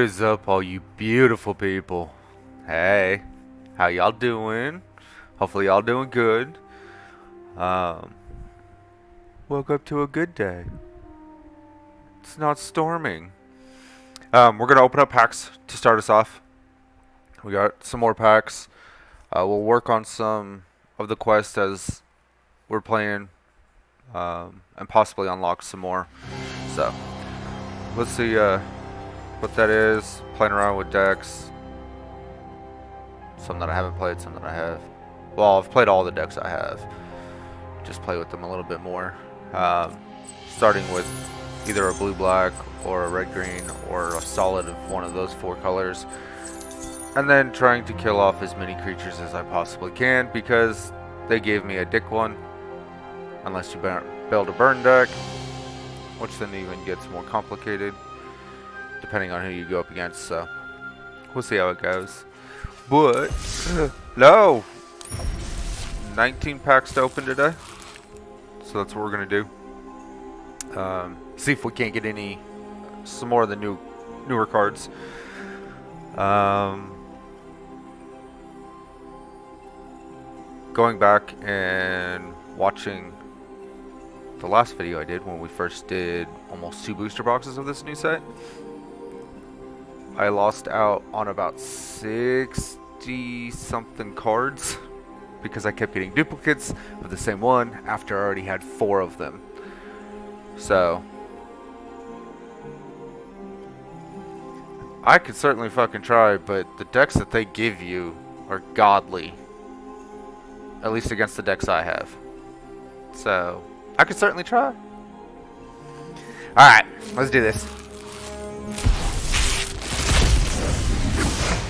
is up, all you beautiful people? Hey, how y'all doing? Hopefully y'all doing good. Um, woke up to a good day. It's not storming. We're gonna open up packs to start us off. We got some more packs. We'll work on some of the quests as we're playing, and possibly unlock some more. So, let's see what that is. Playing around with decks. Some that I haven't played, some that I have. Well, I've played all the decks I have. Just play with them a little bit more. Starting with either a blue-black or a red-green or a solid of one of those four colors. And then trying to kill off as many creatures as I possibly can, because they gave me a dick one. Unless you build a burn deck, which then even gets more complicated depending on who you go up against. So we'll see how it goes. But no, 19 packs to open today, so that's what we're gonna do. See if we can't get some more of the newer cards. Going back and watching the last video I did when we first did almost 2 booster boxes of this new set, I lost out on about 60 something cards because I kept getting duplicates of the same one after I already had 4 of them. So I could certainly fucking try, but the decks that they give you are godly. At least against the decks I have. So I could certainly try. Alright, let's do this.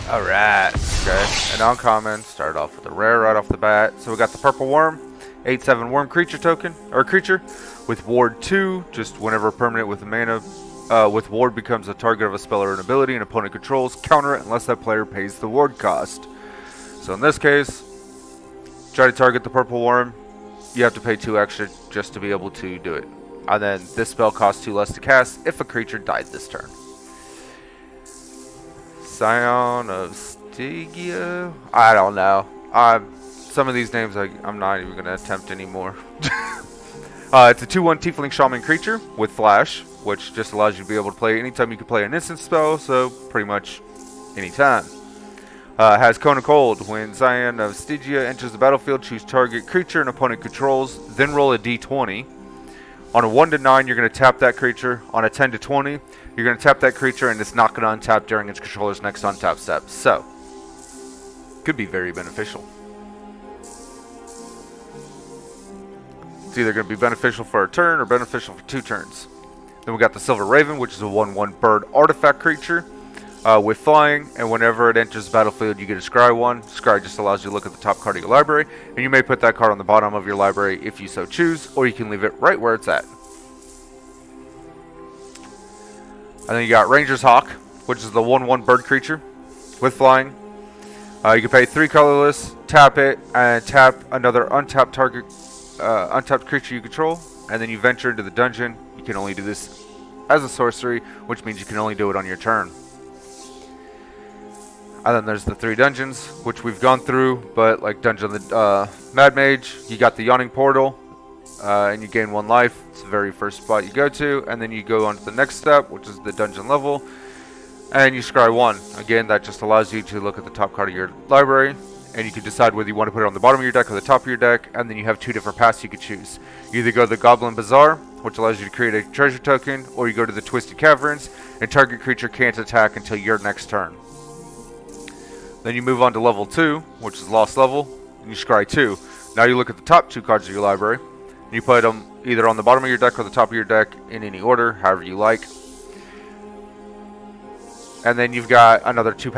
Alright, okay. An uncommon. Started off with a rare right off the bat. So we got the Purple Worm. 8/7 Worm creature token, or creature. With Ward 2, just whenever a permanent with a mana with Ward becomes a target of a spell or an ability an opponent controls, counter it unless that player pays the Ward cost. So in this case, try to target the Purple Worm. You have to pay 2 extra just to be able to do it. And then this spell costs 2 less to cast if a creature died this turn. Scion of Stygia? I don't know. Some of these names I'm not even going to attempt anymore. It's a 2/1 Tiefling Shaman creature with Flash, which just allows you to be able to play anytime you can play an instant spell, so pretty much anytime. Has Cone of Cold. When Scion of Stygia enters the battlefield, choose target creature an opponent controls, then roll a d20. On a 1 to 9, you're going to tap that creature. On a 10 to 20, you're going to tap that creature, and it's not going to untap during its controller's next untap step. So, could be very beneficial. It's either going to be beneficial for a turn or beneficial for 2 turns. Then we got the Silver Raven, which is a 1/1 bird artifact creature. With flying, and whenever it enters the battlefield, you get a Scry 1. Scry just allows you to look at the top card of your library, and you may put that card on the bottom of your library if you so choose, or you can leave it right where it's at. And then you got Ranger's Hawk, which is the 1/1 bird creature with flying. You can pay 3 colorless, tap it, and tap another untapped target, untapped creature you control, and then you venture into the dungeon. You can only do this as a sorcery, which means you can only do it on your turn. And then there's the 3 dungeons, which we've gone through, but like Dungeon of the Mad Mage, you got the Yawning Portal, and you gain 1 life. It's the very first spot you go to, and then you go on to the next step, which is the dungeon level, and you scry 1. Again, that just allows you to look at the top card of your library, and you can decide whether you want to put it on the bottom of your deck or the top of your deck, and then you have 2 different paths you could choose. You either go to the Goblin Bazaar, which allows you to create a treasure token, or you go to the Twisted Caverns, and target creature can't attack until your next turn. Then you move on to level 2, which is Lost Level, and you scry 2. Now you look at the top 2 cards of your library, and you put them either on the bottom of your deck or the top of your deck in any order, however you like. And then you've got another 2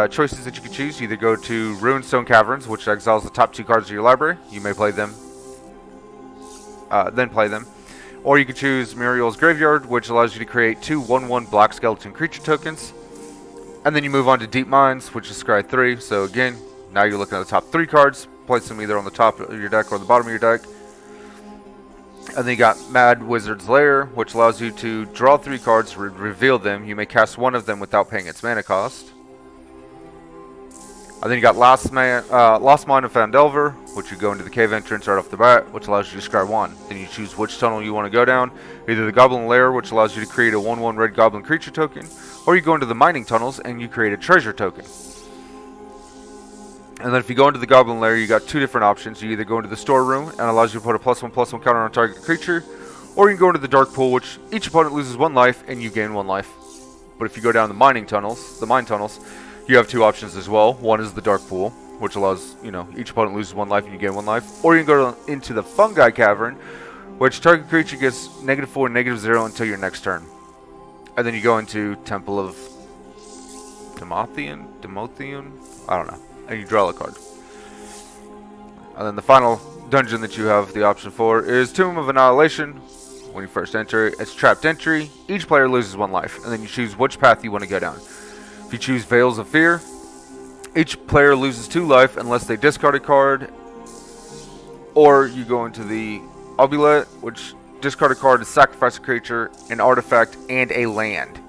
choices that you can choose. You either go to Runestone Caverns, which exiles the top 2 cards of your library. You may play them, then play them. Or you can choose Muriel's Graveyard, which allows you to create 2 1/1 Black Skeleton creature tokens. And then you move on to Deep Mines, which is scry 3. So again, now you're looking at the top 3 cards. Place them either on the top of your deck or the bottom of your deck. And then you got Mad Wizard's Lair, which allows you to draw 3 cards, reveal them. You may cast one of them without paying its mana cost. And then you got Lost Mine of Phandelver, which you go into the cave entrance right off the bat, which allows you to scry 1. Then you choose which tunnel you want to go down. Either the Goblin Lair, which allows you to create a 1/1 red goblin creature token, or you go into the mining tunnels and you create a treasure token. And then if you go into the Goblin Lair, you got 2 different options. You either go into the storeroom and allows you to put a +1/+1 counter on a target creature, or you can go into the Dark Pool, which each opponent loses 1 life and you gain 1 life. But if you go down the mine tunnels, you have 2 options as well. One is the Dark Pool, which allows, each opponent loses 1 life and you gain 1 life. Or you can go into the Fungi Cavern, which target creature gets -4 and -0 until your next turn. And then you go into Temple of Demotheon? I don't know. And you draw a card. And then the final dungeon that you have the option for is Tomb of Annihilation. When you first enter, it's trapped entry. Each player loses 1 life, and then you choose which path you want to go down. If you choose Veils of Fear, each player loses 2 life unless they discard a card. Or you go into the Obulette, which discard a card to sacrifice a creature, an artifact, and a land.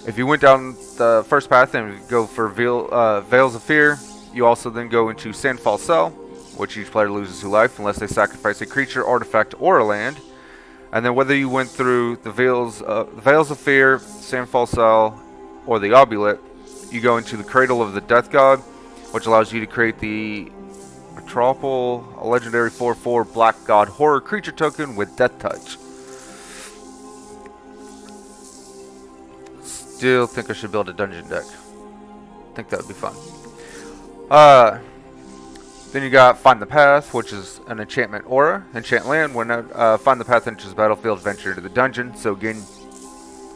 If you went down the first path and go for Veils of Fear, you also then go into Sandfall Cell, which each player loses 2 life unless they sacrifice a creature, artifact, or a land. And then whether you went through the Veils of Fear, Sandfall Cell, or the Obulette, you go into the Cradle of the Death God, which allows you to create the Metropole, a legendary 4/4 Black God horror creature token with Death Touch. Still think I should build a dungeon deck. I think that would be fun. Then you got Find the Path, which is an enchantment aura. Enchant land. When Find the Path enters the battlefield, venture into the dungeon. So again,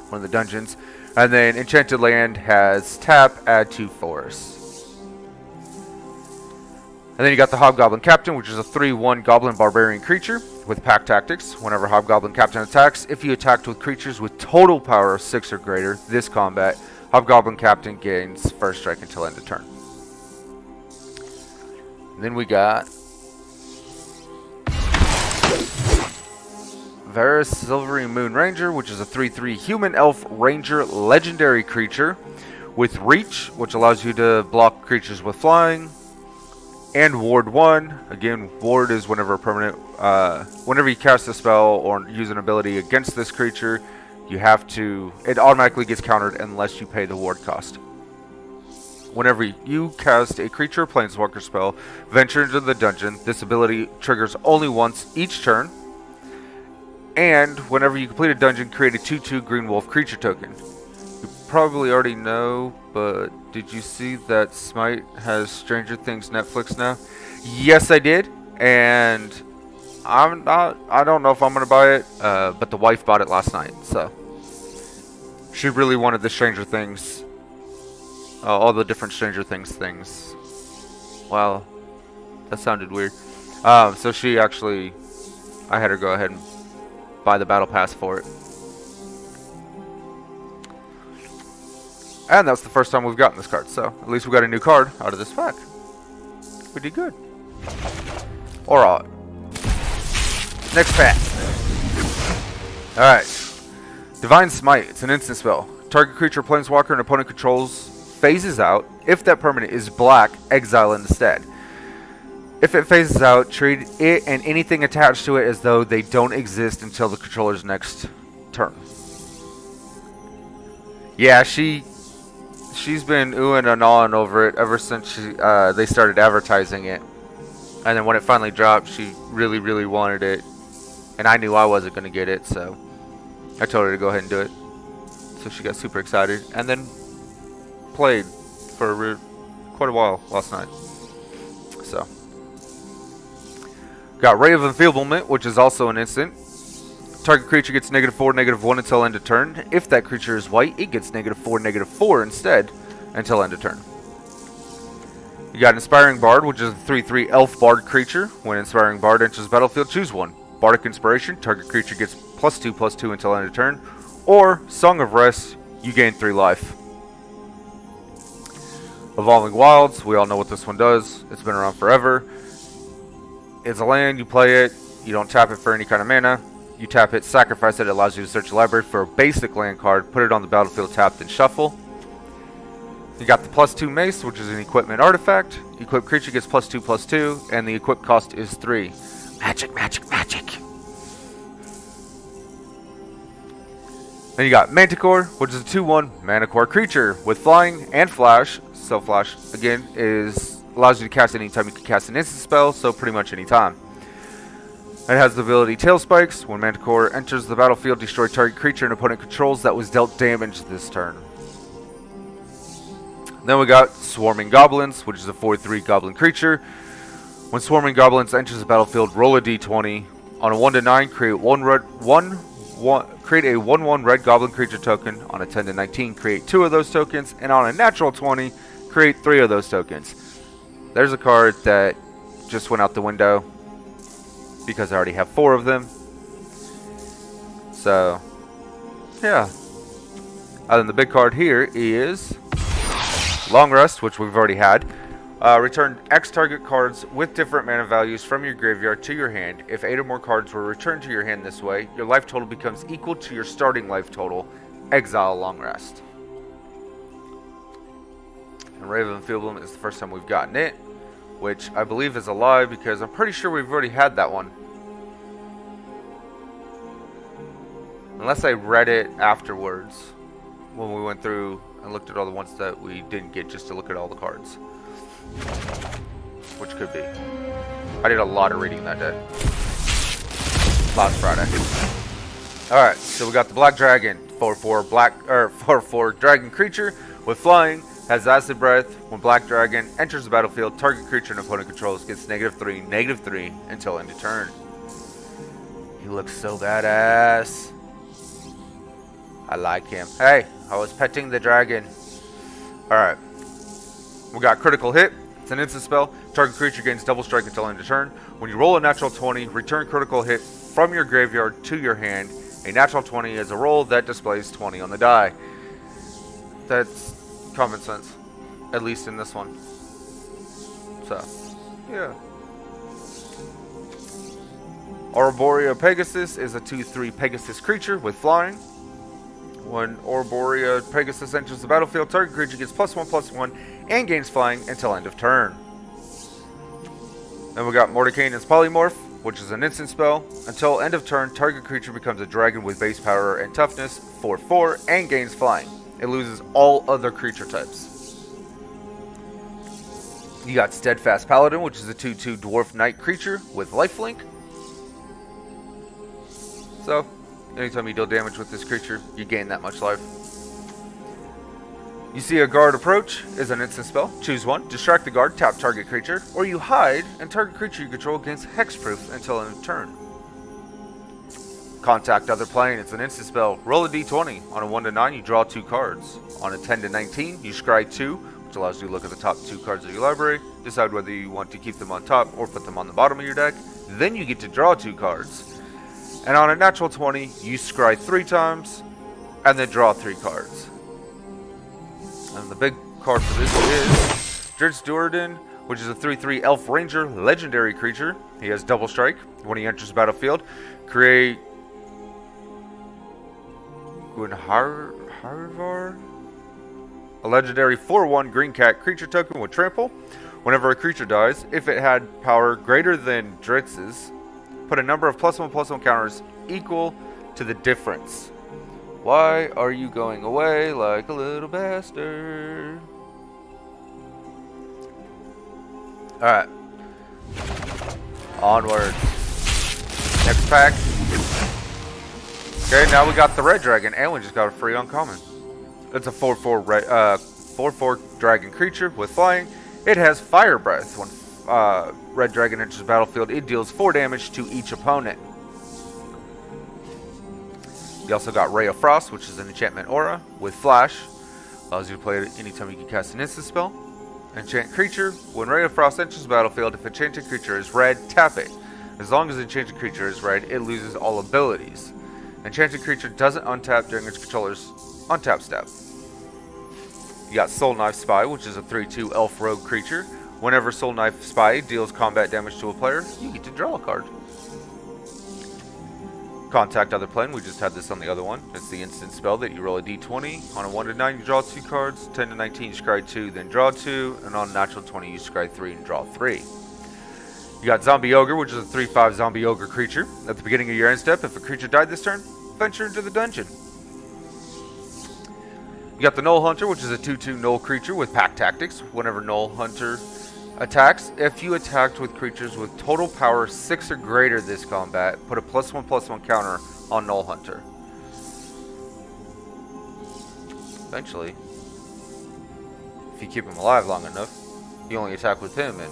one of the dungeons. And then Enchanted Land has tap, add 2 forests. And then you got the Hobgoblin Captain, which is a 3/1 Goblin Barbarian creature with Pack Tactics. Whenever Hobgoblin Captain attacks, if you attacked with creatures with total power of 6 or greater this combat, Hobgoblin Captain gains first strike until end of turn. And then we got Varus Silvery Moon Ranger, which is a 3/3 Human Elf Ranger legendary creature with Reach, which allows you to block creatures with flying. And Ward 1. Again, Ward is whenever a permanent, whenever you cast a spell or use an ability against this creature, it automatically gets countered unless you pay the ward cost. Whenever you cast a creature or planeswalker spell, venture into the dungeon, this ability triggers only once each turn. And whenever you complete a dungeon, create a 2/2 Green Wolf creature token. You probably already know, but did you see that Smite has Stranger Things Netflix now? Yes, I did, and I don't know if I'm gonna buy it, but the wife bought it last night, so she really wanted the Stranger Things, all the different Stranger Things things. Wow, that sounded weird. So she actually, I had her go ahead and buy the battle pass for it. And that's the first time we've gotten this card, so at least we got a new card out of this pack. We did good. Alright. Next pack. Alright. Divine Smite. It's an instant spell. Target creature, planeswalker, and opponent controls phases out. If that permanent is black, exile it instead. If it phases out, treat it and anything attached to it as though they don't exist until the controller's next turn. Yeah, she's been oohing and awing over it ever since they started advertising it. And then when it finally dropped, she really, really wanted it. And I knew I wasn't going to get it, so I told her to go ahead and do it. So she got super excited. And then played for quite a while last night. So. Got Ray of Enfeeblement, which is also an instant. Target creature gets -4, -1 until end of turn. If that creature is white, it gets -4, -4 instead until end of turn. You got Inspiring Bard, which is a 3/3 Elf Bard creature. When Inspiring Bard enters the battlefield, choose one. Bardic Inspiration, target creature gets +2/+2 until end of turn. Or Song of Rest, you gain 3 life. Evolving Wilds, we all know what this one does. It's been around forever. It's a land, you play it. You don't tap it for any kind of mana. You tap it, sacrifice it. It allows you to search the library for a basic land card, put it on the battlefield tapped, and shuffle. You got the +2 mace, which is an equipment artifact. Equipped creature gets +2/+2, and the equip cost is 3. Magic, magic, magic. Then you got Manticore, which is a 2/1 mana core creature with flying and flash. So flash, again, allows you to cast anytime you can cast an instant spell, so pretty much anytime. It has the ability Tail Spikes. When Manticore enters the battlefield, destroy target creature an opponent controls that was dealt damage this turn. Then we got Swarming Goblins, which is a 4/3 goblin creature. When Swarming Goblins enters the battlefield, roll a d20. On a 1 to 9, create create a 1/1 red goblin creature token. On a 10 to 19, create 2 of those tokens. And on a natural 20, create 3 of those tokens. There's a card that just went out the window because I already have 4 of them. So, yeah. Other than the big card here is Long Rest, which we've already had. Return X target cards with different mana values from your graveyard to your hand. If 8 or more cards were returned to your hand this way, your life total becomes equal to your starting life total. Exile Long Rest. And Raven Feeblement is the first time we've gotten it, which I believe is a lie because I'm pretty sure we've already had that one. Unless I read it afterwards when we went through and looked at all the ones that we didn't get just to look at all the cards. Which could be. I did a lot of reading that day. Last Friday. Alright, so we got the Black Dragon. 4/4 dragon creature with flying. Has Acid Breath. When Black Dragon enters the battlefield, target creature an opponent controls gets -3/-3 until end of turn. He looks so badass. I like him. Hey, I was petting the dragon. Alright. We got Critical Hit. It's an instant spell. Target creature gains double strike until end of turn. When you roll a natural 20, return Critical Hit from your graveyard to your hand. A natural 20 is a roll that displays 20 on the die. That's common sense. At least in this one. So, yeah. Arborea Pegasus is a 2/3 Pegasus creature with flying. When Arborea Pegasus enters the battlefield, target creature gets +1/+1 and gains flying until end of turn. Then we got Mordenkainen's Polymorph, which is an instant spell. Until end of turn, target creature becomes a dragon with base power and toughness 4/4 and gains flying. It loses all other creature types. You got Steadfast Paladin, which is a 2/2 dwarf knight creature with lifelink. So, anytime you deal damage with this creature, you gain that much life. You see a Guard Approach is an instant spell. Choose one, distract the guard, tap target creature, or you hide and target creature you control gains hexproof until end of turn. Contact Other Plane, it's an instant spell. Roll a d20. On a 1 to 9, you draw 2 cards. On a 10 to 19, you scry 2, which allows you to look at the top 2 cards of your library, decide whether you want to keep them on top or put them on the bottom of your deck. Then you get to draw 2 cards. And on a natural 20, you scry 3 times, and then draw 3 cards. And the big card for this is Dritz Duerden, which is a 3/3 Elf Ranger legendary creature. He has double strike. When he enters the battlefield, create Gunharvar, a legendary 4/1 green cat creature token with trample. Whenever a creature dies, if it had power greater than Dritz's, put a number of +1/+1 counters equal to the difference. Why are you going away like a little bastard? Alright. Onwards. Next pack. Okay, now we got the Red Dragon, and we just got a free uncommon. It's a 4/4 dragon creature with flying. It has Fire Breath. When Red Dragon enters the battlefield, it deals 4 damage to each opponent. You also got Ray of Frost, which is an enchantment aura with flash. Allows you to play it anytime you can cast an instant spell. Enchant creature. When Ray of Frost enters the battlefield, if enchanted creature is red, tap it. As long as the enchanted creature is red, it loses all abilities. Enchanted creature doesn't untap during its controller's untap step. You got Soul Knife Spy, which is a 3/2 elf rogue creature. Whenever Soul Knife Spy deals combat damage to a player, you get to draw a card. Contact other plane, we just had this on the other one. It's the instant spell that you roll a d20. On a 1 to 9, you draw 2 cards. 10 to 19, you scry 2, then draw 2. And on a natural 20, you scry 3 and draw 3. You got Zombie Ogre, which is a 3/5 Zombie Ogre creature. At the beginning of your end step, if a creature died this turn, venture into the dungeon. You got the Null Hunter, which is a 2/2 Null creature with Pack Tactics. Whenever Null Hunter attacks, if you attacked with creatures with total power 6 or greater this combat, put a +1/+1 counter on Null Hunter. Eventually, if you keep him alive long enough, you only attack with him. And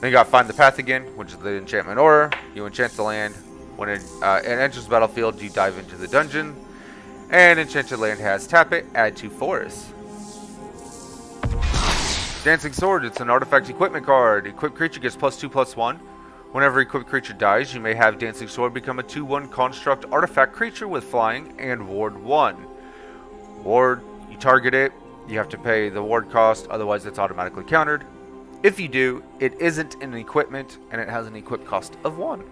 then you got Find the Path again, which is the enchantment aura. You enchant the land. When it enters the battlefield, you dive into the dungeon. And enchanted land has tap it, add 2 forests. Dancing Sword, it's an artifact equipment card. Equipped creature gets +2/+1. Whenever equipped creature dies, you may have Dancing Sword become a 2/1 construct artifact creature with flying and ward 1. Ward, you target it, you have to pay the ward cost, otherwise it's automatically countered. If you do, it isn't an equipment and it has an equip cost of 1.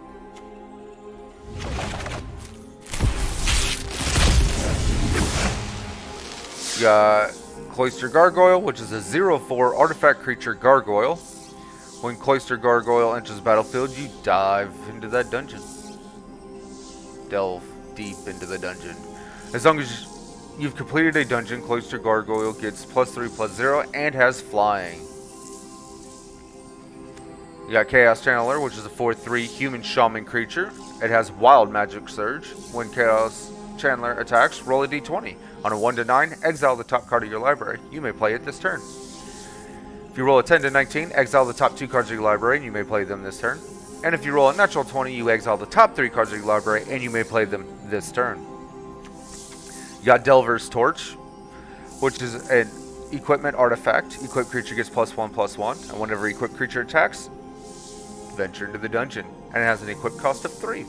You got Cloister Gargoyle, which is a 0/4 artifact creature gargoyle. When Cloister Gargoyle enters the battlefield, you dive into that dungeon. Delve deep into the dungeon. As long as you've completed a dungeon, Cloister Gargoyle gets +3/+0 and has flying. You got Chaos Channeler, which is a 4/3 human shaman creature. It has Wild Magic Surge. When Chaos Channeler attacks, roll a d20. On a 1 to 9, exile the top card of your library. You may play it this turn. If you roll a 10 to 19, exile the top 2 cards of your library, and you may play them this turn. And if you roll a natural 20, you exile the top 3 cards of your library, and you may play them this turn. You got Delver's Torch, which is an equipment artifact. Equipped creature gets +1/+1, and whenever equipped creature attacks, venture into the dungeon, and it has an equip cost of 3.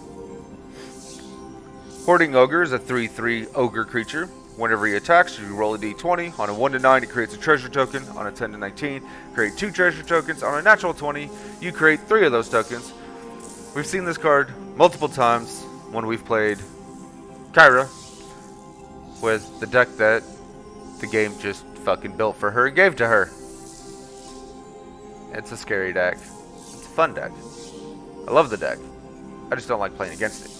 Hoarding Ogre is a 3/3 ogre creature. Whenever he attacks, you roll a d20. On a 1 to 9, it creates a treasure token. On a 10 to 19, create 2 treasure tokens. On a natural 20, you create 3 of those tokens. We've seen this card multiple times when we've played Kyra with the deck that the game just fucking built for her and gave to her. It's a scary deck. It's a fun deck. I love the deck. I just don't like playing against it.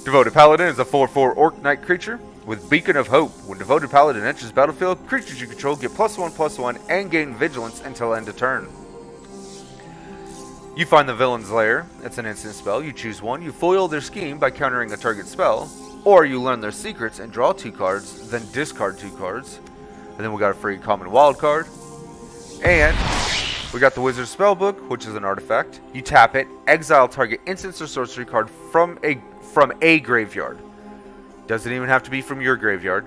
Devoted Paladin is a 4/4 Orc Knight creature with Beacon of Hope. When Devoted Paladin enters the battlefield, creatures you control get +1/+1 and gain Vigilance until end of turn. You find the Villain's Lair. It's an instant spell. You choose one. You foil their scheme by countering a target spell, or you learn their secrets and draw 2 cards, then discard 2 cards. And then we got a free common wild card. And we got the Wizard's Spellbook, which is an artifact. You tap it, exile target instance or sorcery card from a graveyard. Doesn't even have to be from your graveyard.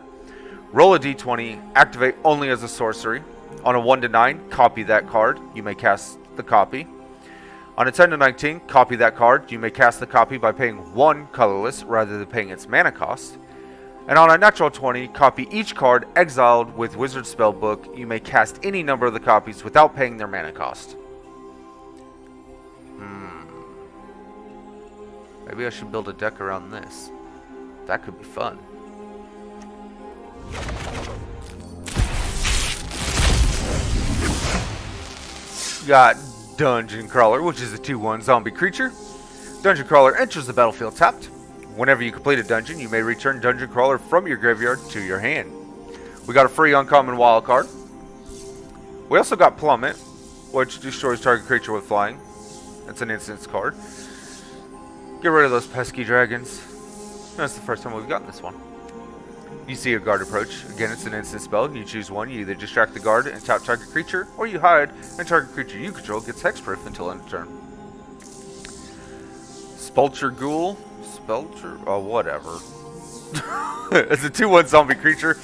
Roll a d20, activate only as a sorcery. On a 1 to 9, copy that card. You may cast the copy. On a 10 to 19, copy that card. You may cast the copy by paying 1 colorless rather than paying its mana cost. And on a natural 20, copy each card exiled with Wizard Spellbook. You may cast any number of the copies without paying their mana cost. Maybe I should build a deck around this. That could be fun. Got Dungeon Crawler, which is a 2/1 zombie creature. Dungeon Crawler enters the battlefield tapped. Whenever you complete a dungeon, you may return Dungeon Crawler from your graveyard to your hand. We got a free uncommon wild card. We also got Plummet, which destroys target creature with flying. It's an instance card. Get rid of those pesky dragons. That's the first time we've gotten this one. You see a guard approach. Again, it's an instant spell. You choose one. You either distract the guard and tap target creature, or you hide and target creature you control gets hexproof until end of turn. Spulcher Ghoul. Spelcher? Oh, whatever. It's a 2/1 zombie creature.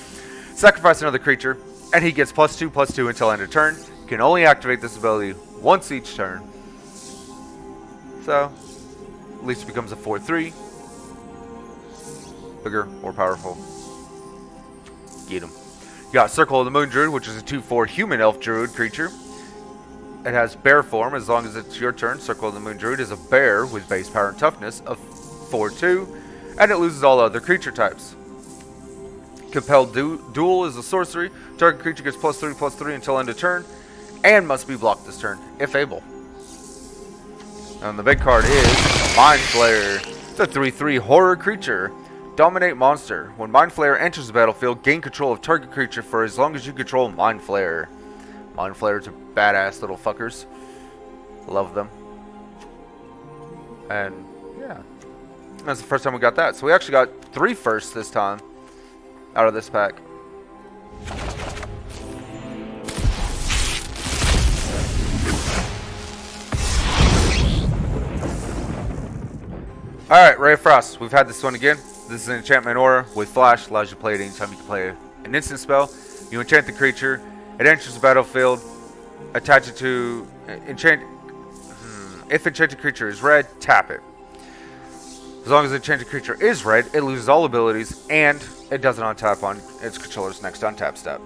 Sacrifice another creature, and he gets +2/+2 until end of turn. You can only activate this ability once each turn. So, at least it becomes a 4/3. Bigger, more powerful. Get him. You got Circle of the Moon Druid, which is a 2/4 human elf druid creature. It has bear form. As long as it's your turn, Circle of the Moon Druid is a bear with base power and toughness of 4/2, and it loses all other creature types. Compelled Duel is a sorcery. Target creature gets +3/+3 until end of turn, and must be blocked this turn, if able. And the big card is Mind Flayer. It's a 3/3 horror creature. Dominate monster. When Mind Flayer enters the battlefield, gain control of target creature for as long as you control Mind Flayer. Mind Flayers are badass little fuckers. Love them. And yeah, that's the first time we got that. So we actually got 3 firsts this time out of this pack. Alright, Ray of Frost. We've had this one again. This is an enchantment aura with flash. Allows you to play it anytime you can play an instant spell. You enchant the creature. It enters the battlefield. Attach it to enchant. If enchanted creature is red, tap it. As long as the enchanted creature is red, it loses all abilities, and it doesn't untap on its controller's next untap step.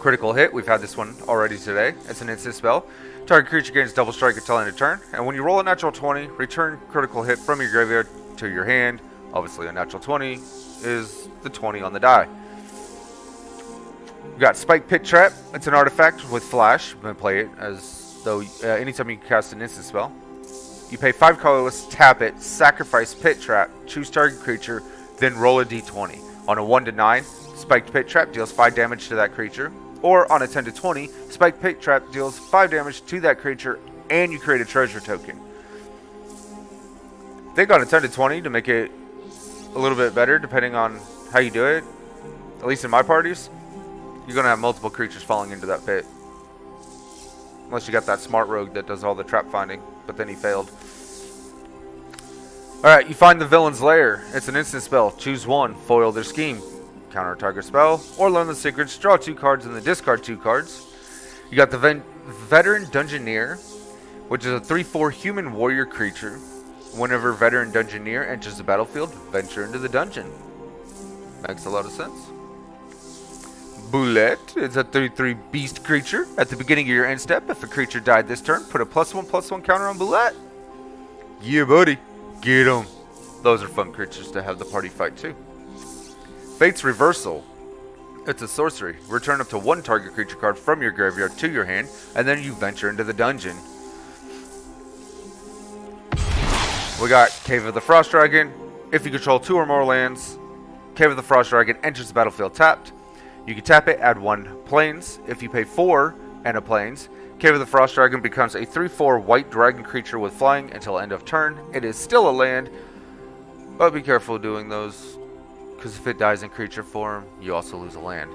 Critical hit. We've had this one already today. It's an instant spell. Target creature gains double strike until end of turn, and when you roll a natural 20, return critical hit from your graveyard to your hand. Obviously, a natural 20 is the 20 on the die. We got Spike Pit Trap. It's an artifact with flash. You can play it as though anytime you cast an instant spell. You pay 5 colorless, tap it, sacrifice Pit Trap, choose target creature, then roll a d20. On a 1 to 9, Spiked Pit Trap deals 5 damage to that creature. Or on a 10 to 20, Spiked Pit Trap deals 5 damage to that creature, and you create a treasure token. I think on a 10 to 20 to make it a little bit better, depending on how you do it. At least in my parties, you're going to have multiple creatures falling into that pit. Unless you got that smart rogue that does all the trap finding, but then he failed. Alright, you find the villain's lair. It's an instant spell. Choose one, foil their scheme. Counter a target spell, or learn the secrets, draw 2 cards and then discard 2 cards. You got the Veteran Dungeoneer, which is a 3/4 human warrior creature. Whenever Veteran Dungeoneer enters the battlefield, venture into the dungeon. Makes a lot of sense. Boulette is a 3/3 beast creature. At the beginning of your end step, if a creature died this turn, put a +1/+1 counter on Boulette. Yeah, buddy. Get 'em. Those are fun creatures to have the party fight too. Fate's Reversal. It's a sorcery. Return up to 1 target creature card from your graveyard to your hand, and then you venture into the dungeon. We got Cave of the Frost Dragon. If you control 2 or more lands, Cave of the Frost Dragon enters the battlefield tapped. You can tap it, add 1 plains. If you pay 4 and a plains, Cave of the Frost Dragon becomes a 3/4 white dragon creature with flying until end of turn. It is still a land, but be careful doing those, because if it dies in creature form, you also lose a land.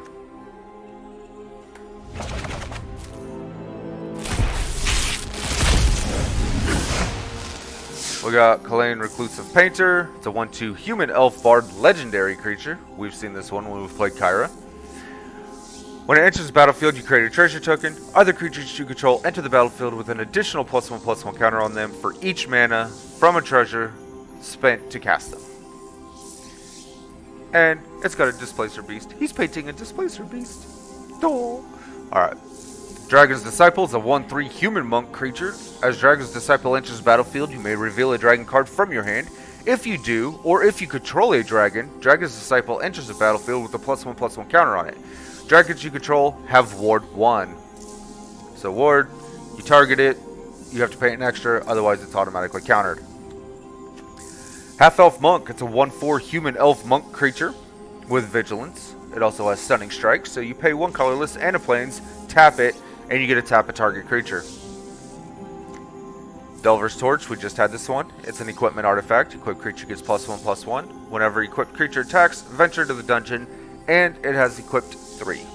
We got Kalain Reclusive Painter. It's a 1/2 human elf bard legendary creature. We've seen this one when we've played Kyra. When it enters the battlefield, you create a treasure token. Other creatures you control enter the battlefield with an additional +1/+1 counter on them for each mana from a treasure spent to cast them. And it's got a Displacer Beast. He's painting a Displacer Beast. Oh. Alright. Dragon's Disciple is a 1/3 human monk creature. As Dragon's Disciple enters the battlefield, you may reveal a dragon card from your hand. If you do, or if you control a dragon, Dragon's Disciple enters the battlefield with a +1/+1 counter on it. Dragons you control have Ward 1. So Ward, you target it, you have to pay an extra, otherwise it's automatically countered. Half-Elf Monk, it's a 1/4 human elf monk creature with Vigilance. It also has Stunning Strike, so you pay 1 colorless and a plains, tap it, and you get to tap a target creature. Delver's Torch, we just had this one. It's an equipment artifact. Equipped creature gets +1/+1. Whenever equipped creature attacks, venture into the dungeon, and it has equipped 3.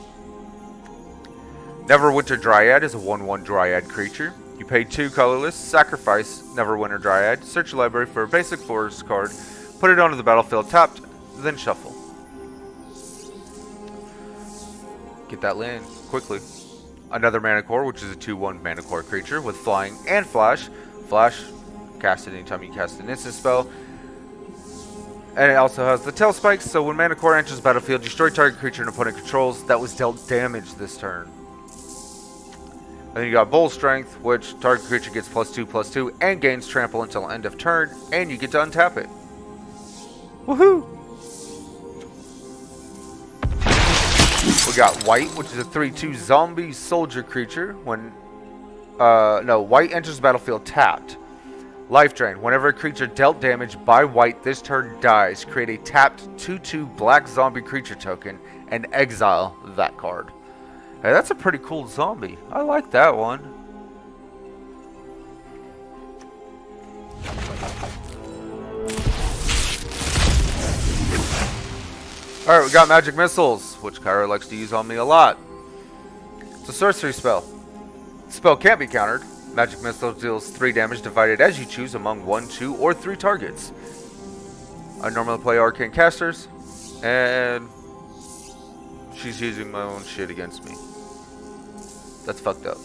Neverwinter Dryad is a 1/1 Dryad creature. You pay 2 colorless, sacrifice Neverwinter Dryad, search your library for a basic forest card, put it onto the battlefield tapped, then shuffle. Get that land quickly. Another Mana Core, which is a 2/1 Mana Core creature with flying and flash. Flash, cast it anytime you cast an instant spell. And it also has the Tail Spikes, so when Mana Core enters the battlefield, destroy target creature an opponent controls that was dealt damage this turn. And then you got Bull Strength, which target creature gets +2/+2 and gains trample until end of turn, and you get to untap it. Woohoo! We got White, which is a 3/2 zombie soldier creature. White enters the battlefield tapped. Life Drain. Whenever a creature dealt damage by White this turn dies, create a tapped 2/2 black zombie creature token and exile that card. Hey, that's a pretty cool zombie. I like that one. Alright, we got Magic Missiles, which Kyra likes to use on me a lot. It's a sorcery spell. The spell can't be countered. Magic Missile deals 3 damage divided as you choose among 1, 2, or 3 targets. I normally play Arcane Casters, and she's using my own shit against me. That's fucked up.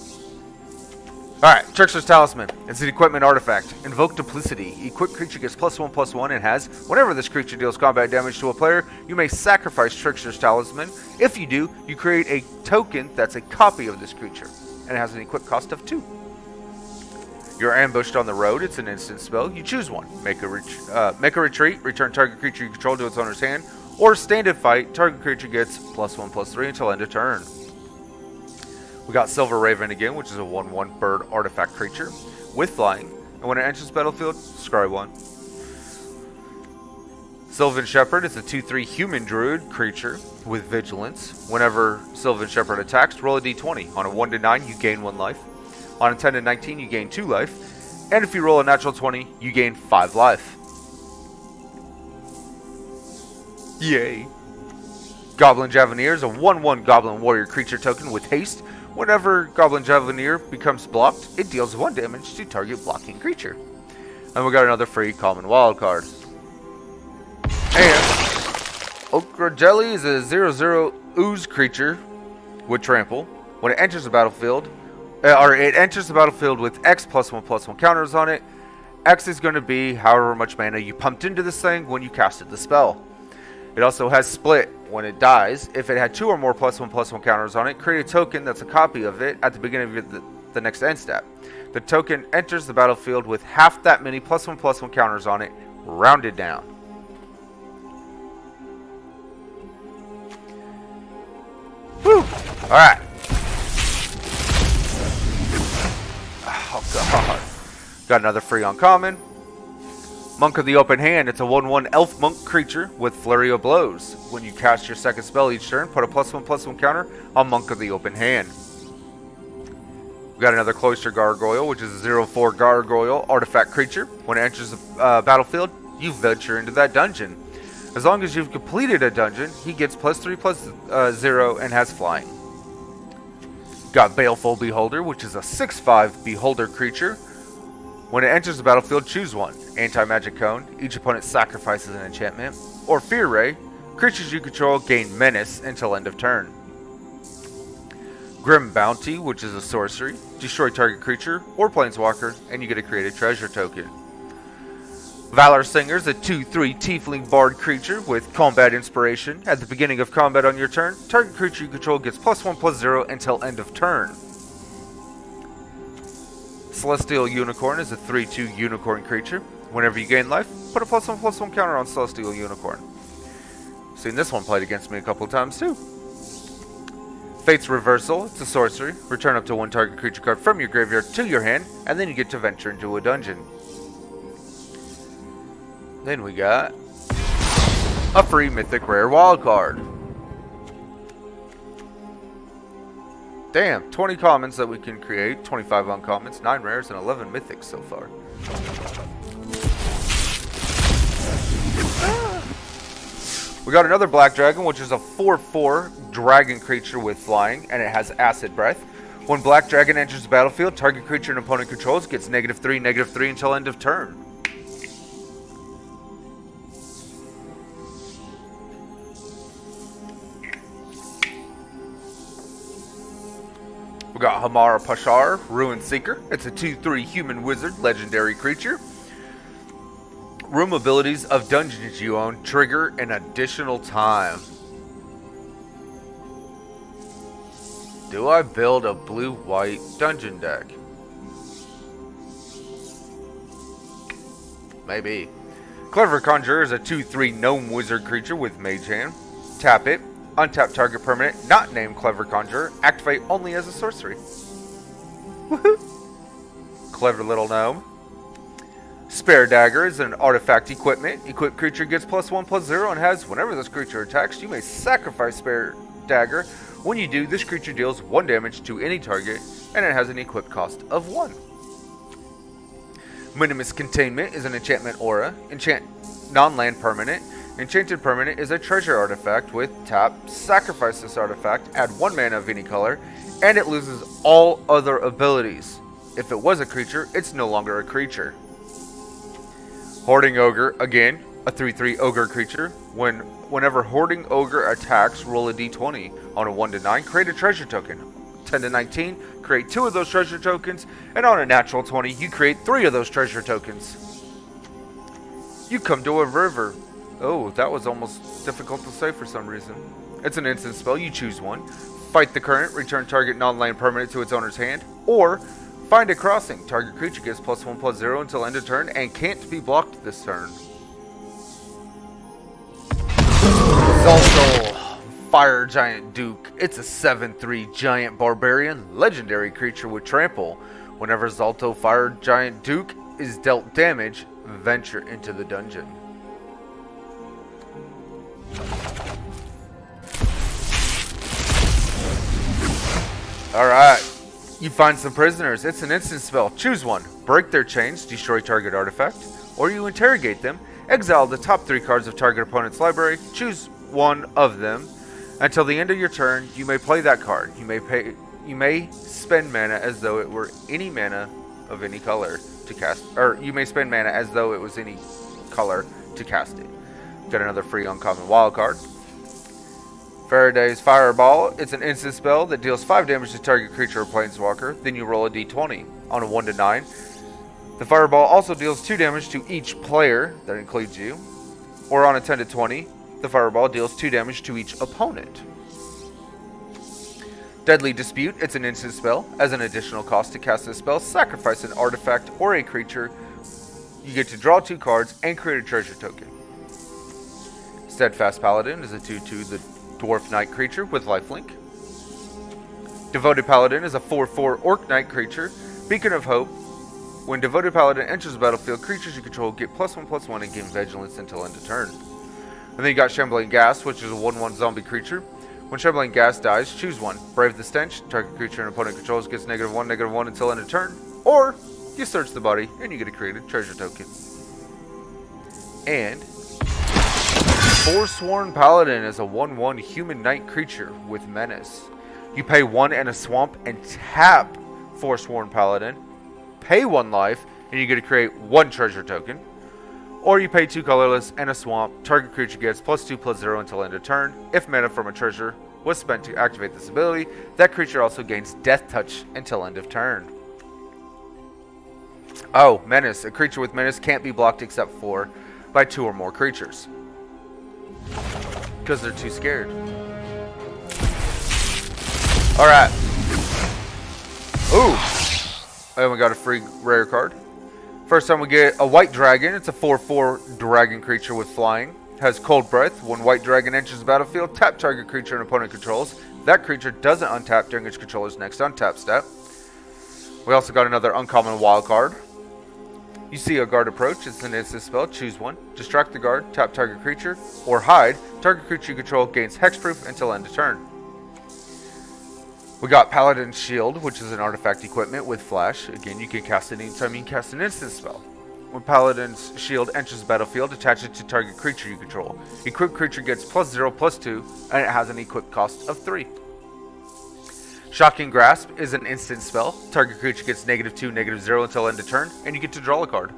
Alright, Trickster's Talisman. It's an equipment artifact. Invoke Duplicity. Equipped creature gets +1/+1 and has, whenever this creature deals combat damage to a player, you may sacrifice Trickster's Talisman. If you do, you create a token that's a copy of this creature, and it has an equip cost of 2. You're ambushed on the road. It's an instant spell. You choose one. Make a retreat. Return target creature you control to its owner's hand. Or stand and fight. Target creature gets +1/+3 until end of turn. We got Silver Raven again, which is a 1/1 bird artifact creature with flying. And when it enters the battlefield, scry 1. Sylvan Shepherd is a 2/3 human druid creature with vigilance. Whenever Sylvan Shepherd attacks, roll a d20. On a 1 to 9, you gain 1 life. On a 10 to 19, you gain 2 life. And if you roll a natural 20, you gain 5 life. Yay. Goblin Javenier is a 1/1 Goblin Warrior creature token with haste. Whenever Goblin Javenier becomes blocked, it deals 1 damage to target blocking creature. And we got another free common wild card. And Okra Jelly is a 0/0 ooze creature with trample. When it enters the battlefield, it enters the battlefield with X +1/+1 counters on it. X is going to be however much mana you pumped into this thing when you casted the spell. It also has Split. When it dies, if it had 2 or more +1/+1 counters on it, create a token that's a copy of it at the beginning of the next end step. The token enters the battlefield with half that many +1/+1 counters on it, rounded down. Woo! Alright. Oh god. Got another free uncommon. Monk of the Open Hand. It's a 1/1 elf monk creature with Flurry of Blows. When you cast your second spell each turn, put a +1/+1 counter on Monk of the Open Hand. We got another Cloister Gargoyle, which is a 0/4 Gargoyle artifact creature. When it enters the battlefield, you venture into that dungeon. As long as you've completed a dungeon, he gets +3/+0 and has flying. Got Baleful Beholder, which is a 6/5 Beholder creature. When it enters the battlefield, choose one. Anti-Magic Cone. Each opponent sacrifices an enchantment. Or Fear Ray. Creatures you control gain Menace until end of turn. Grim Bounty, which is a sorcery. Destroy target creature or planeswalker, and you get a created treasure token. Valor Singer is a 2/3 Tiefling Bard creature with combat inspiration. At the beginning of combat on your turn, target creature you control gets +1/+0 until end of turn. Celestial Unicorn is a 3/2 unicorn creature. Whenever you gain life, put a +1/+1 counter on Celestial Unicorn. Seen this one played against me a couple of times too. Fate's Reversal, it's a sorcery. Return up to 1 target creature card from your graveyard to your hand, and then you get to venture into a dungeon. Then we got a free Mythic Rare wild card. Damn, 20 commons that we can create, 25 uncommons, 9 rares, and 11 mythics so far. We got another Black Dragon, which is a 4/4 dragon creature with flying, and it has Acid Breath. When Black Dragon enters the battlefield, target creature an opponent controls gets -3/-3 until end of turn. We got Hamara Pashar, Ruin Seeker. It's a 2/3 human wizard, legendary creature. Room abilities of dungeons you own trigger an additional time. Do I build a blue-white dungeon deck? Maybe. Clever Conjurer is a 2/3 gnome wizard creature with Mage Hand. Tap it. Untap target permanent not named Clever Conjurer. Activate only as a sorcery. Woohoo! Clever little gnome. Spare Dagger is an artifact equipment. Equipped creature gets +1/+0 and has, whenever this creature attacks, you may sacrifice Spare Dagger. When you do, this creature deals 1 damage to any target, and it has an equipped cost of 1. Minimus Containment is an enchantment aura. Enchant non-land permanent. Enchanted permanent is a treasure artifact with tap. Sacrifice this artifact, add 1 mana of any color, and it loses all other abilities. If it was a creature, it's no longer a creature. Hoarding Ogre, again, a 3/3 ogre creature. Whenever Hoarding Ogre attacks, roll a d20. On a 1 to 9, create a treasure token. 10 to 19, create 2 of those treasure tokens, and on a natural 20, you create 3 of those treasure tokens. You come to a river. Oh, that was almost difficult to say for some reason. It's an instant spell, you choose one. Fight the current, return target non-land permanent to its owner's hand, or find a crossing. Target creature gets +1/+0 until end of turn and can't be blocked this turn. Zolto Fire Giant Duke. It's a 7/3 giant barbarian legendary creature with trample. Whenever Zolto Fire Giant Duke is dealt damage, venture into the dungeon. Alright. You find some prisoners. It's an instant spell. Choose one. Break their chains, destroy target artifact, or you interrogate them. Exile the top 3 cards of target opponent's library. Choose one of them. Until the end of your turn, you may play that card. You may spend mana as though it were any mana of any color to cast, or you may spend mana as though it was any color to cast it. Got another free uncommon wild card. Faraday's Fireball. It's an instant spell that deals 5 damage to target creature or planeswalker. Then you roll a d20. On a 1 to 9, the Fireball also deals 2 damage to each player, that includes you. Or on a 10 to 20, the Fireball deals 2 damage to each opponent. Deadly Dispute. It's an instant spell. As an additional cost to cast this spell, sacrifice an artifact or a creature. You get to draw 2 cards and create a treasure token. Steadfast Paladin is a 2/2 the Dwarf Knight creature with lifelink. Devoted Paladin is a 4/4 Orc Knight creature. Beacon of Hope. When Devoted Paladin enters the battlefield, creatures you control get +1/+1 and gain Vigilance until end of turn. And then you got Shambling Ghast, which is a 1/1 zombie creature. When Shambling Ghast dies, choose one. Brave the Stench. Target creature an opponent controls gets -1/-1 until end of turn. Or you search the body and you get a created treasure token. And Forsworn Paladin is a 1/1 human knight creature with menace. You pay 1 and a swamp and tap Forsworn Paladin. Pay 1 life and you get to create 1 treasure token. Or you pay 2 colorless and a swamp. Target creature gets +2/+0 until end of turn. If mana from a treasure was spent to activate this ability, that creature also gains Death Touch until end of turn. Oh, Menace. A creature with Menace can't be blocked except for by 2 or more creatures. Because they're too scared. Alright. Ooh. And we got a free rare card. First time we get a White Dragon. It's a 4/4 dragon creature with flying. Has Cold Breath. When White Dragon enters the battlefield, tap target creature an opponent controls. That creature doesn't untap during its controller's next untap step. We also got another uncommon wild card. You see a guard approach. It's an instant spell. Choose one. Distract the guard. Tap target creature. Or hide. Target creature you control gains hexproof until end of turn. We got Paladin's Shield, which is an artifact equipment with flash. Again, you can cast it anytime you can cast an instant spell. When Paladin's Shield enters the battlefield, attach it to target creature you control. Equipped creature gets +0/+2, and it has an equipped cost of 3. Shocking Grasp is an instant spell. Target creature gets -2/-0 until end of turn, and you get to draw a card.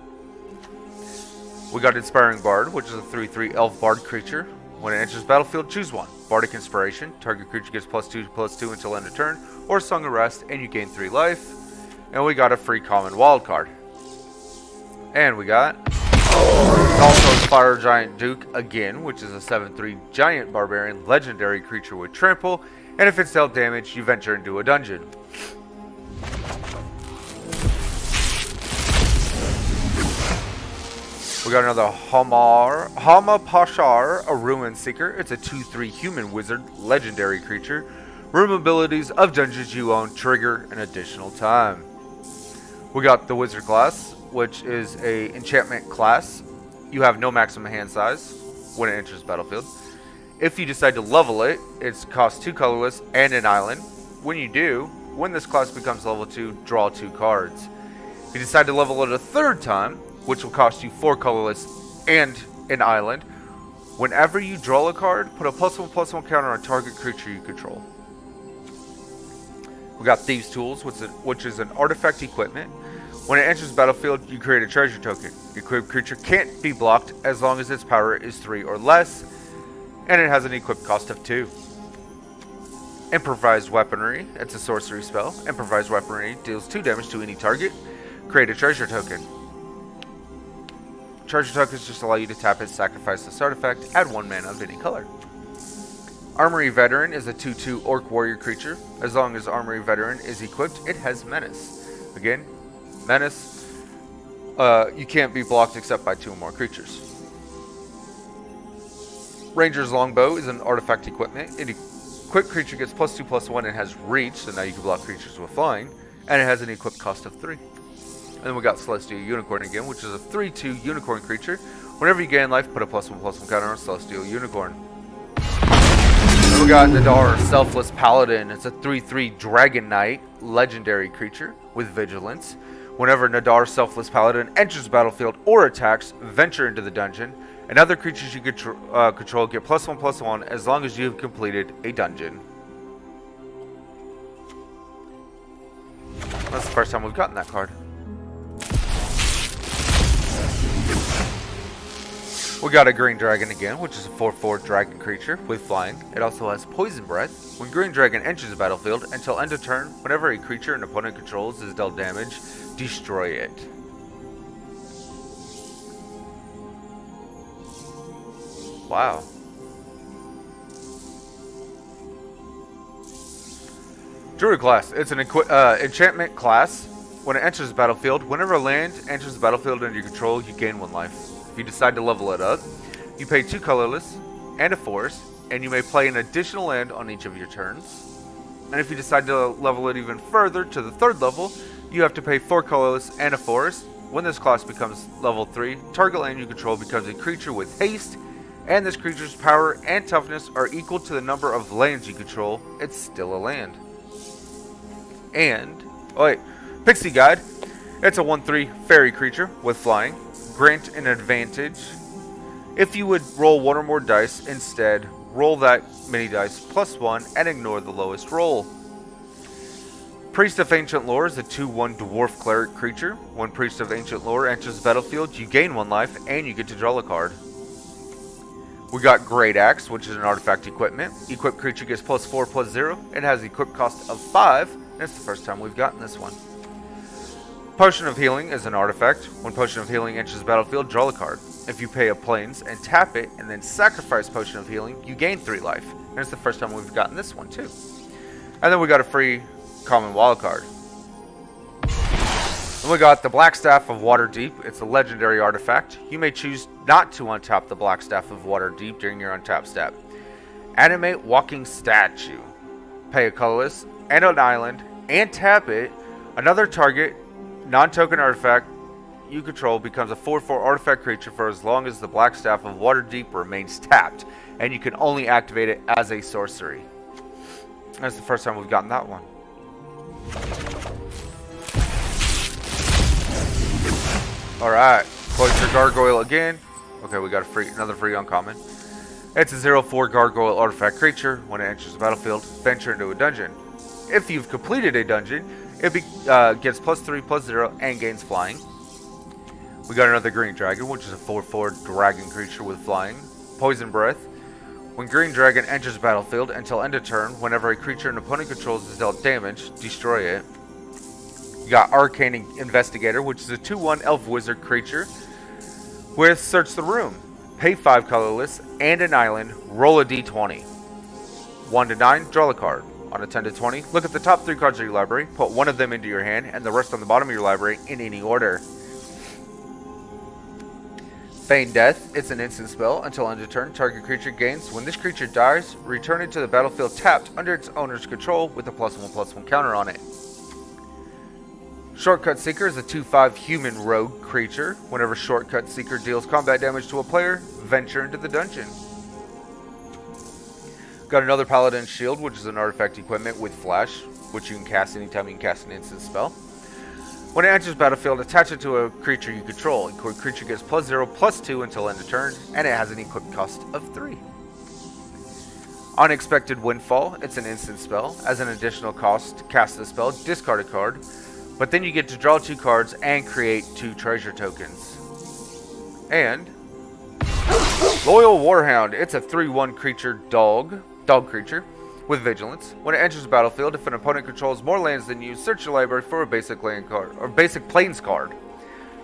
We got Inspiring Bard, which is a 3/3 elf bard creature. When it enters the battlefield, choose one. Bardic Inspiration. Target creature gets +2/+2 until end of turn, or Song of Rest, and you gain 3 life. And we got a free common wild card. And we got Zolto's Fire Giant Duke again, which is a 7/3 giant barbarian legendary creature with trample. And if it's dealt damage, you venture into a dungeon. We got another Hama Pashar, a Ruin Seeker. It's a 2/3 human wizard, legendary creature. Room abilities of dungeons you own trigger an additional time. We got the wizard class, which is a enchantment class. You have no maximum hand size when it enters the battlefield. If you decide to level it, it costs 2 colorless and an island. When you do, when this class becomes level 2, draw 2 cards. If you decide to level it a third time, which will cost you 4 colorless and an island, whenever you draw a card, put a +1/+1 counter on a target creature you control. We got Thieves' Tools, which is an artifact equipment. When it enters the battlefield, you create a treasure token. Your equipped creature can't be blocked as long as its power is 3 or less, and it has an equip cost of 2. Improvised Weaponry, it's a sorcery spell. Improvised Weaponry deals 2 damage to any target. Create a treasure token. Treasure tokens just allow you to tap it, sacrifice this artifact, add 1 mana of any color. Armory Veteran is a 2/2 Orc Warrior creature. As long as Armory Veteran is equipped, it has Menace. Again, Menace, you can't be blocked except by 2 or more creatures. Ranger's Longbow is an artifact equipment. Any quick creature gets +2/+1 and has reach, so now you can block creatures with flying, and it has an equip cost of 3. And then we got Celestial Unicorn again, which is a 3/2 unicorn creature. Whenever you gain life, put a +1/+1 counter on Celestial Unicorn. Then we got Nadar, Selfless Paladin. It's a 3/3 Dragon Knight, legendary creature with vigilance. Whenever Nadar, Selfless Paladin enters the battlefield or attacks, venture into the dungeon. And other creatures you control get +1/+1 as long as you have completed a dungeon. That's the first time we've gotten that card. We got a Green Dragon again, which is a 4/4 dragon creature with flying. It also has Poison Breath. When Green Dragon enters the battlefield, until end of turn, whenever a creature an opponent controls is dealt damage, destroy it. Wow. Druid class. It's an enchantment class. When it enters the battlefield, whenever a land enters the battlefield under your control, you gain 1 life. If you decide to level it up, you pay 2 colorless and a forest, and you may play an additional land on each of your turns. And if you decide to level it even further to the 3rd level, you have to pay 4 colorless and a forest. When this class becomes level 3, target land you control becomes a creature with haste, and this creature's power and toughness are equal to the number of lands you control. It's still a land. And, oh wait, Pixie Guide. It's a 1/3 fairy creature with flying. Grant an advantage. If you would roll 1 or more dice, instead, roll that many dice +1 and ignore the lowest roll. Priest of Ancient Lore is a 2/1 dwarf cleric creature. When Priest of Ancient Lore enters the battlefield, you gain 1 life and you get to draw a card. We got Great Axe, which is an artifact equipment. Equipped creature gets +4/+0 and has equip cost of 5. And it's the first time we've gotten this one. Potion of Healing is an artifact. When Potion of Healing enters the battlefield, draw a card. If you pay a Plains and tap it and then sacrifice Potion of Healing, you gain 3 life. And it's the first time we've gotten this one too. And then we got a free common wild card. Then we got the Black Staff of Waterdeep. It's a legendary artifact. You may choose not to untap the Black Staff of Waterdeep during your untap step. Animate Walking Statue. Pay a colorless and an island and tap it. Another target non-token artifact you control becomes a 4/4 artifact creature for as long as the Black Staff of Waterdeep remains tapped, and you can only activate it as a sorcery. That's the first time we've gotten that one. Alright, Cloister Gargoyle again. Okay, we got another free uncommon. It's a 0/4 gargoyle artifact creature. When it enters the battlefield, venture into a dungeon. If you've completed a dungeon, it gets +3/+0 and gains flying. We got another Green Dragon, which is a 4/4 dragon creature with flying. Poison Breath. When Green Dragon enters the battlefield, until end of turn, whenever a creature an opponent controls is dealt damage, destroy it. You got Arcane Investigator, which is a 2/1 elf wizard creature with Search the Room. Pay 5 colorless and an island, roll a d20. 1 to 9, draw a card. On a 10 to 20, look at the top 3 cards of your library, put one of them into your hand, and the rest on the bottom of your library in any order. Feign Death, it's an instant spell. Until end of turn, target creature gains. When this creature dies, return it to the battlefield tapped under its owner's control with a +1/+1 counter on it. Shortcut Seeker is a 2/5 human rogue creature. Whenever Shortcut Seeker deals combat damage to a player, venture into the dungeon. Got another Paladin Shield, which is an artifact equipment with flash, which you can cast anytime you can cast an instant spell. When it enters battlefield, attach it to a creature you control. The creature gets +0/+2 until end of turn, and it has an equip cost of 3. Unexpected Windfall, it's an instant spell. As an additional cost to cast the spell, discard a card, but then you get to draw 2 cards and create 2 treasure tokens. And Loyal Warhound, it's a 3/1 creature dog creature with vigilance. When it enters the battlefield, if an opponent controls more lands than you, search your library for a basic land card or basic plains card.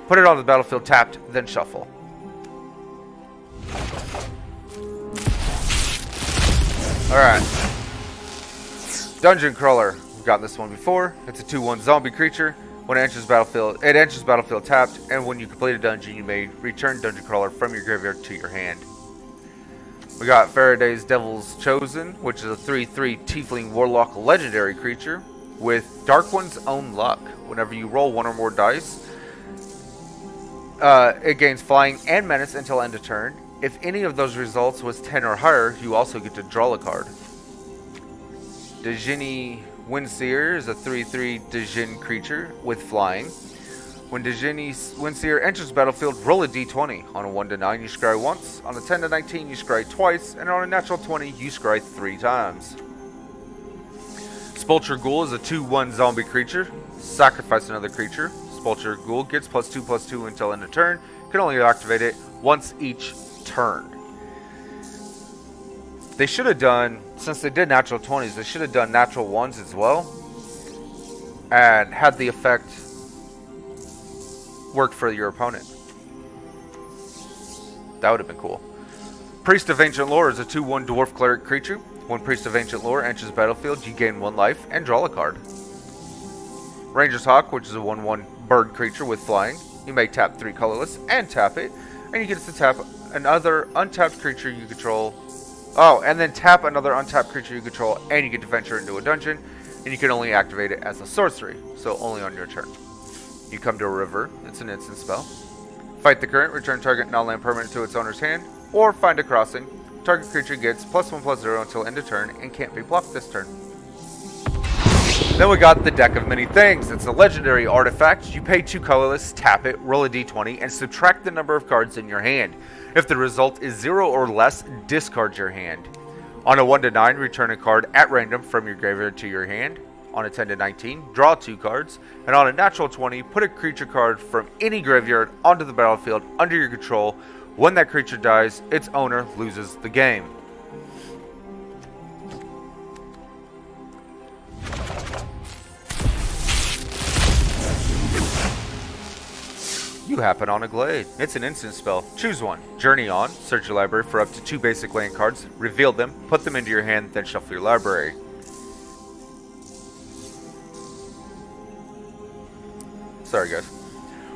Put it on the battlefield tapped, then shuffle. Alright. Dungeon Crawler. We've gotten this one before. It's a 2/1 zombie creature. When it enters battlefield tapped, and when you complete a dungeon, you may return Dungeon Crawler from your graveyard to your hand. We got Faraday's Devil's Chosen, which is a 3/3 Tiefling Warlock legendary creature with Dark One's Own Luck. Whenever you roll 1 or more dice, it gains Flying and Menace until end of turn. If any of those results was 10 or higher, you also get to draw a card. Djinni Windseer is a 3/3 Djinn creature with Flying. When Djinni Windseer enters the battlefield, roll a d20. On a 1 to 9, you scry once. On a 10 to 19, you scry twice. And on a natural 20, you scry 3 times. Spulcher Ghoul is a 2/1 zombie creature. Sacrifice another creature. Spulcher Ghoul gets +2/+2 until end of turn. You can only activate it once each turn. They should have done, since they did natural 20s, they should have done natural 1s as well. And had the effect work for your opponent. That would have been cool. Priest of Ancient Lore is a 2/1 dwarf cleric creature. When Priest of Ancient Lore enters the battlefield, you gain 1 life and draw a card. Ranger's Hawk, which is a 1/1 bird creature with flying. You may tap 3 colorless and tap it, and you get to tap another untapped creature you control. Oh, and then tap another untapped creature you control, and you get to venture into a dungeon, and you can only activate it as a sorcery, so only on your turn. You come to a river, it's an instant spell. Fight the current, return target non-land permanent to its owner's hand, or find a crossing. Target creature gets +1/+0 until end of turn and can't be blocked this turn. Then we got the Deck of Many Things. It's a legendary artifact. You pay 2 colorless, tap it, roll a d20, and subtract the number of cards in your hand. If the result is 0 or less, discard your hand. On a 1 to 9, return a card at random from your graveyard to your hand. On a 10 to 19, draw 2 cards, and on a natural 20, put a creature card from any graveyard onto the battlefield under your control. When that creature dies, its owner loses the game. You happen on a Glade. It's an instant spell. Choose one. Journey on. Search your library for up to 2 basic land cards. Reveal them, put them into your hand, then shuffle your library. Sorry guys.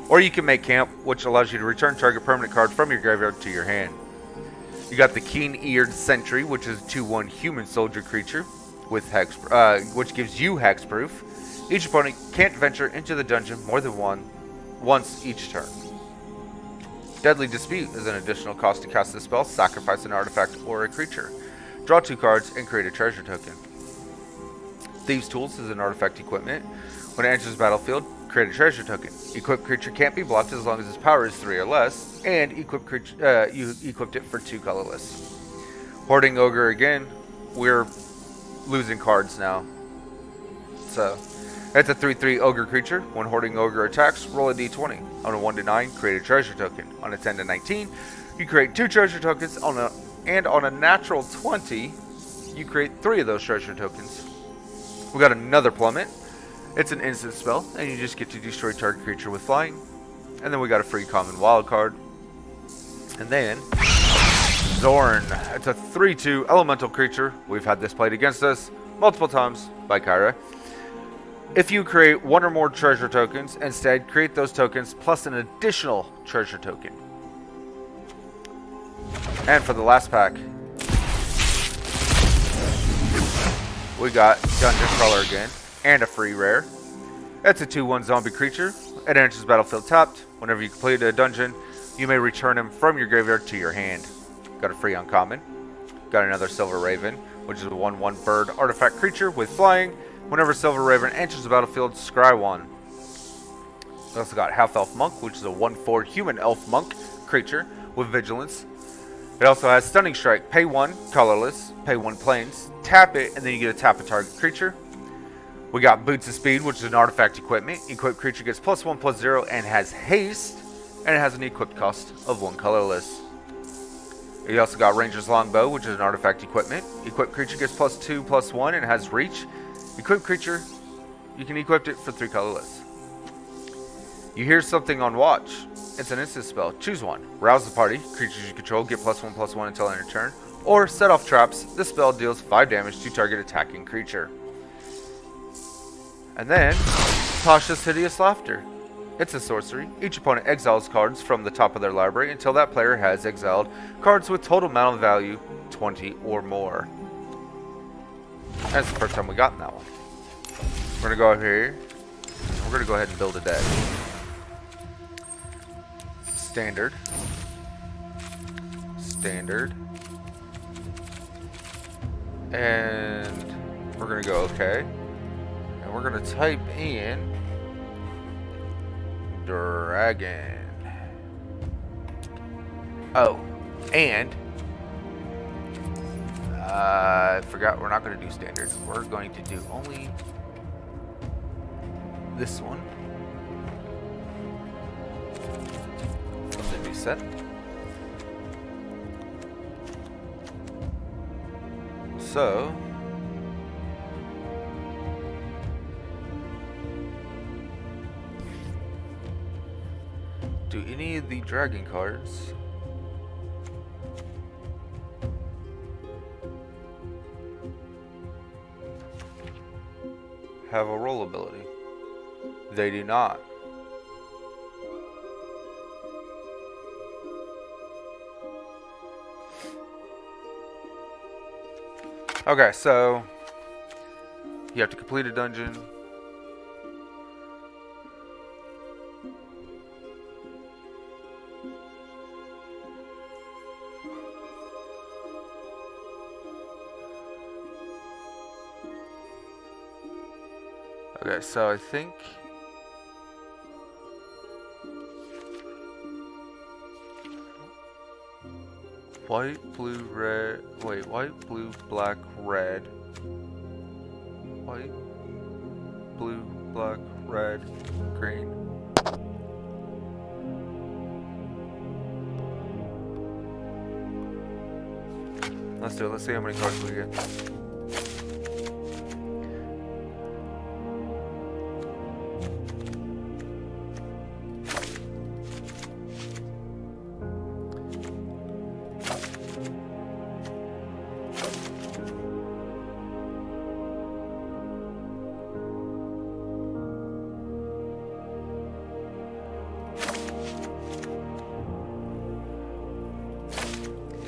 Or you can make camp, which allows you to return target permanent card from your graveyard to your hand. You got the Keen-Eared Sentry, which is a 2/1 human soldier creature with hex, which gives you hexproof. Each opponent can't venture into the dungeon more than once each turn. Deadly Dispute is an additional cost to cast this spell. Sacrifice an artifact or a creature. Draw 2 cards and create a treasure token. Thieves' Tools is an artifact equipment. When it enters the battlefield, create a treasure token. Equipped creature can't be blocked as long as its power is 3 or less, and equipped creature, you equipped it for 2 colorless. Hoarding Ogre again. We're losing cards now. So, it's a 3/3 Ogre creature. When Hoarding Ogre attacks, roll a d20. On a 1 to 9, create a treasure token. On a 10 to 19, you create 2 treasure tokens. On a natural 20, you create 3 of those treasure tokens. We got another Plummet. It's an instant spell, and you just get to destroy target creature with flying. And then we got a free common wild card. And then Zorn. It's a 3/2 elemental creature. We've had this played against us multiple times by Kyra. If you create one or more treasure tokens, instead create those tokens plus an additional treasure token. And for the last pack, we got Dungeon Crawler again, and a free rare. It's a 2/1 zombie creature. It enters battlefield tapped. Whenever you complete a dungeon, you may return him from your graveyard to your hand. Got a free uncommon. Got another Silver Raven, which is a 1/1 bird artifact creature with flying. Whenever Silver Raven enters the battlefield, scry 1. We also got Half Elf Monk, which is a 1/4 human elf monk creature with vigilance. It also has Stunning Strike. Pay 1, colorless. Pay 1 plains. Tap it, and then you get to tap a target creature. We got Boots of Speed, which is an artifact equipment. Equipped creature gets +1/+0 and has haste, and it has an equipped cost of 1 colorless. You also got Ranger's Longbow, which is an artifact equipment. Equipped creature gets +2/+1 and has reach. Equipped creature, you can equip it for 3 colorless. You hear something on watch. It's an instant spell. Choose one. Rouse the party. Creatures you control get +1/+1 until end of turn. Or set off traps. This spell deals 5 damage to target attacking creature. And then, Tasha's Hideous Laughter. It's a sorcery. Each opponent exiles cards from the top of their library until that player has exiled cards with total mana value 20 or more. That's the first time we got in that one. We're going to go over here. We're going to go ahead and build a deck. Standard. Standard. And we're going to go okay. And we're going to type in Dragon. Oh, and I forgot we're not going to do standards. We're going to do only this one from the new set. So do any of the dragon cards have a roll ability? They do not. Okay, so you have to complete a dungeon. Okay, so I think white, blue, red. Wait, white, blue, black, red. White, blue, black, red, green. Let's do it. Let's see how many cards we get.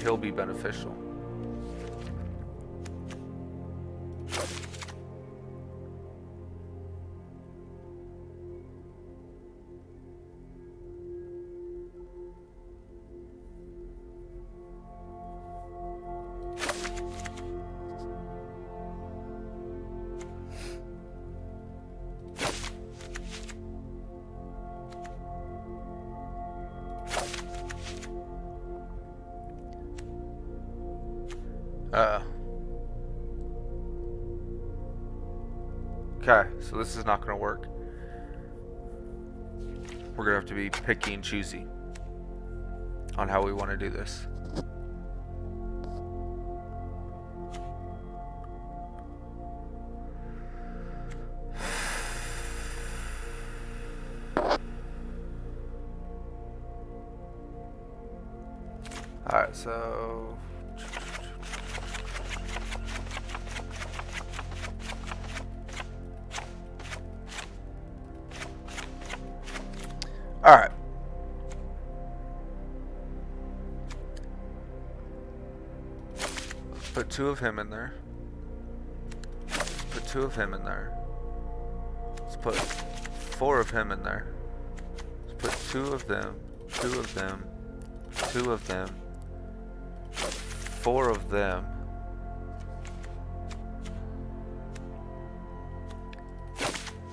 He'll be beneficial. Okay, so this is not going to work. We're going to have to be picky and choosy on how we want to do this. Alright, Alright, so alright. Put 2 of him in there. Put 2 of him in there. Let's put 4 of him in there. Let's put 2 of them, 2 of them, 2 of them, 4 of them.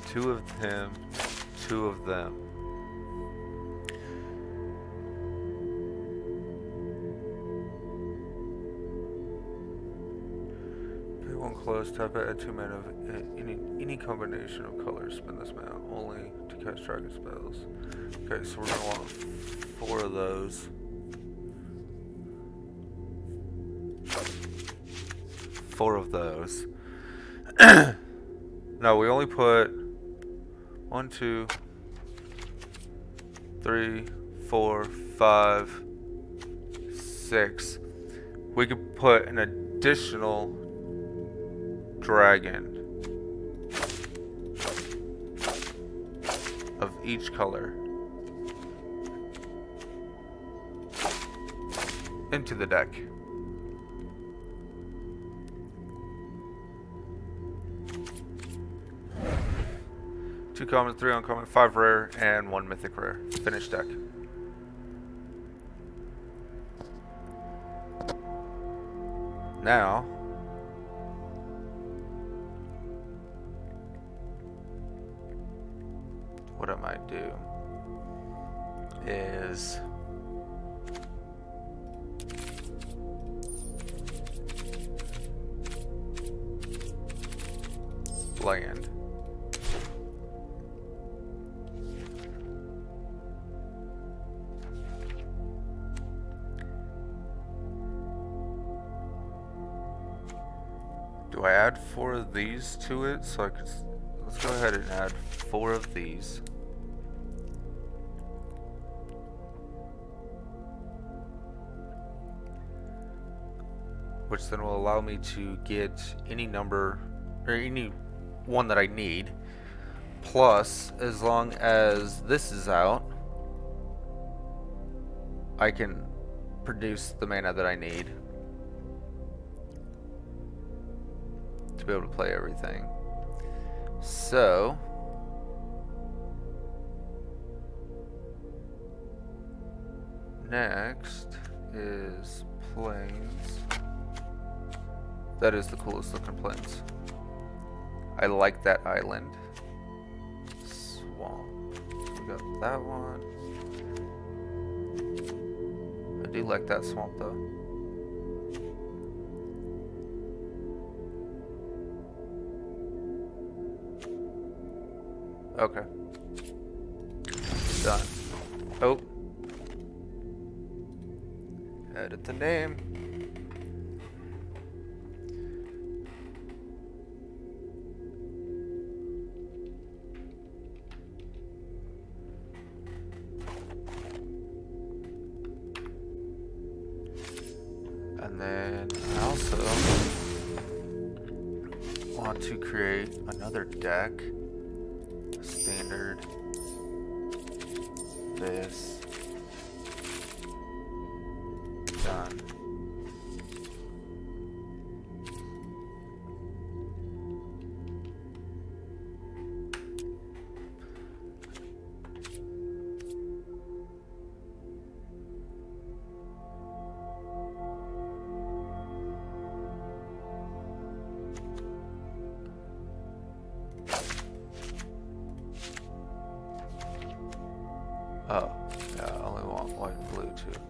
2 of him, 2 of them. Close, tap it, add 2 mana of any combination of colors. Spin this mana only to cast dragon spells. Okay, so we're gonna want 4 of those. 4 of those. No, we only put 1, 2, 3, 4, 5, 6. We could put an additional dragon of each color into the deck. Two common, 3 uncommon, 5 rare, and 1 mythic rare. Finished deck. Now what I might do is land. Do I add 4 of these to it? So I could, let's go ahead and add 4 of these. Which then will allow me to get any number, or any one that I need. Plus, as long as this is out, I can produce the mana that I need to be able to play everything. So next is Plains. That is the coolest looking plains. I like that island. Swamp. We got that one. I do like that swamp though. Okay. Done. Oh. Edit the name. And then I also want to create another deck. Standard. This. Done. Oh, yeah, I only want white and blue too.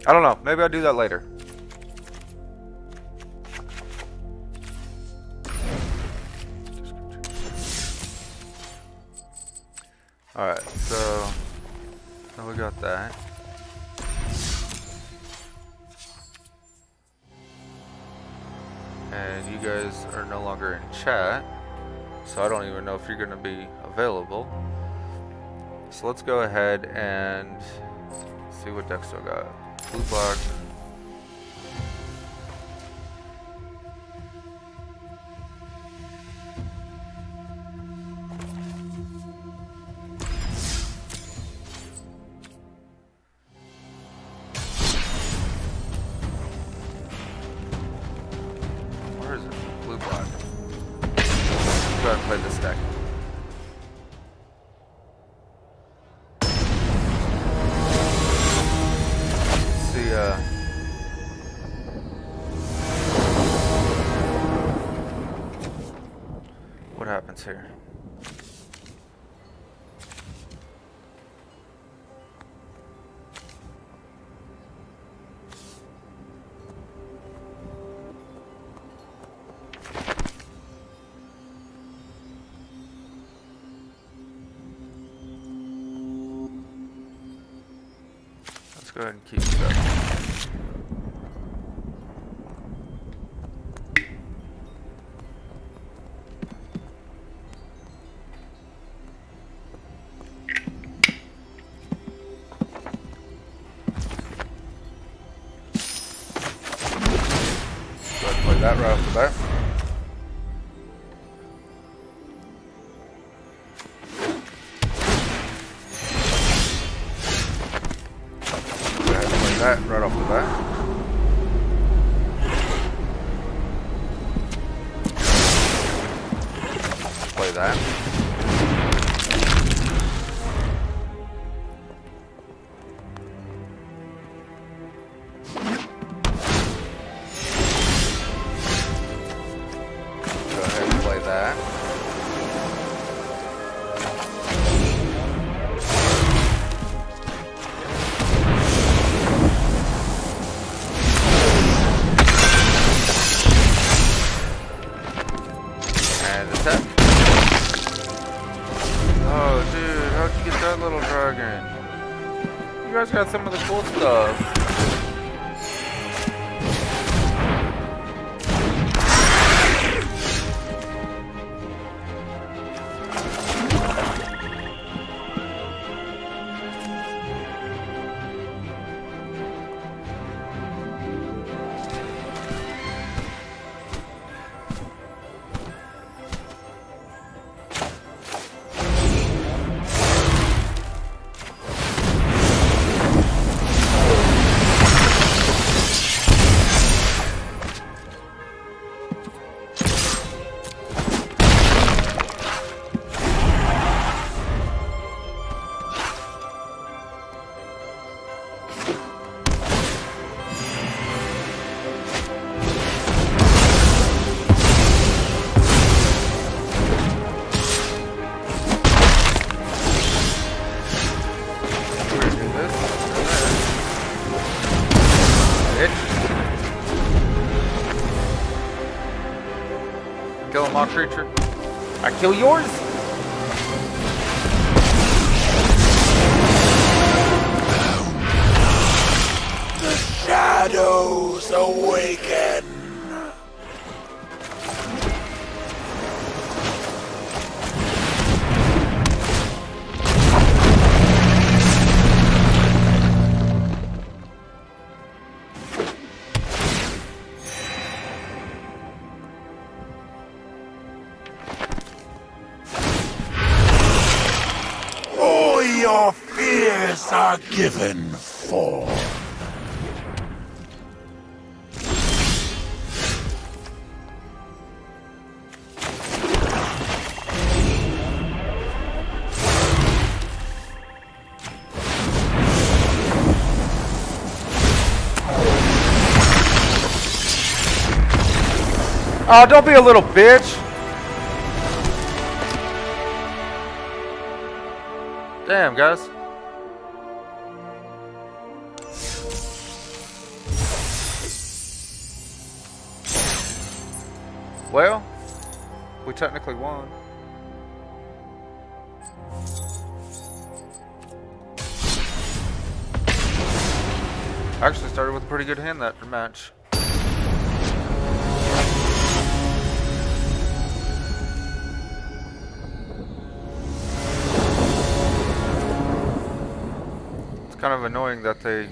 I don't know. Maybe I'll do that later. Alright, so now we got that. And you guys are no longer in chat. So I don't even know if you're going to be available. So let's go ahead and see what decks I got. Blue, black. Where is it? Blue, black. Let's go ahead and play this deck. What happens here? Let's go ahead and keep it up. Play that right off the bat. Go ahead and play that right off the bat. Play that. That. And attack. Oh dude, how'd you get that little dragon? You guys got some of the cool stuff. Kill a mock creature. I kill yours? The shadows awaken. Your fears are given form. Oh, don't be a little bitch. Damn, guys. Well, we technically won. I actually started with a pretty good hand that match. kind of annoying that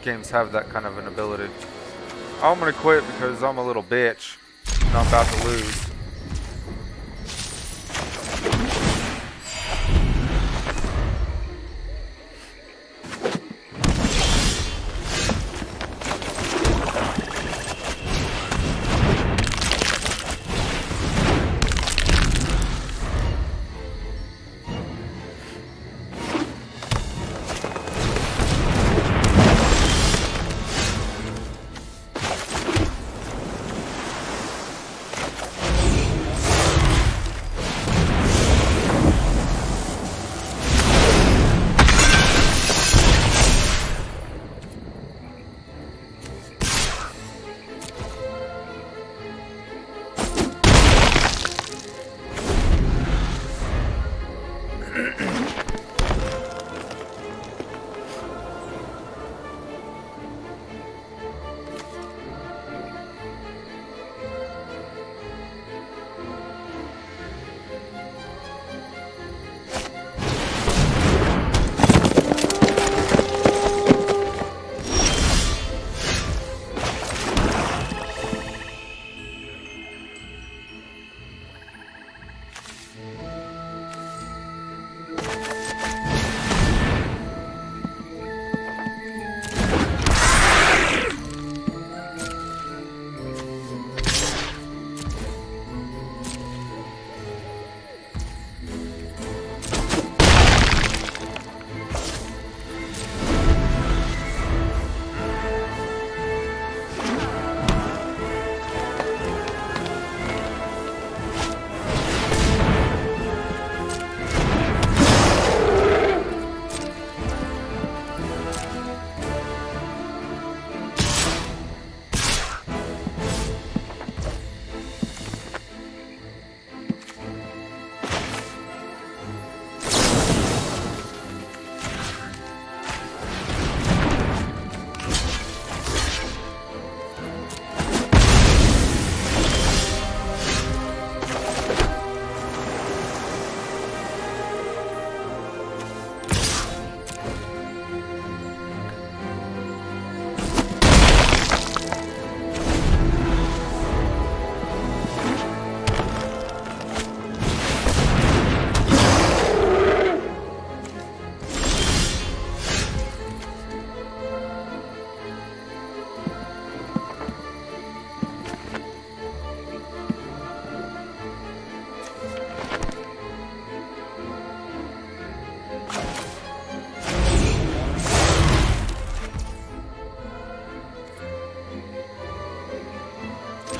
games have that kind of an ability. I'm gonna quit because I'm a little bitch and I'm about to lose.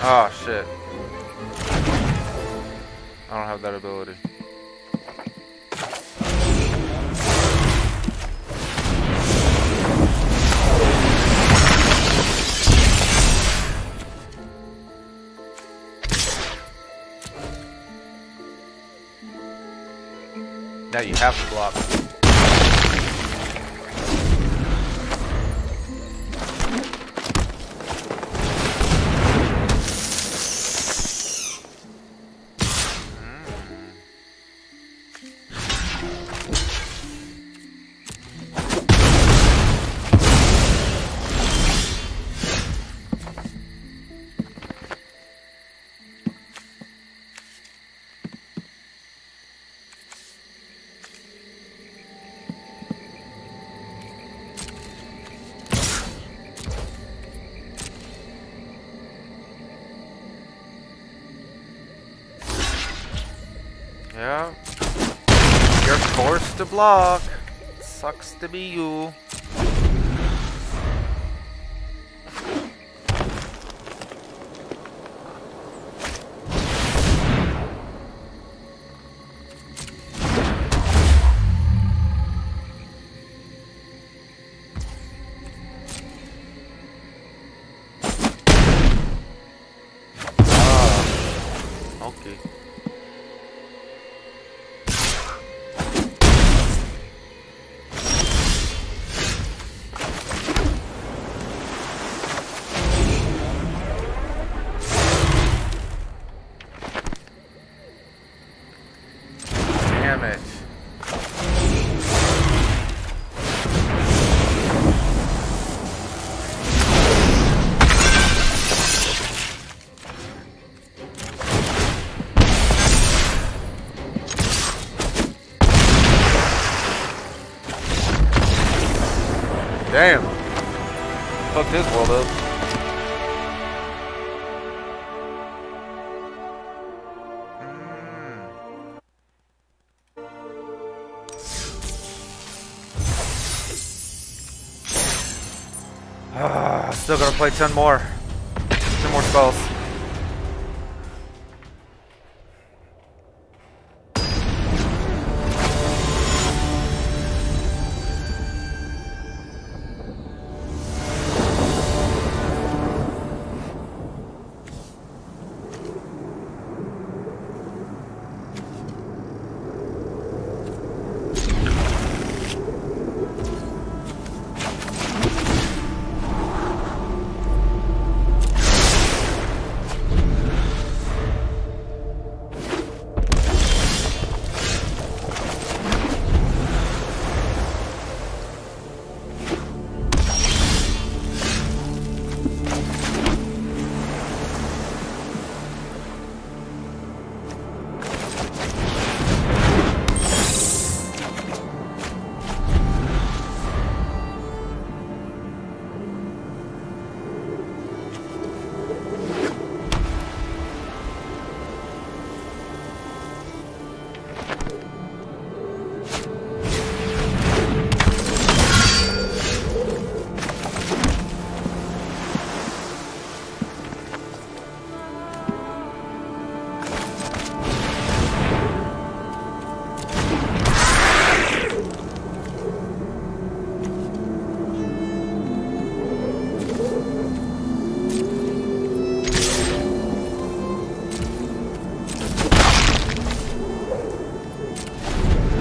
Oh shit. I don't have that ability. Now you have to block. Yeah. You're forced to block. Sucks to be you. Okay. Damn it. Damn. Fuck this world up. Still gotta play 10 more. 10 more spells.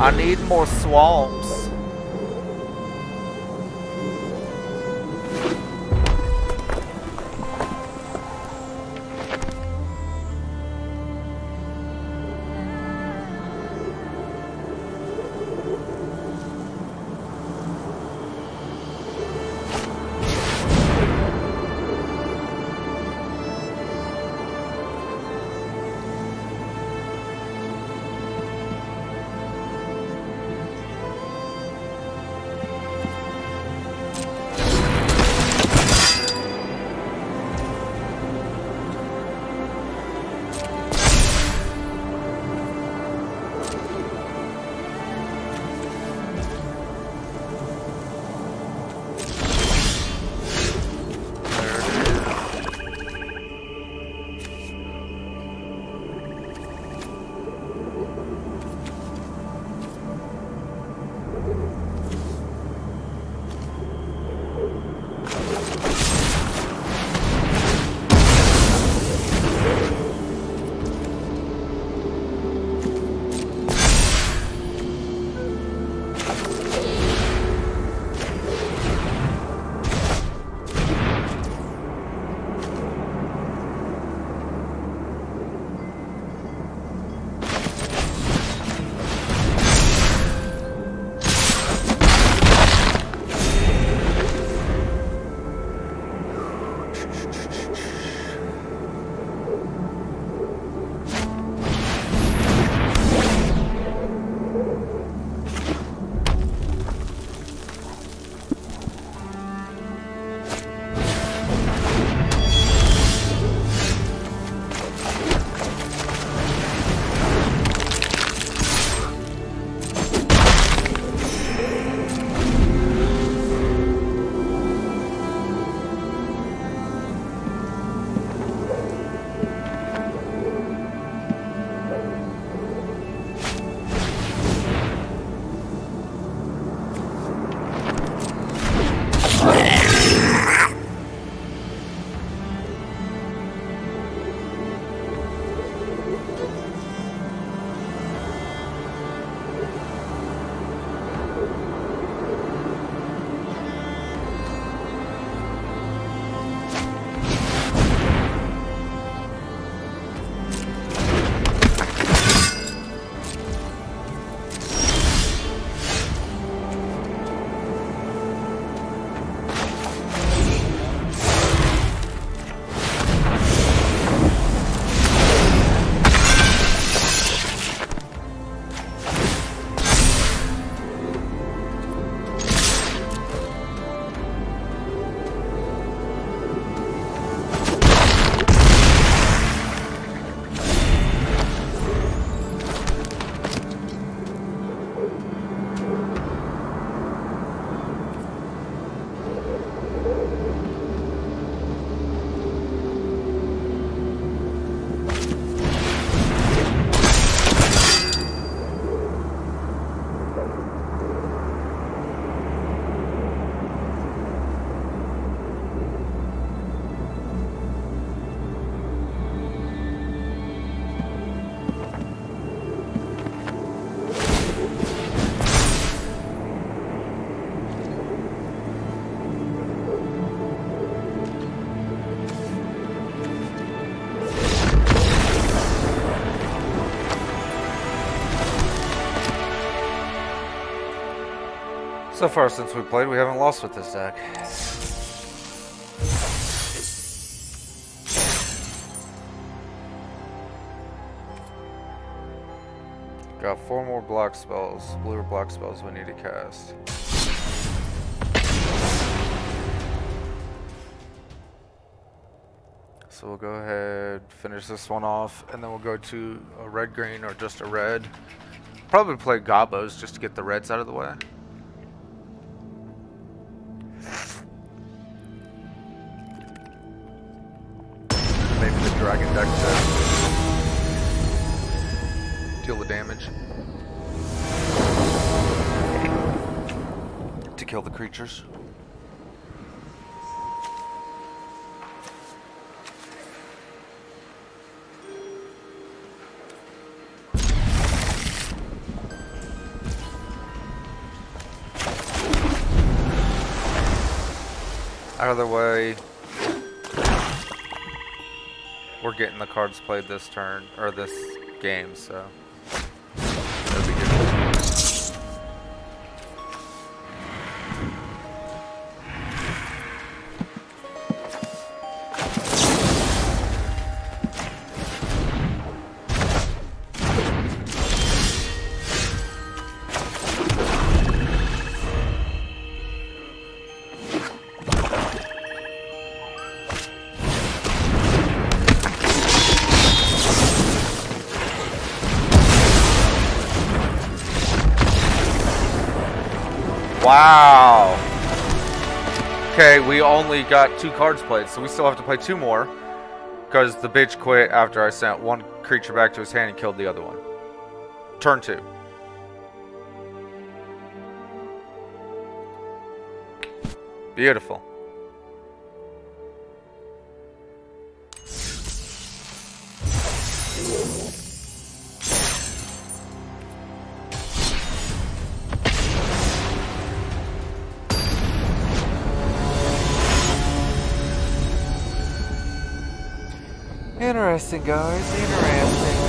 I need more swamps. So far since we played, we haven't lost with this deck. Got 4 more block spells, blue or black spells we need to cast. So we'll go ahead, finish this one off, and then we'll go to a red-green or just a red. Probably play Gobos just to get the reds out of the way. Maybe the dragon deck to deal the damage. To kill the creatures. Out of the way. We're getting the cards played this turn, or this game, so that'll be good. Wow. Okay, we only got 2 cards played, so we still have to play 2 more. Because the bitch quit after I sent one creature back to his hand and killed the other one. Turn 2. Beautiful. Interesting, guys. Interesting.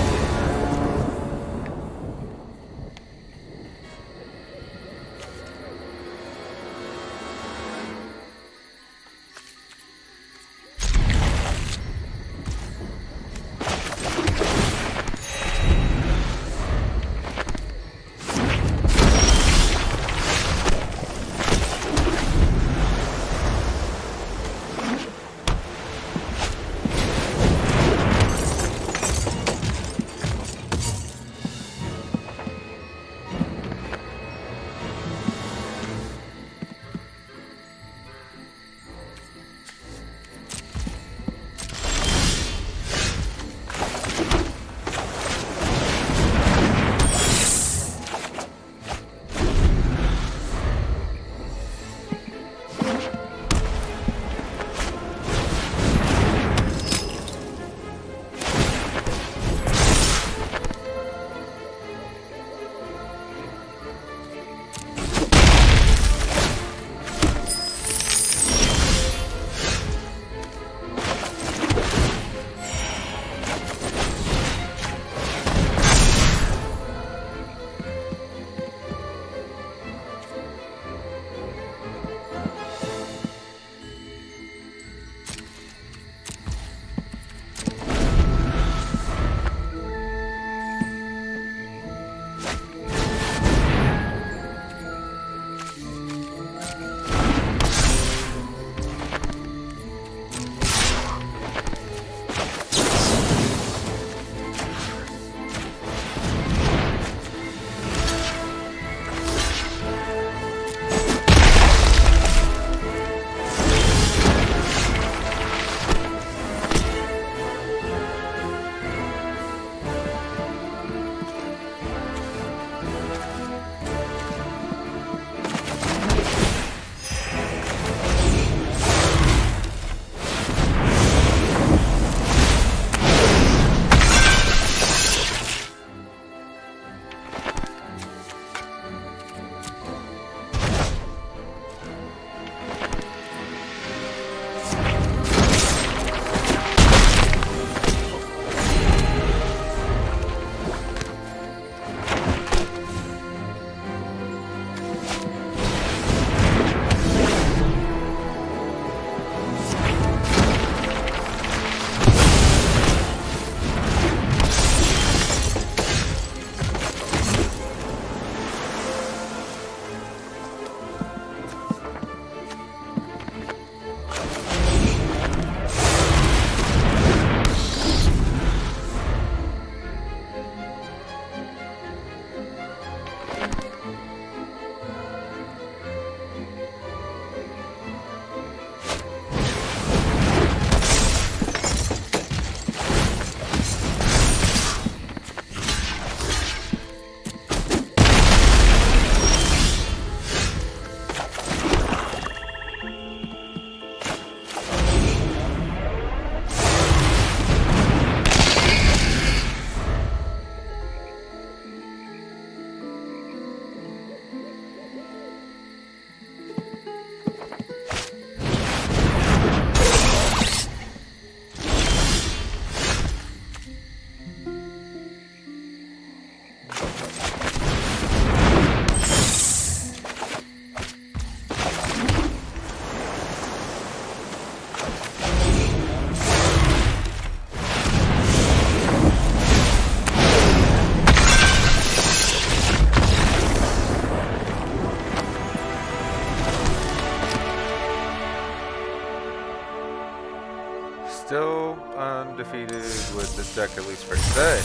Still undefeated with this deck, at least for today.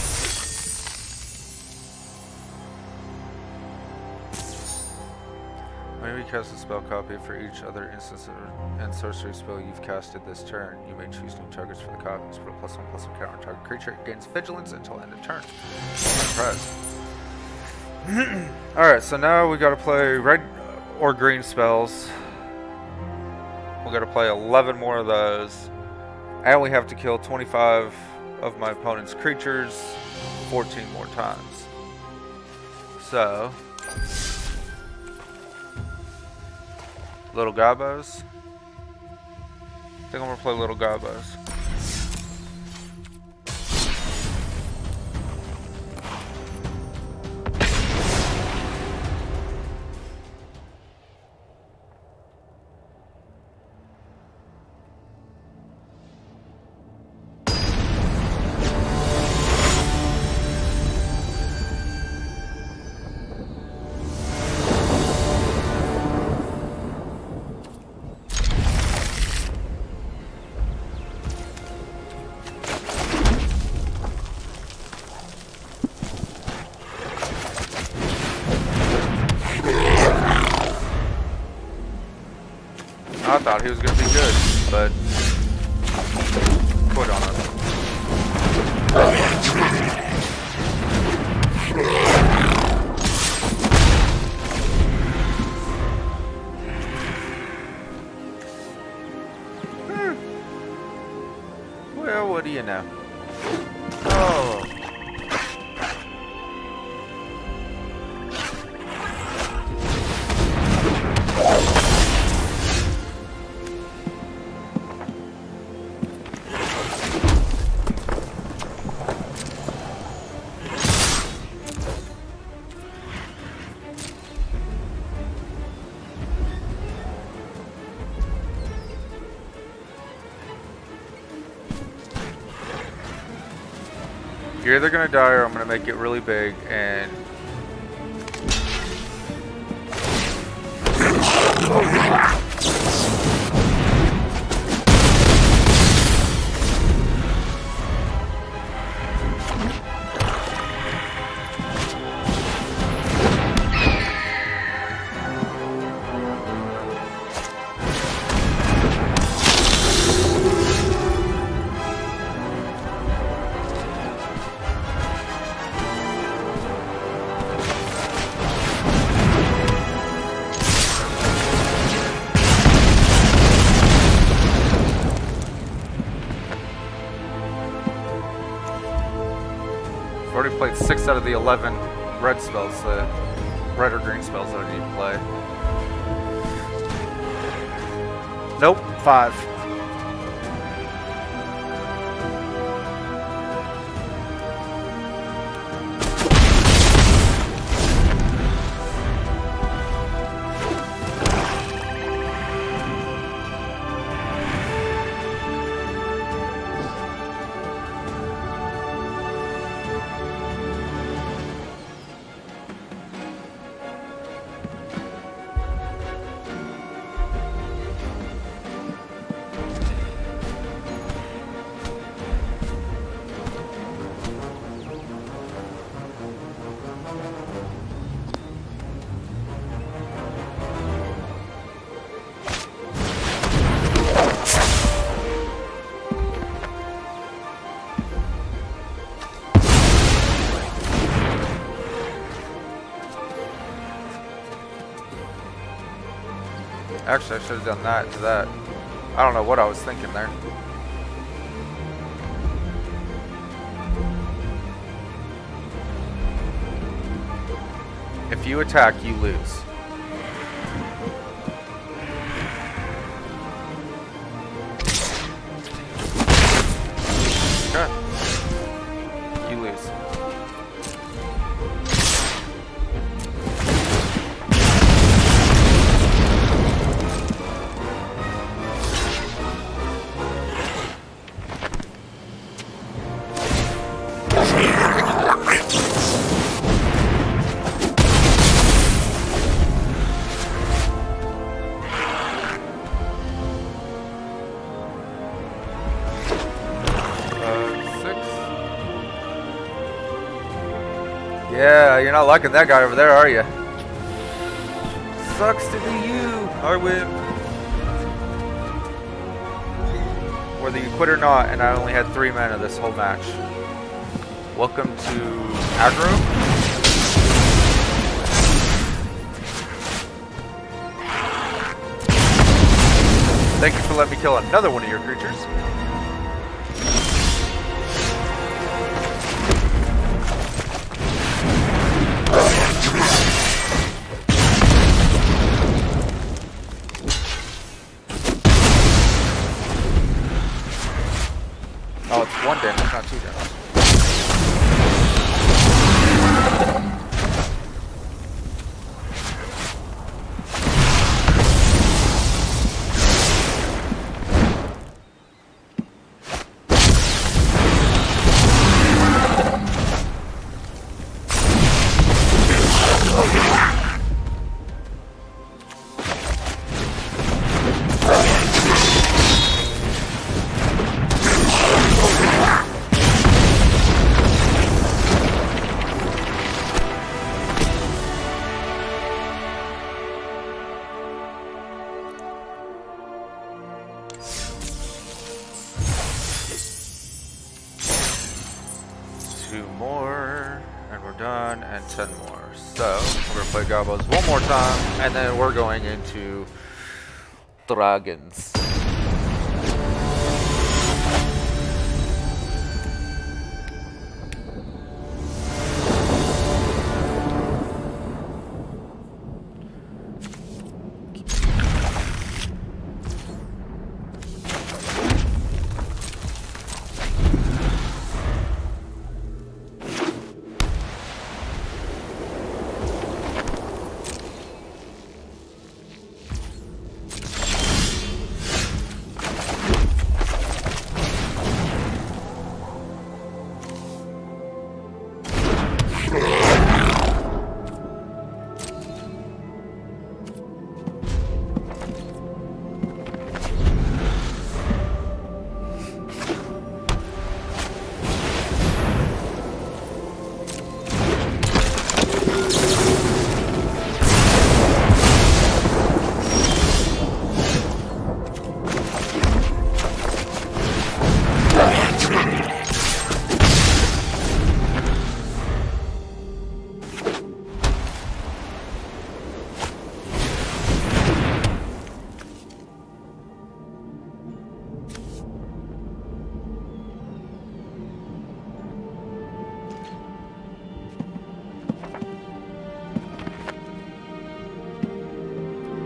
When you cast a spell copy for each other instance and sorcery spell you've casted this turn, you may choose new targets for the copies. Put a +1/+1 counter on target creature. It gains vigilance until end of turn. Impressed. Alright, so now we gotta play red or green spells. We gotta play 11 more of those. And we have to kill 25 of my opponent's creatures 14 more times. So, Little Gabos. I think I'm gonna play Little Gabos. I thought he was going to be good, but quit on us. Well, what do you know? Oh. You're either gonna die or I'm gonna make it really big and already played 6 out of the 11 red spells, red or green spells that I need to play. Nope, 5. Actually, I should have done that to that. I don't know what I was thinking there. If you attack, you lose. Okay. You lose. Yeah, you're not liking that guy over there, are you? Sucks to be you, Arwen. Whether you quit or not, and I only had 3 mana this whole match. Welcome to aggro. Thank you for letting me kill another one of your creatures. Oh, it's 1 damage, not 2 damage. Done, and 10 more. So, we're gonna play Gobos one more time, and then we're going into Dragons.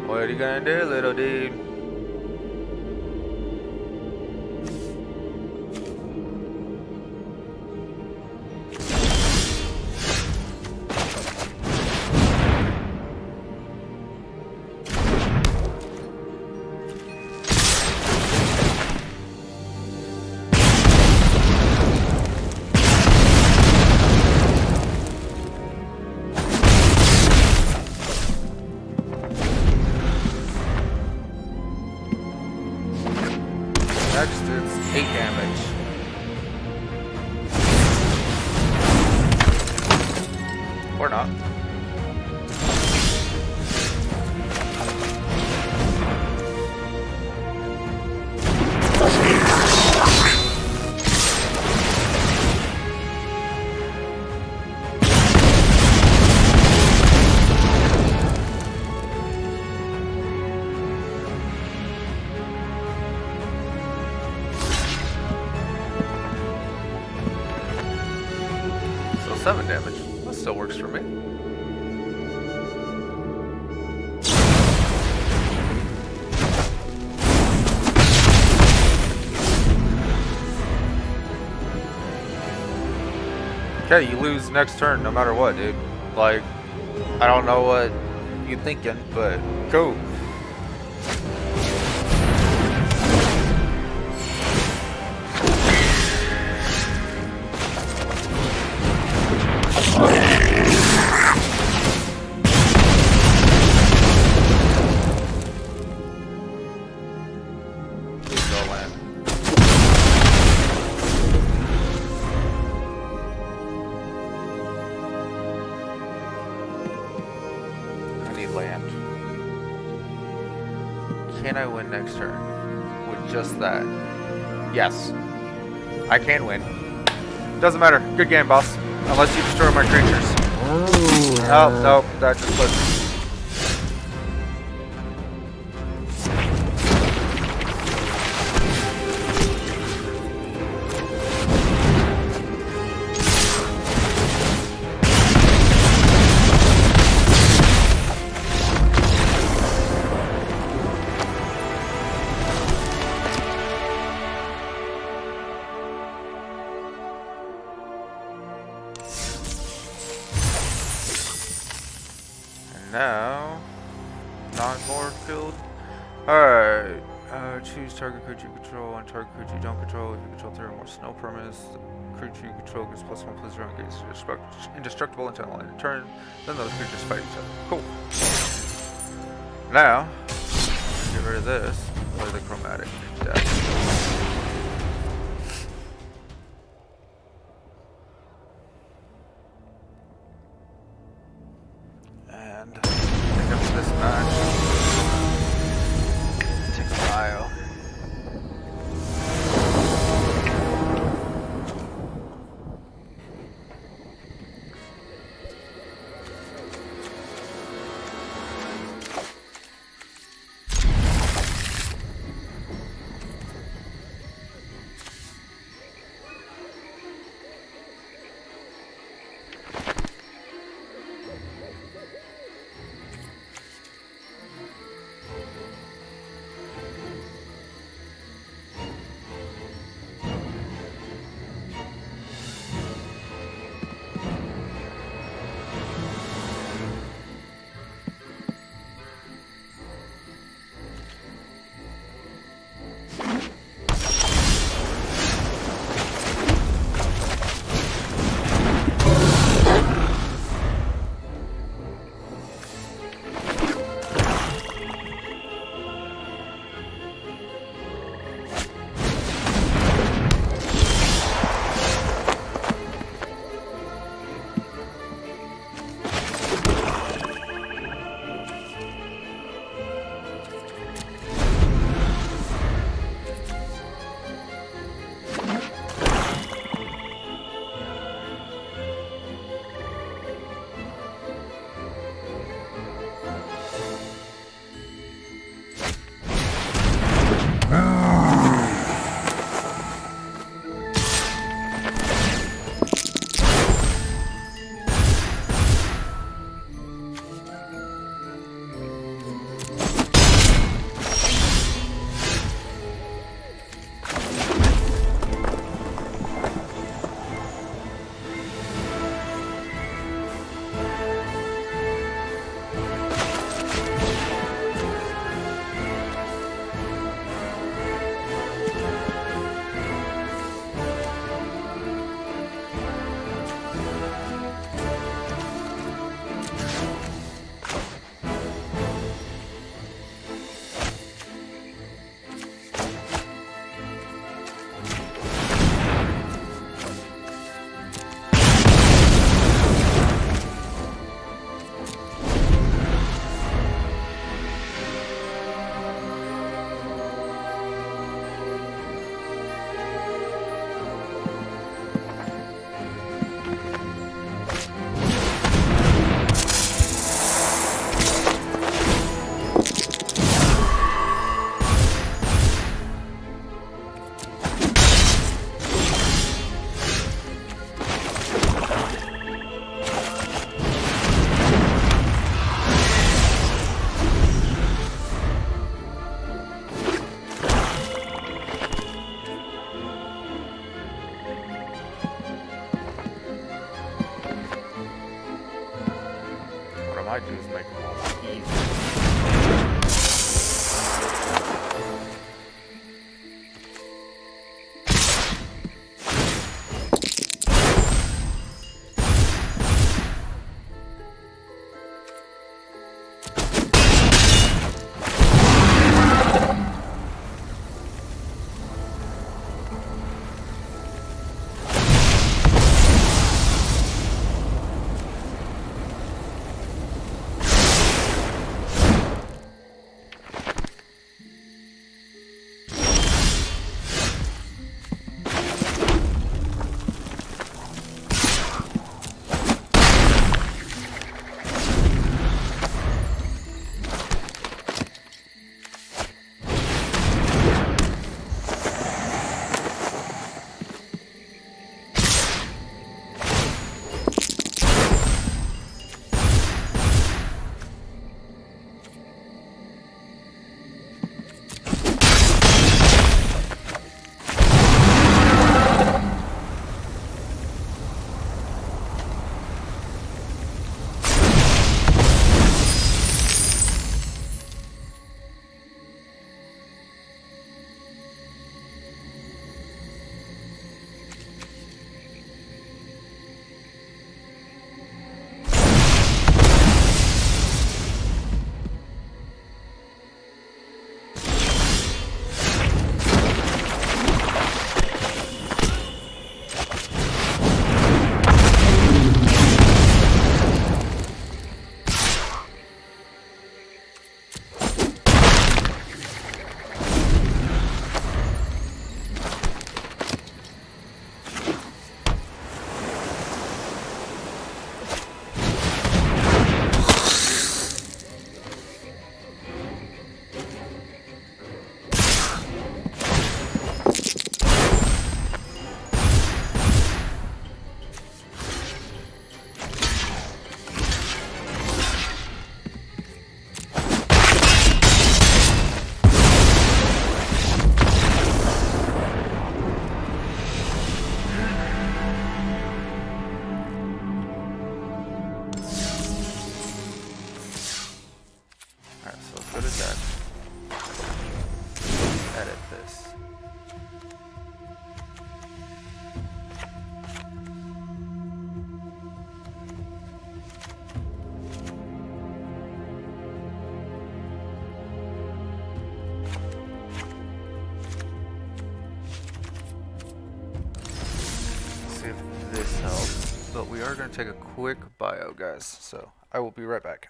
What are you gonna do, little dude? Next, it's 8 damage. Or not. So 7 damage. That still works for me. Okay, you lose next turn no matter what, dude. Like, I don't know what you're thinking, but cool. can I win next turn with just that? Yes. I can win. Doesn't matter. Good game, boss. Unless you destroy my creatures. Oh, no. That just puts. Now, non-board field. Alright, choose target creature you control and target creature you don't control. If you control 3 or more snow permanents, the creature you control gets +1/+0 and gets indestructible until the end of turn. Then those creatures fight each other. Cool. Now, get rid of this. Play the chromatic deck. And pick up this match. Takes a while. edit this. See if this helps. But we are going to take a quick bio, guys. So I will be right back.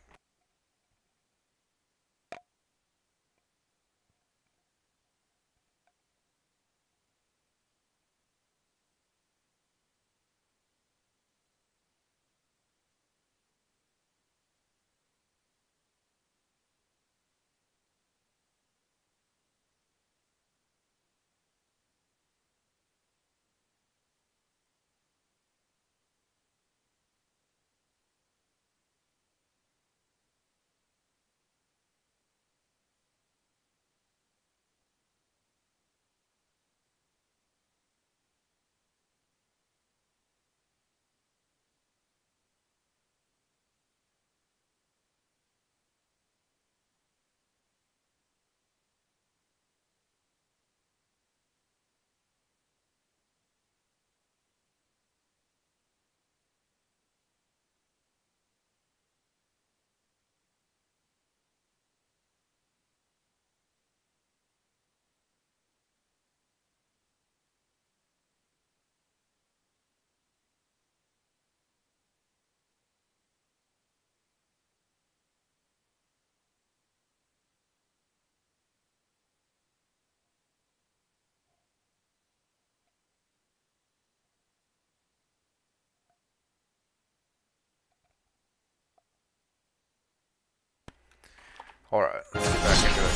Alright, let's get back into it.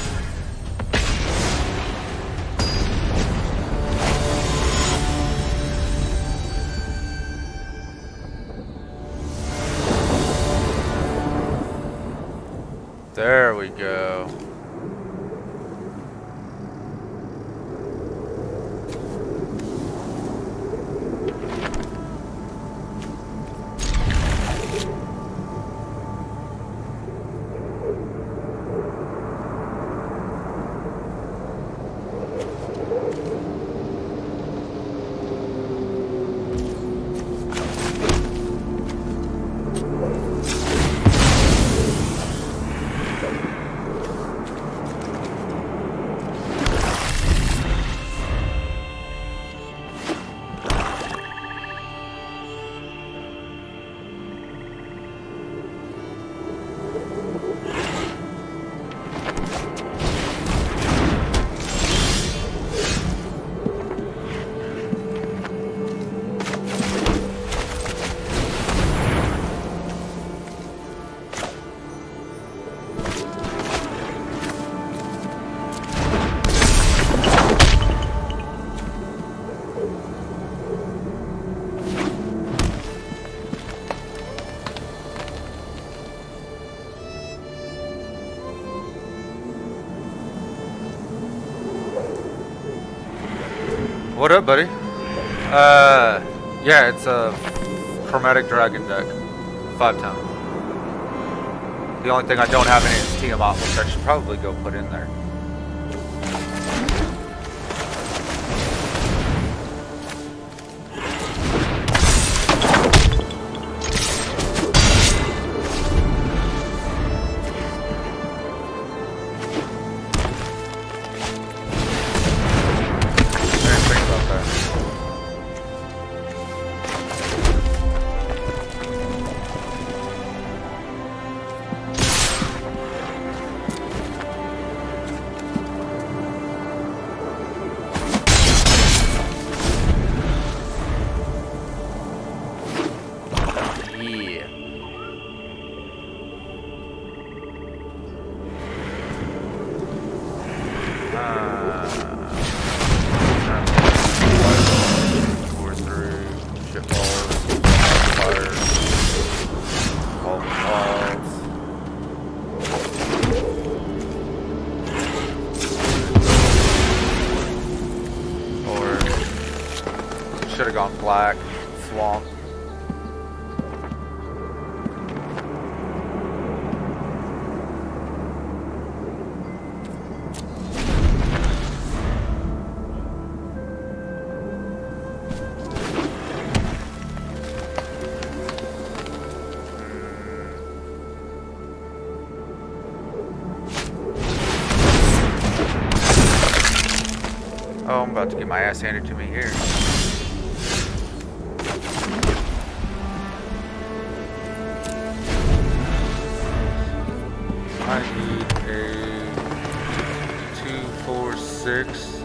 There we go. What up, buddy? Yeah, it's a Chromatic Dragon deck. 5-tone. The only thing I don't have in it is Tiamat, which I should probably go put in there. Should have gone black, swamp. Oh, I'm about to get my ass handed to me here. I need a 2, 4, 6.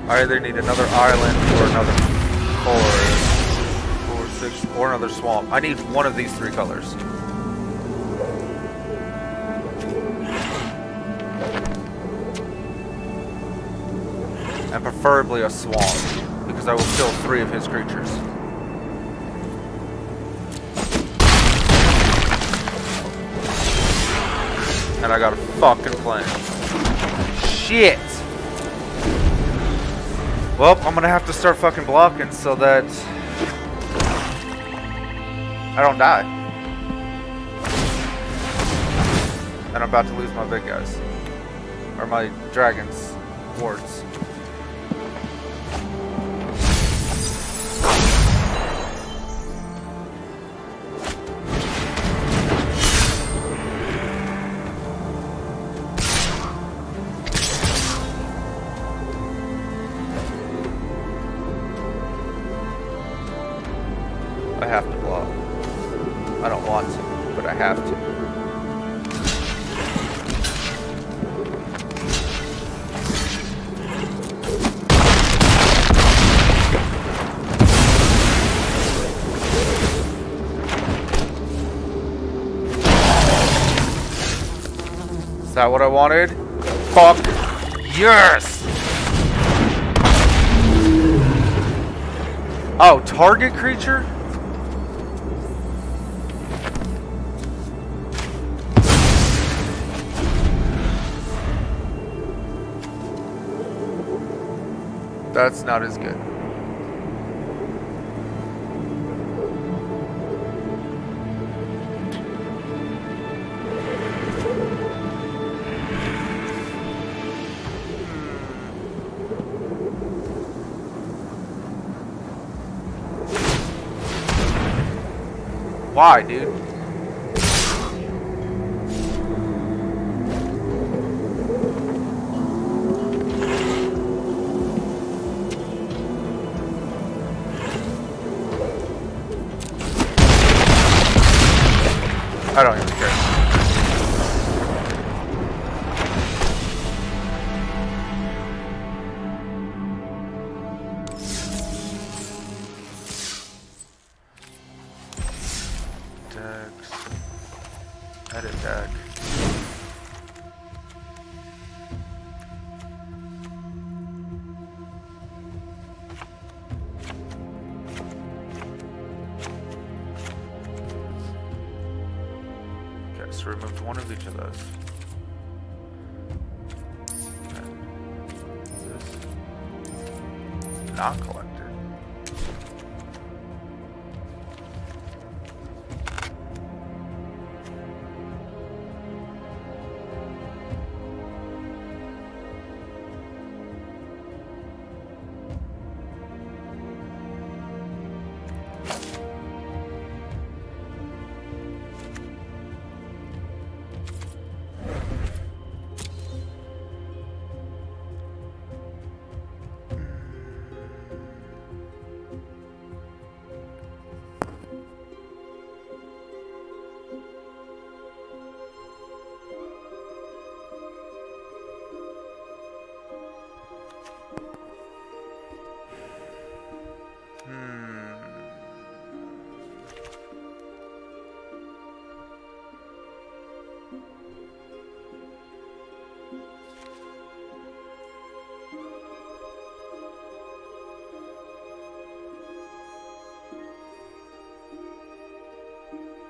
I either need another island or another forest. 4, 6, or another swamp. I need one of these 3 colors. And preferably a swamp, because I will kill 3 of his creatures. And I got a fucking plan. Shit! Well, I'm gonna have to start fucking blocking so that I don't die. And I'm about to lose my big guys. Or my dragons. Wards. I have to block. I don't want to, but I have to. Is that what I wanted? Fuck. Yes! Oh, target creature? That's not as good. Why, dude? I don't even care. Decks. Edit deck. Okay, so removed one of each of those. Okay. This not collected.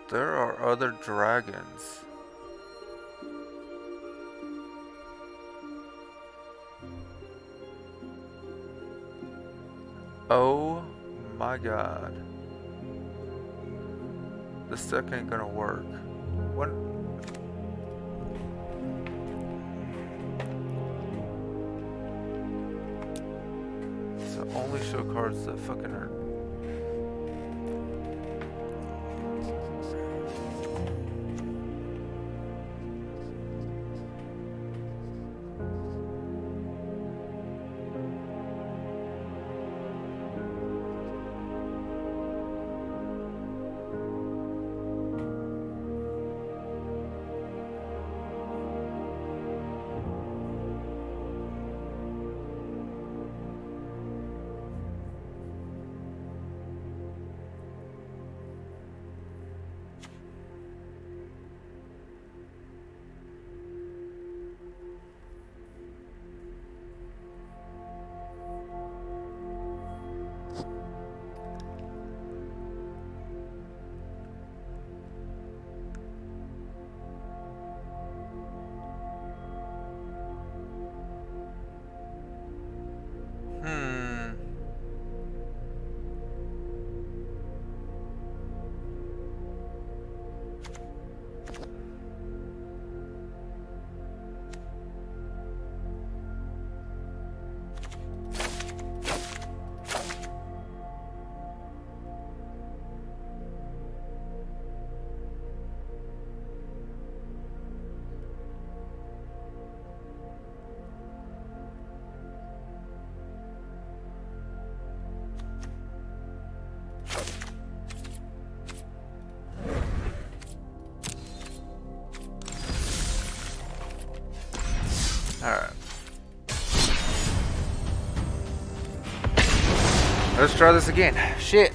There are other dragons. Oh my god. This deck ain't gonna work. What? So only show cards that fucking are. Let's try this again. Shit.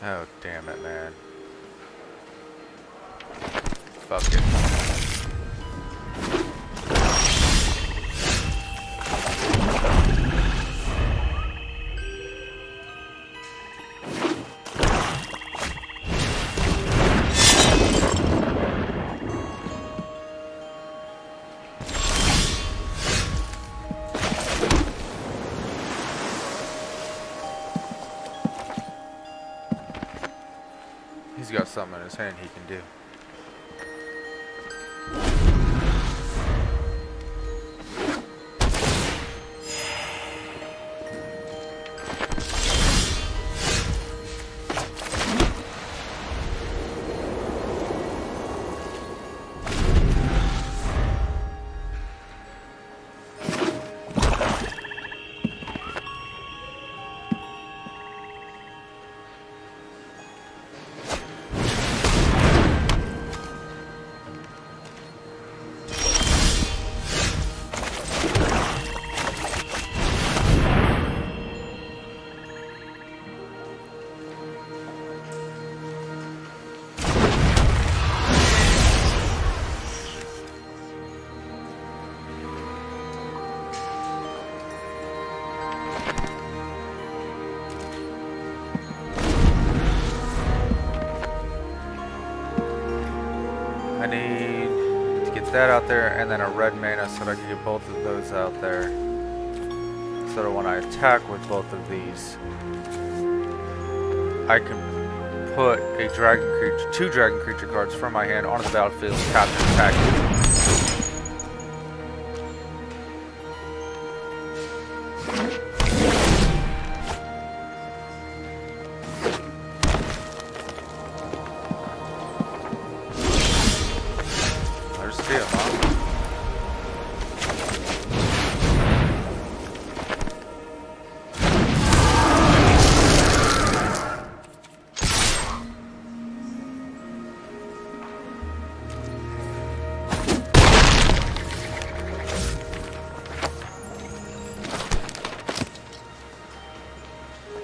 Oh, damn it, man. Fuck it. He's got something in his hand he can do. I need to get that out there and then a red mana so that I can get both of those out there. So that when I attack with both of these, I can put a dragon creature, 2 dragon creature cards from my hand onto the battlefield, tap and attack.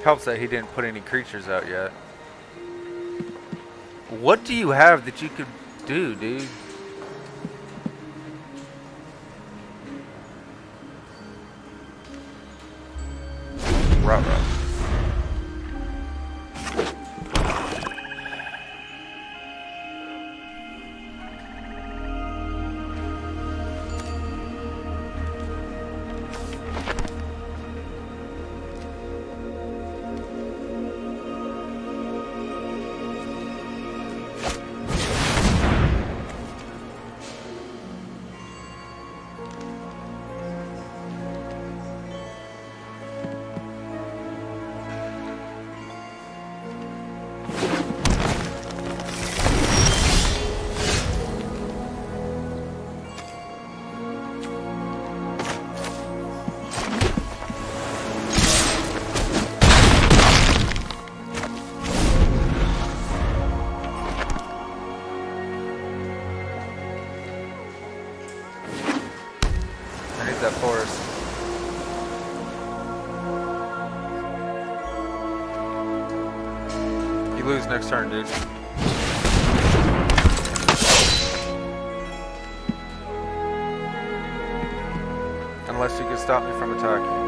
Helps that he didn't put any creatures out yet. What do you have that you could do, dude? Ruh-roh. That forest. You lose next turn, dude. Unless you can stop me from attacking.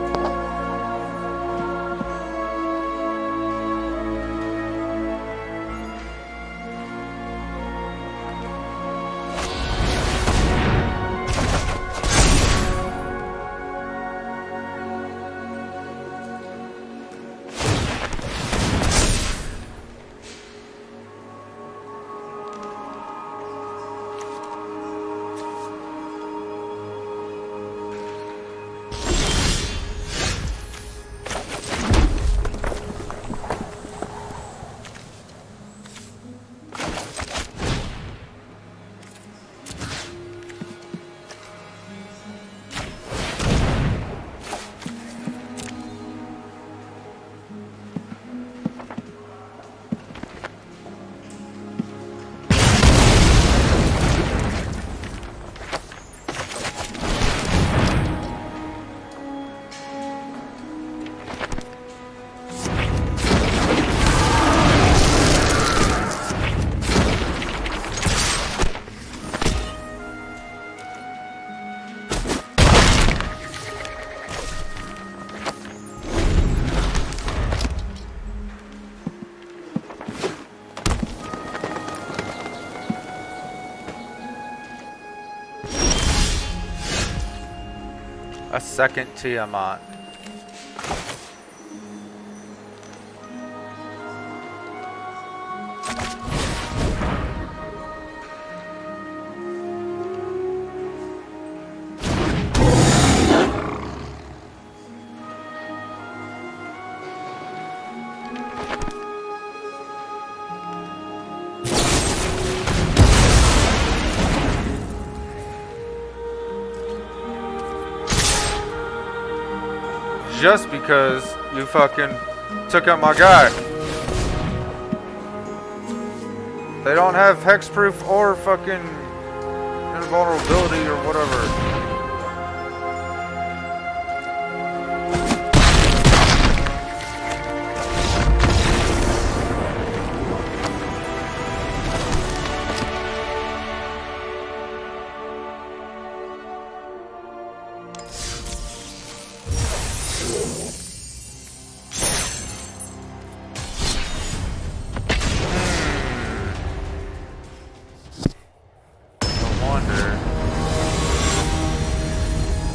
A second Tiamat. Just because you fucking took out my guy. They don't have hexproof or fucking invulnerability or whatever.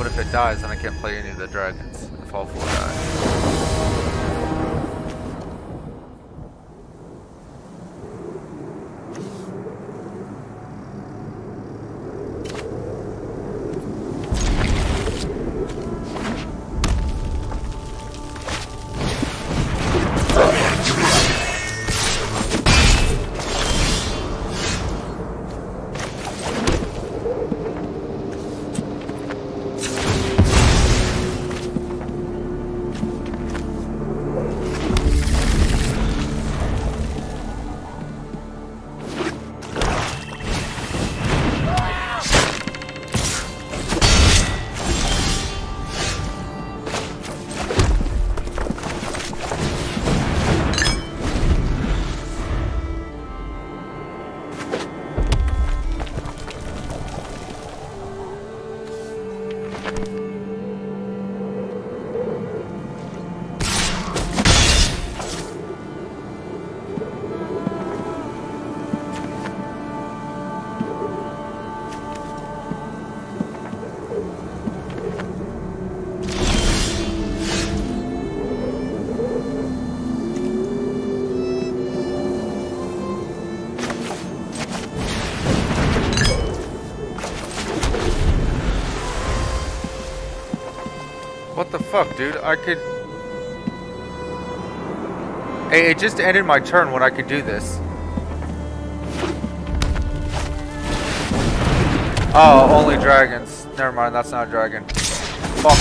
If it dies, then I can't play any of the dragons if all four die. What the fuck, dude? I could... Hey, it just ended my turn when I could do this. Oh, only dragons. Never mind, that's not a dragon. Fuck.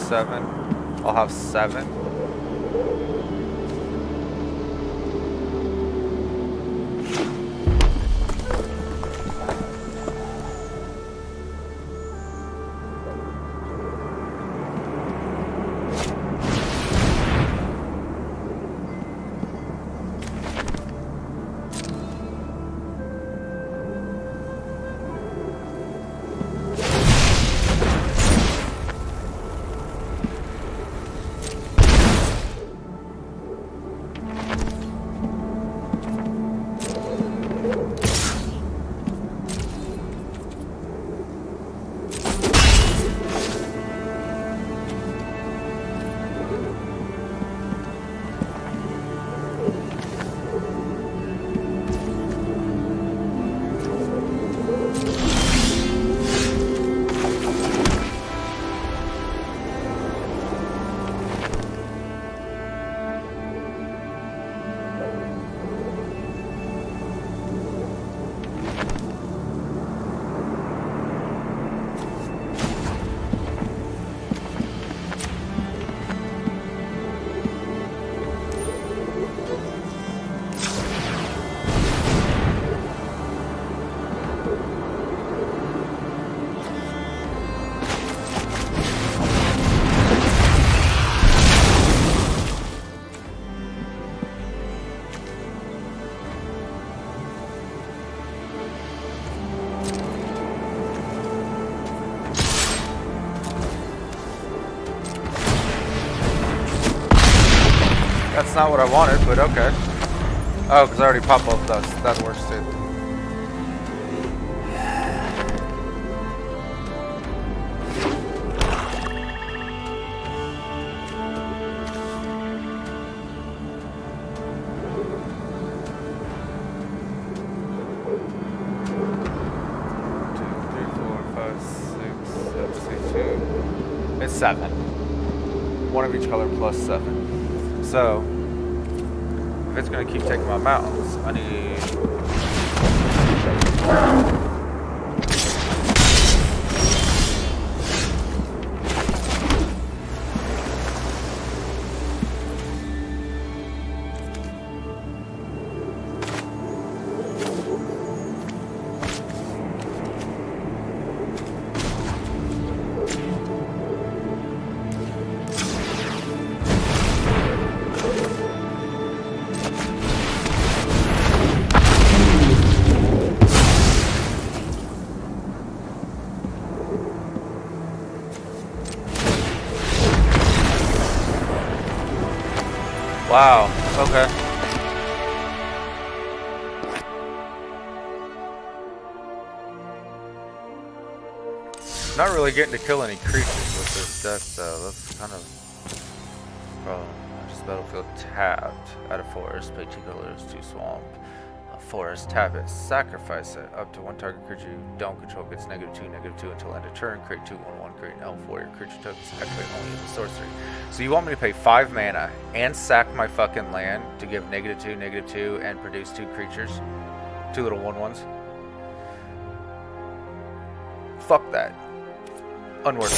Seven. I'll have 7. That's not what I wanted, but okay. Oh, because I already popped both those. That works too. It's 7. One of each color plus 7. So, if it's going to keep taking my mountains, I need... Wow, okay. Not really getting to kill any creatures with this deck though. That's kind of problem. Just battlefield tapped. Add a forest, pay 2 colors, 2 swamp. A forest, tap it, sacrifice it. Up to 1 target creature you don't control gets -2/-2 until end of turn. Create 2/1/1, create an elf warrior creature tokens, activate only as a sorcery. So you want me to pay 5 mana and sack my fucking land to give -2/-2 and produce 2 creatures? 2 little 1/1s? Fuck that. Unworthy.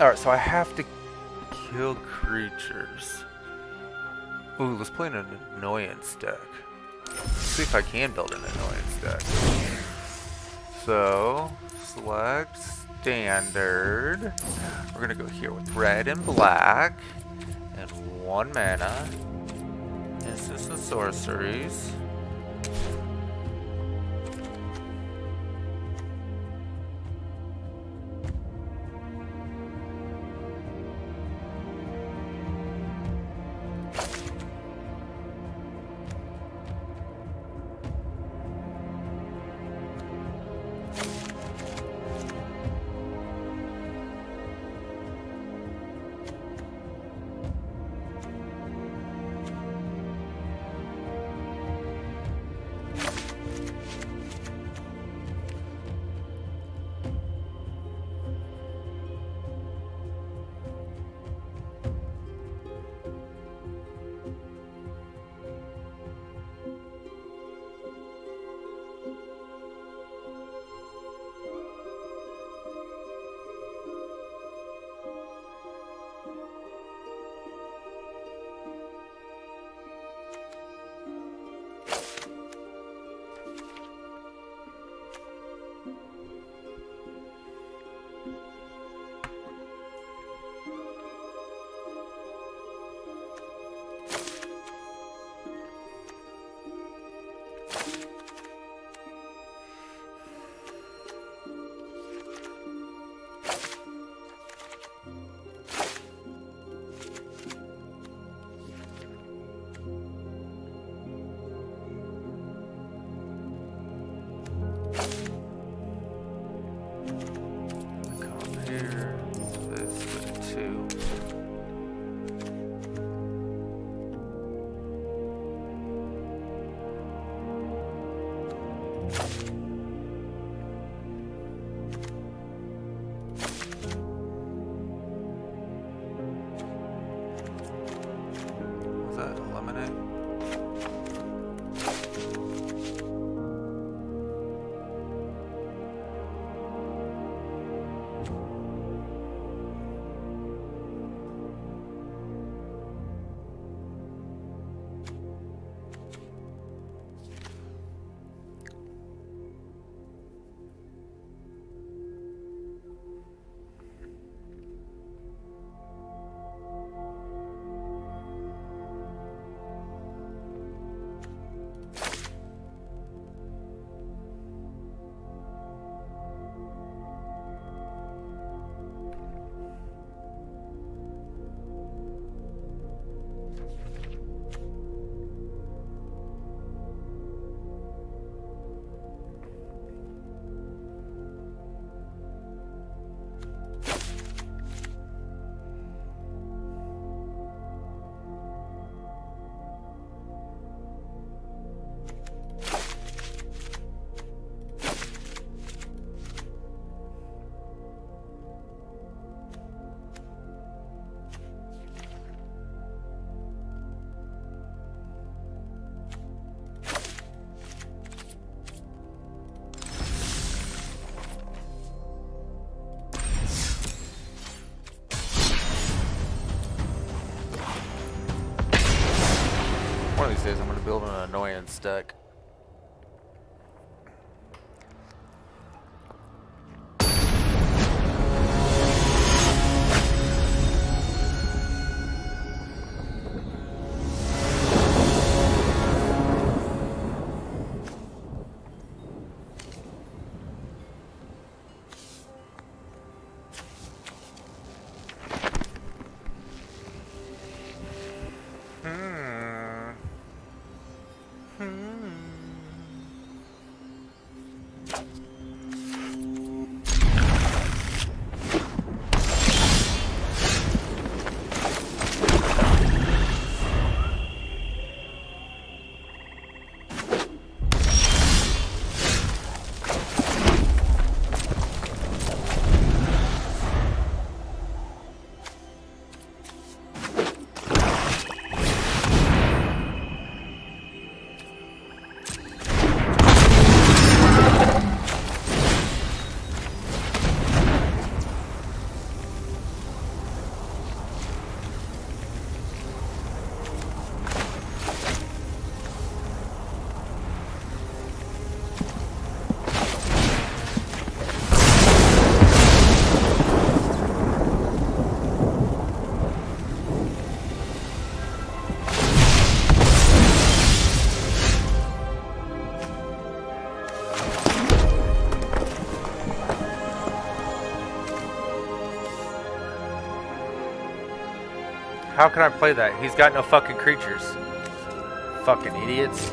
Alright, so I have to kill creatures. Ooh, let's play an annoyance deck. Let's see if I can build an annoyance deck. So, select standard. We're gonna go here with red and black. And 1 mana. Instants and sorceries. is, I'm gonna build an annoyance deck. How can I play that? He's got no fucking creatures. Fucking idiots.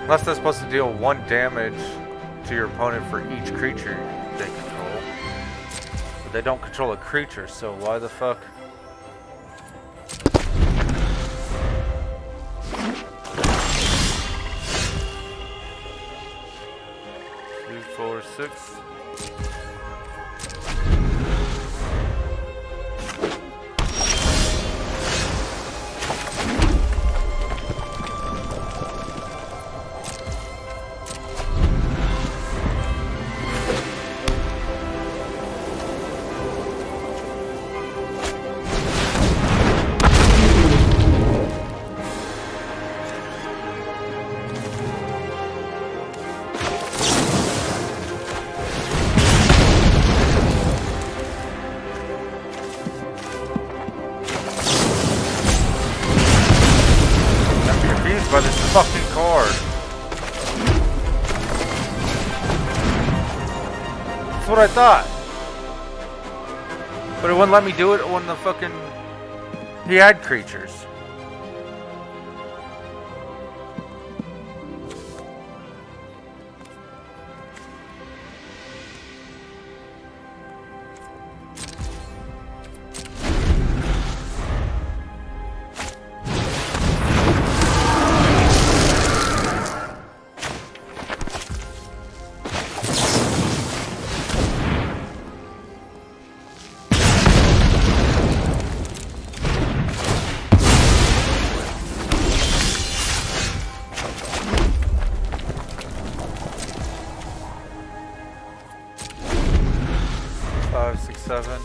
Unless they're supposed to deal 1 damage to your opponent for each creature they control. But they don't control a creature, so why the fuck? Two, 4, 6. By this fucking card. That's what I thought. But it wouldn't let me do it when the fucking... He had creatures. Seven.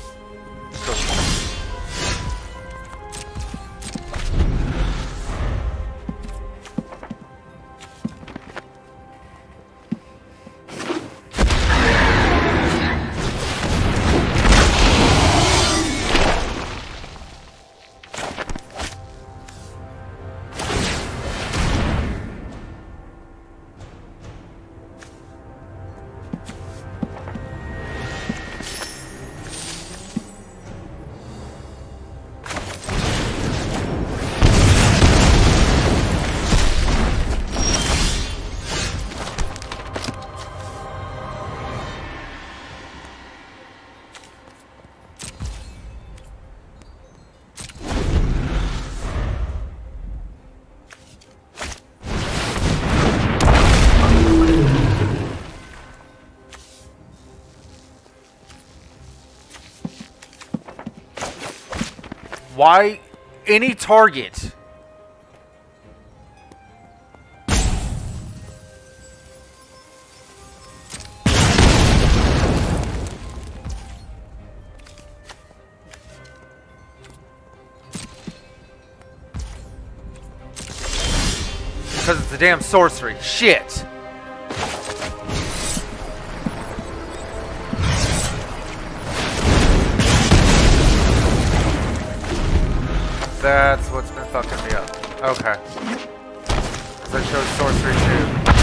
Why any target? Because it's a damn sorcery. Shit. That's what's been fucking me up. Okay. Because I chose sorcery too.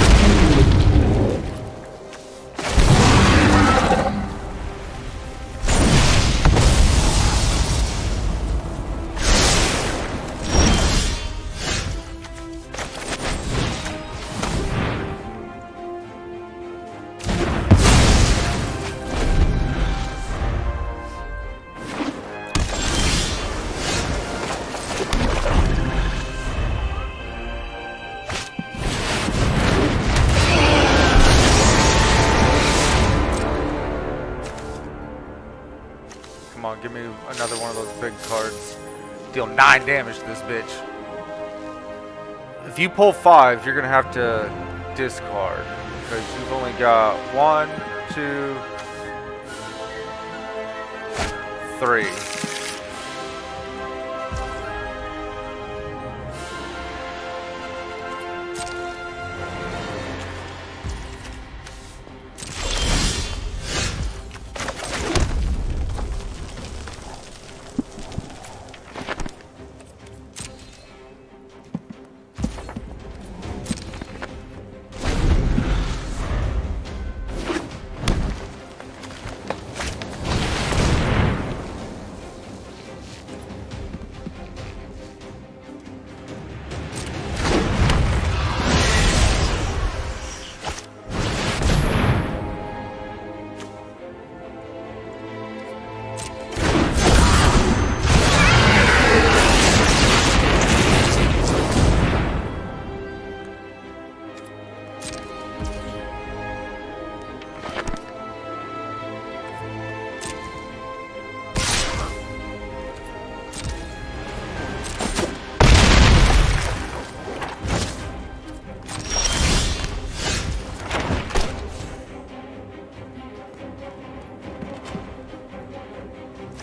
Come on, give me another one of those big cards. Deal 9 damage to this bitch. If you pull 5, you're gonna have to discard. Because you've only got 1, 2, 3.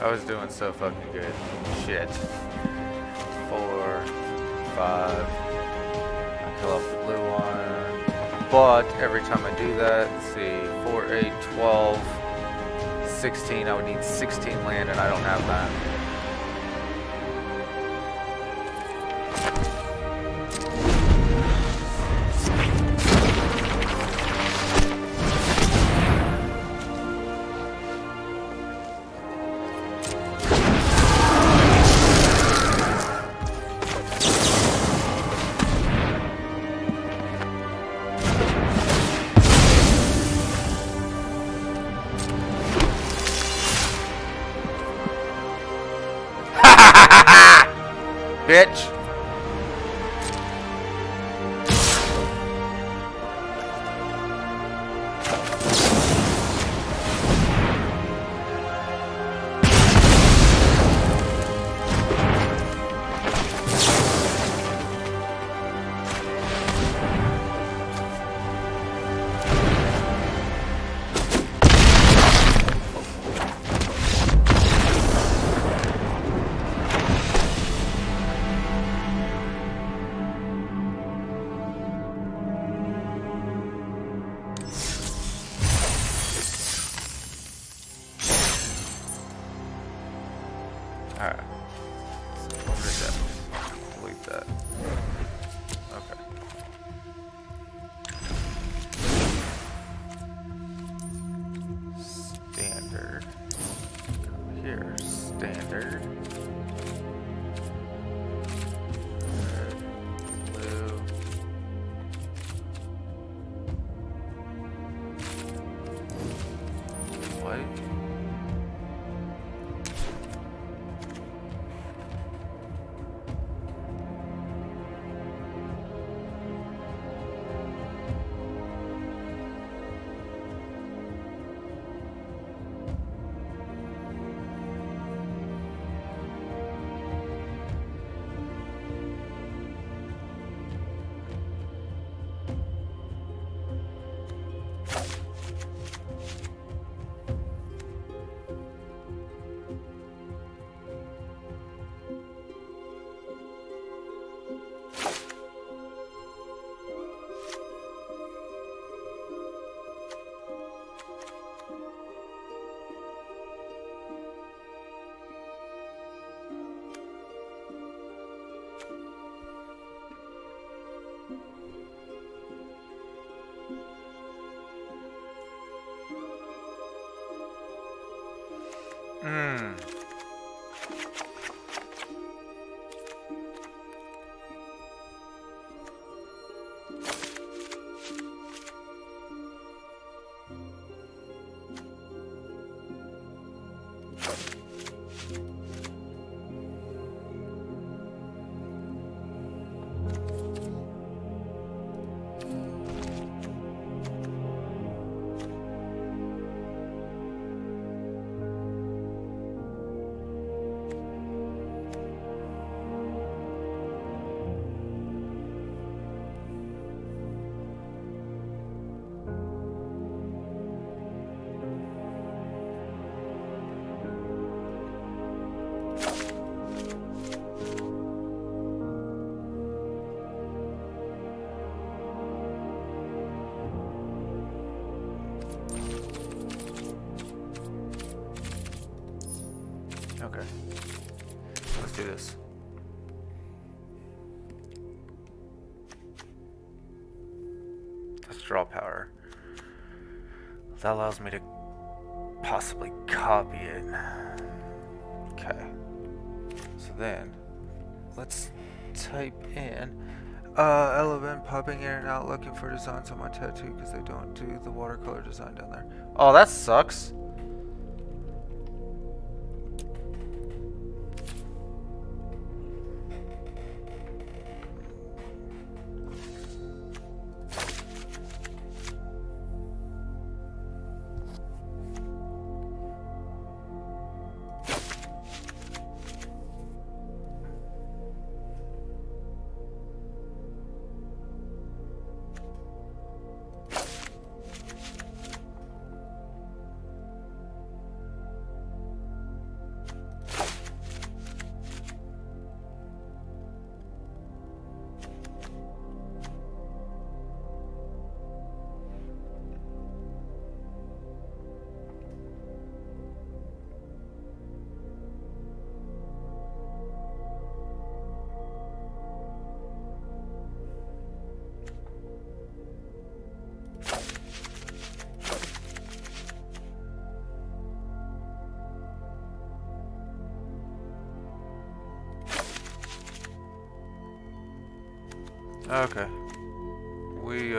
I was doing so fucking good. Shit. 4, 5. I kill off the blue one. But every time I do that, let's see, 4, 8, 12, 16. I would need 16 land, and I don't have that. Hmm. Okay. Let's do this. Let's draw power. That allows me to possibly copy it. Okay. So then, let's type in element popping in and out looking for designs on my tattoo because they don't do the watercolor design down there. Oh, that sucks. Okay. We,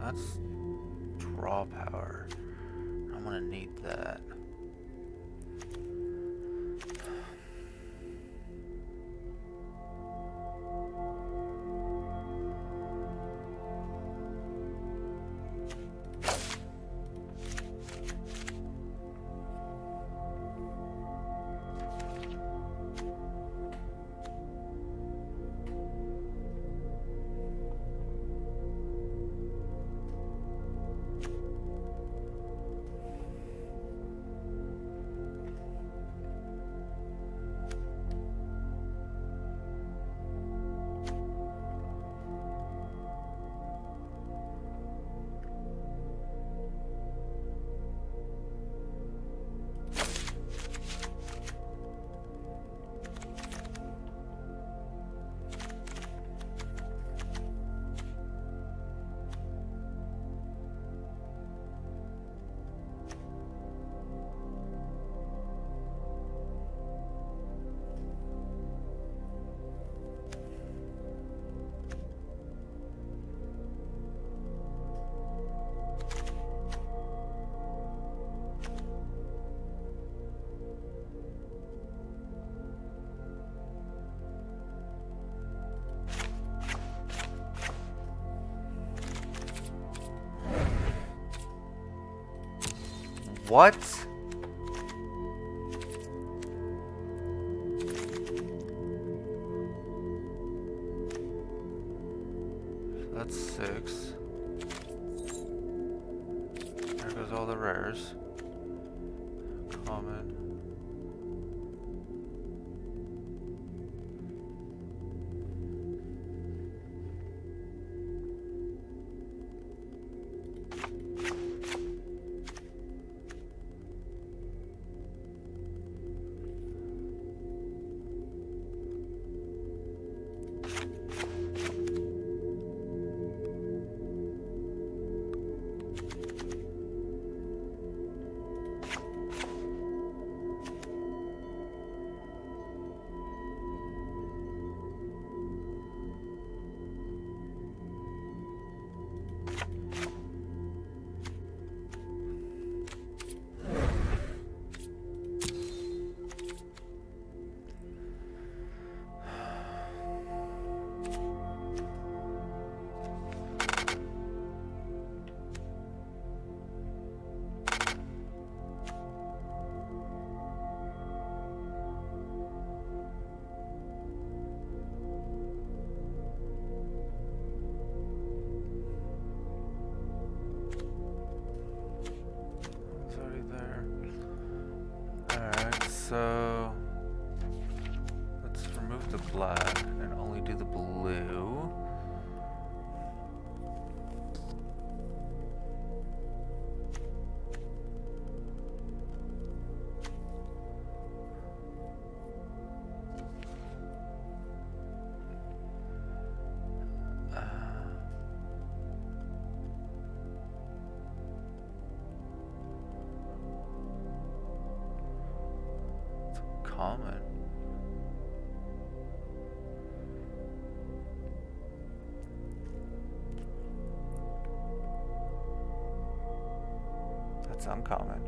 that's draw power. I'm gonna need that. What? That's 6. There goes all the rares. Common. So let's remove the black and only do the blue. Common. That's uncommon.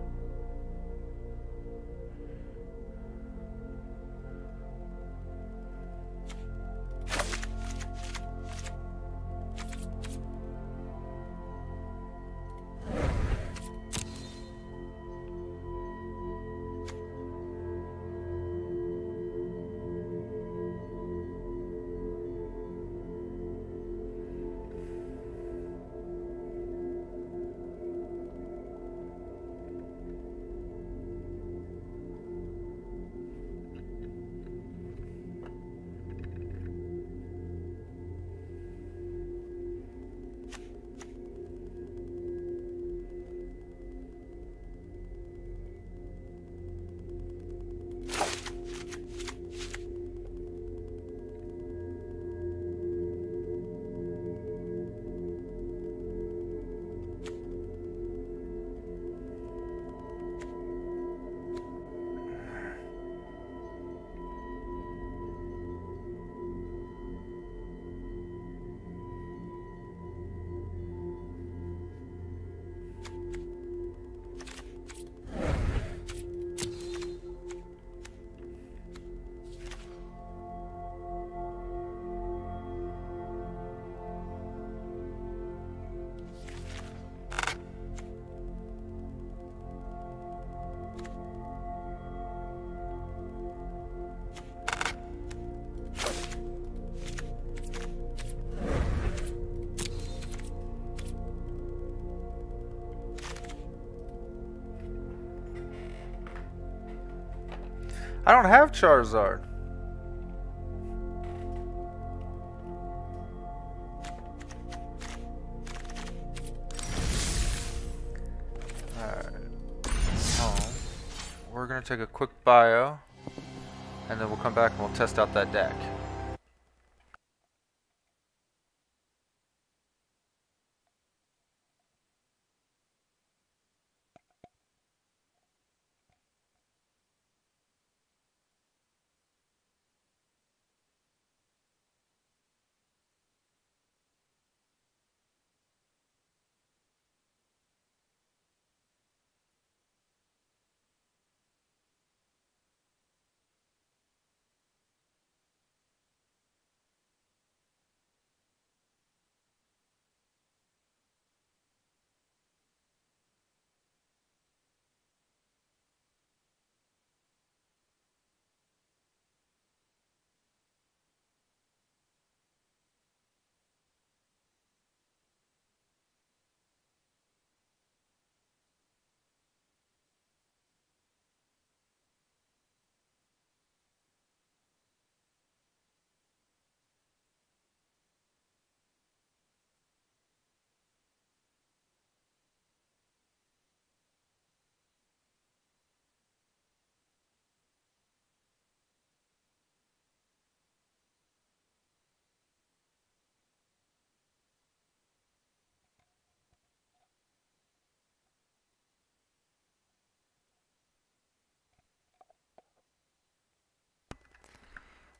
I don't have Charizard. Alright. We're gonna take a quick bio, and then we'll come back and we'll test out that deck.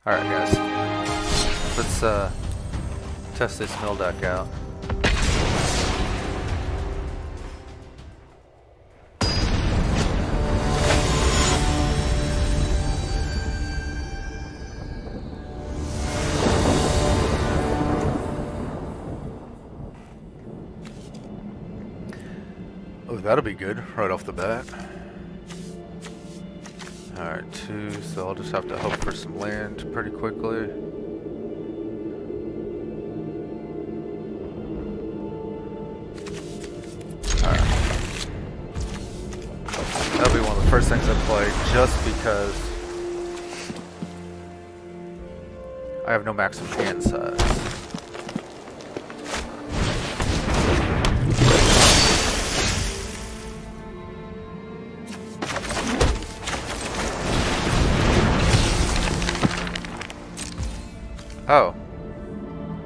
Alright guys, let's test this mill deck out. Oh, that'll be good right off the bat. Alright, 2, so I'll just have to hope for some land pretty quickly. Alright. That'll be one of the first things I play, just because I have no maximum hand size. Oh.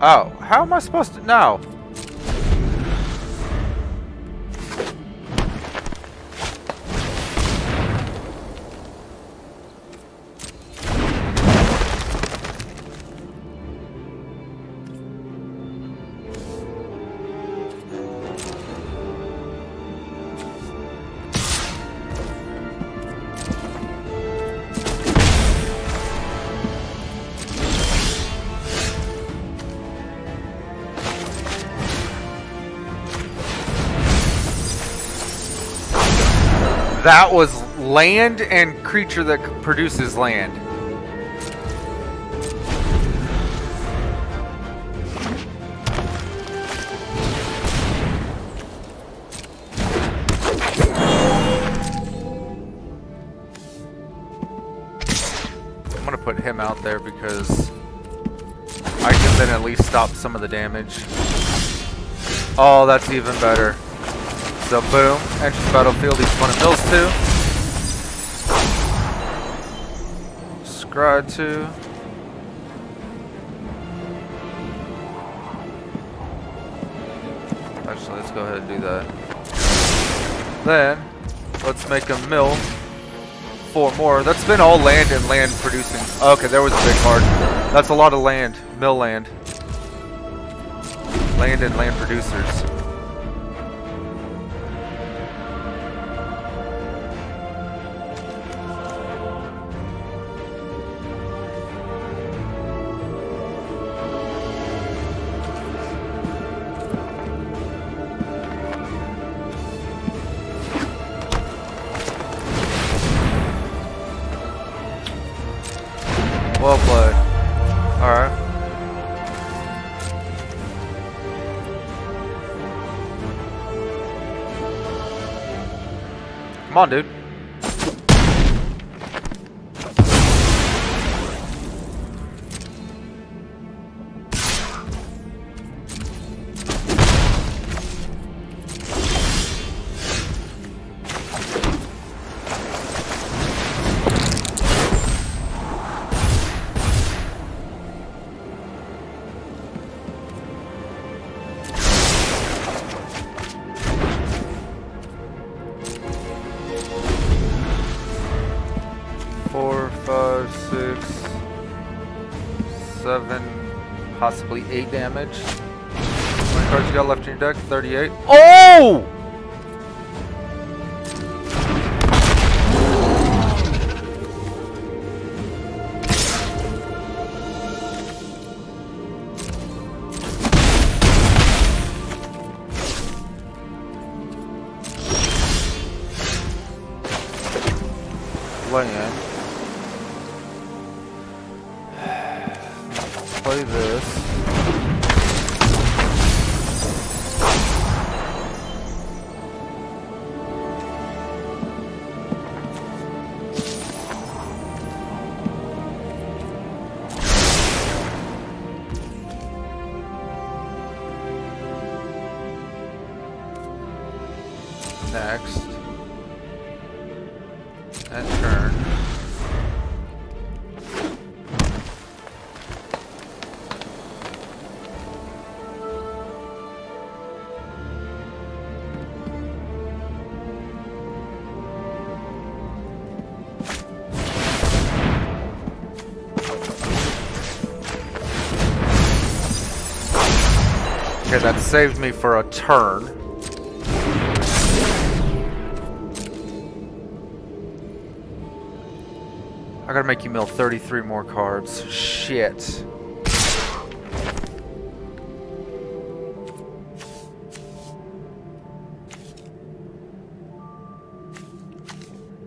Oh, how am I supposed to know? That was land and creature that produces land. I'm gonna put him out there because I can then at least stop some of the damage. Oh, that's even better. So boom, enters the battlefield, he's one of mills 2. Scry 2. Actually, let's go ahead and do that. Then, let's make a mill 4 more. That's been all land and land producing. Okay, there was a big card. That's a lot of land. Mill land. Land and land producers. Well played. Alright. Come on, dude. Possibly 8 damage. How many cards you got left in your deck? 38. Oh! Land. Play this. Next. And turn. Okay, that saved me for a turn. I gotta make you mill 33 more cards. Shit.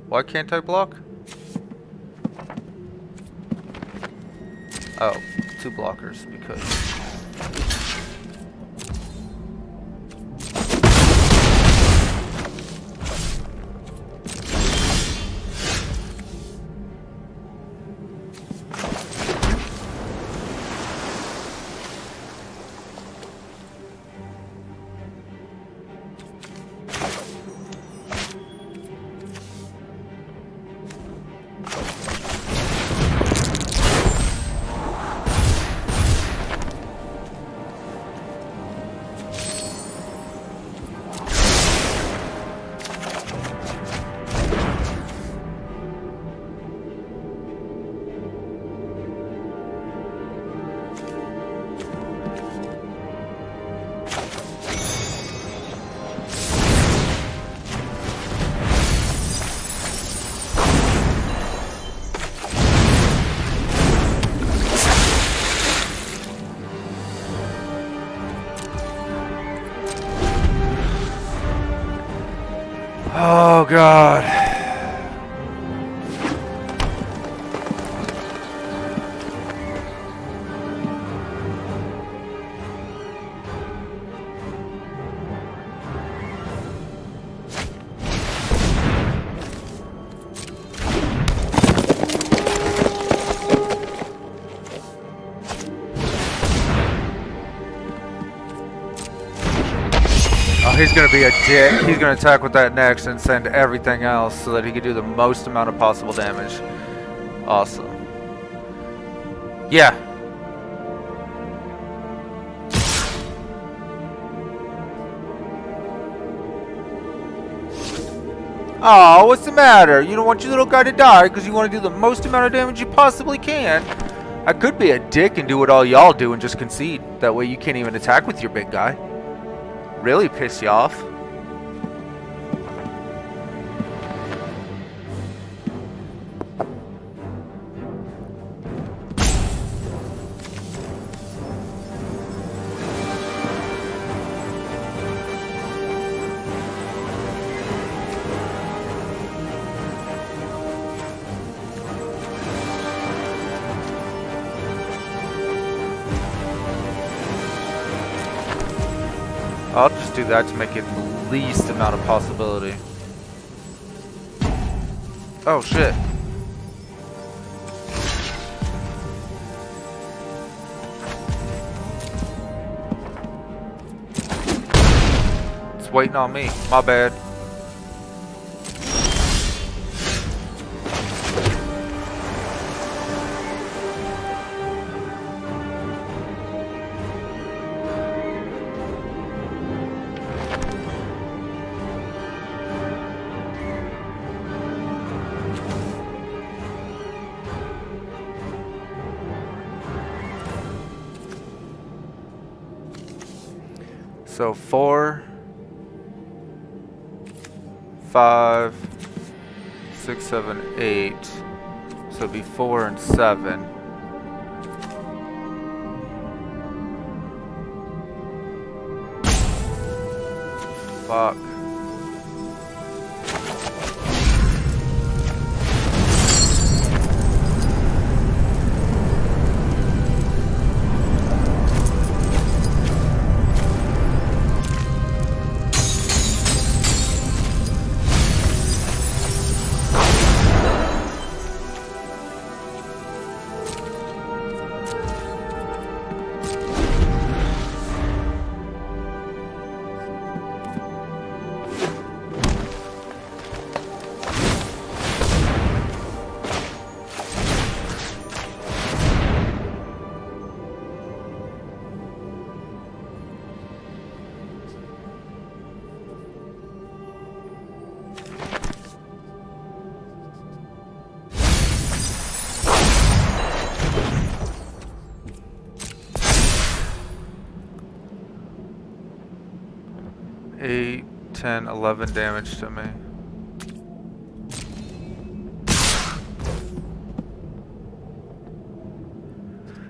Why can't I block? Oh, 2 blockers because... Oh God. Oh, he's gonna be a dick. He's gonna attack with that next and send everything else so that he can do the most amount of possible damage. Awesome. Yeah. Oh, what's the matter? You don't want your little guy to die because you want to do the most amount of damage you possibly can. I could be a dick and do what all y'all do and just concede. That way you can't even attack with your big guy. Really piss you off. I'll just do that to make it the least amount of possibility. Oh shit. It's waiting on me. My bad. So 4, 5, 6, 7, 8. So it'd be 4 and 7. Fuck. 10, 11 damage to me.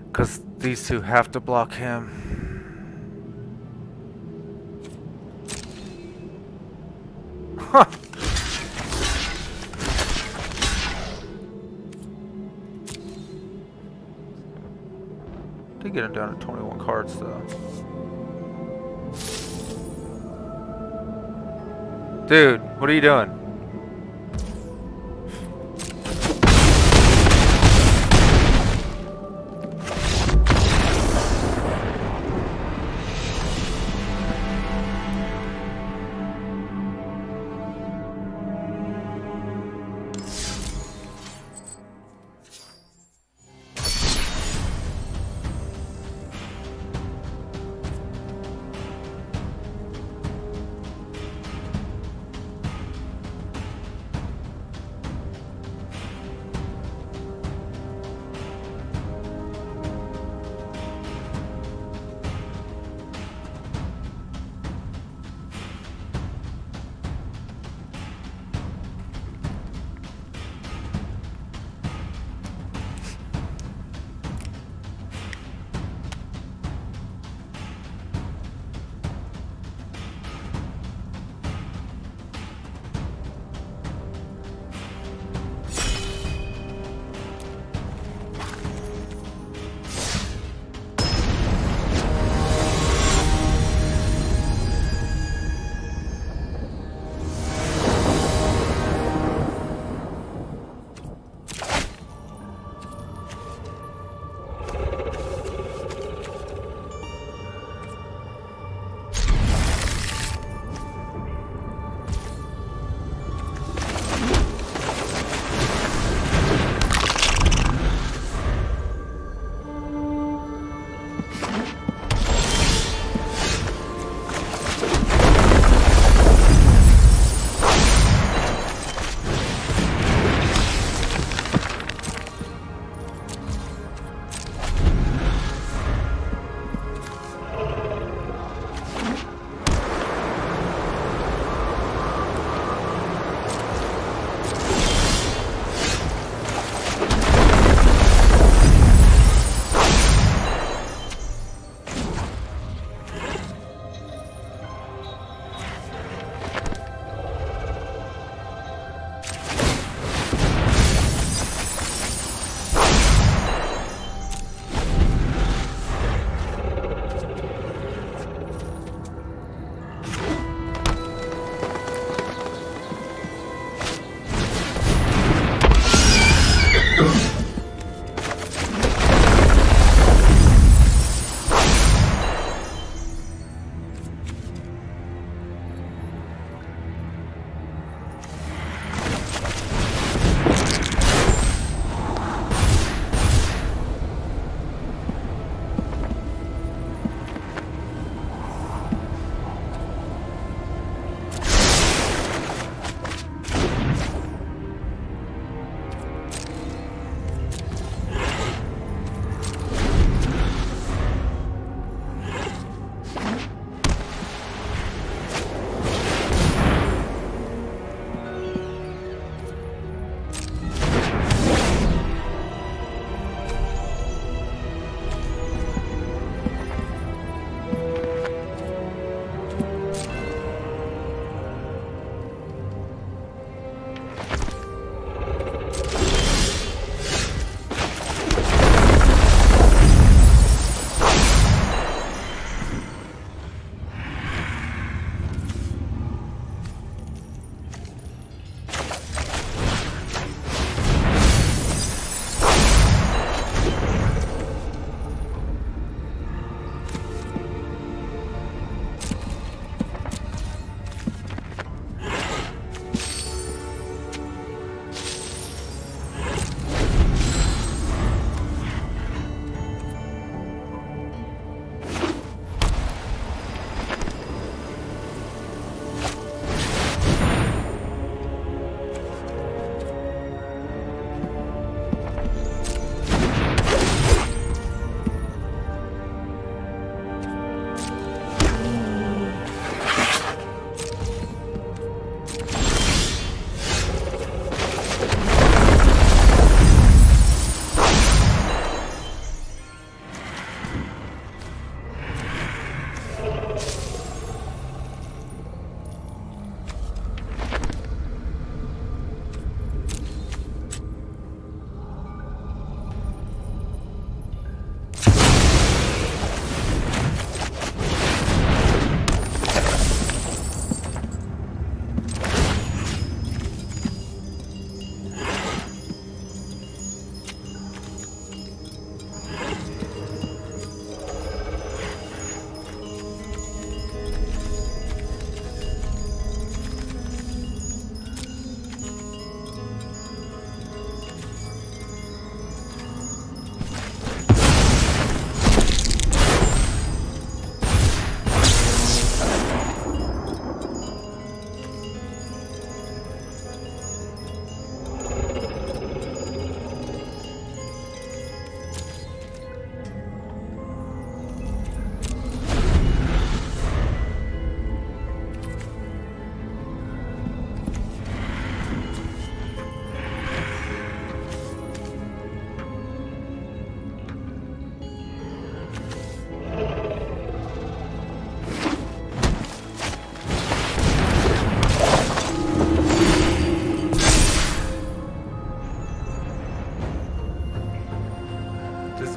Because these two have to block him. Huh. Did get him down to 21 cards though. Dude, what are you doing?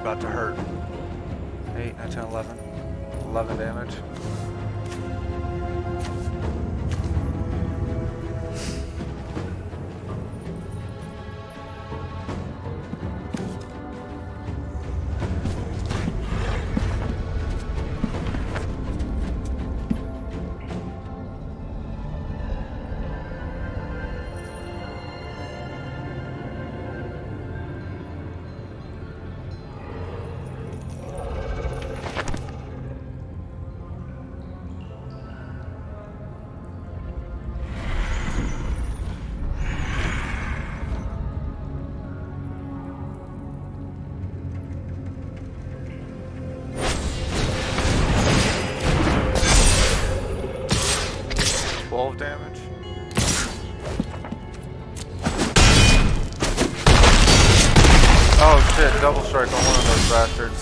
about to hurt. 8, 9, 10, 11. 11 damage. Damage. Oh shit, double strike on one of those bastards.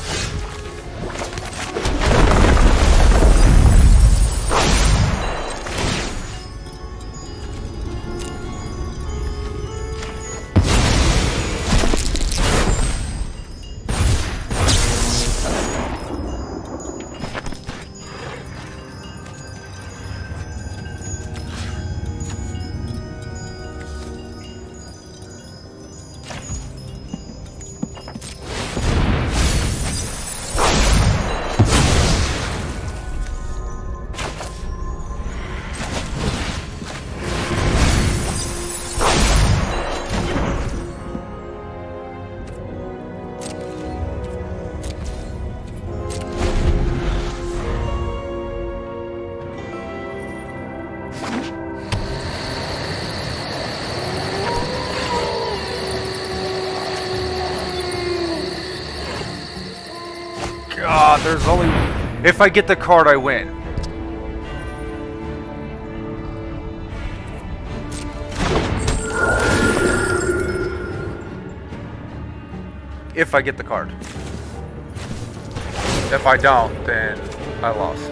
God, there's only... If I get the card, I win. If I get the card. If I don't, then I lost.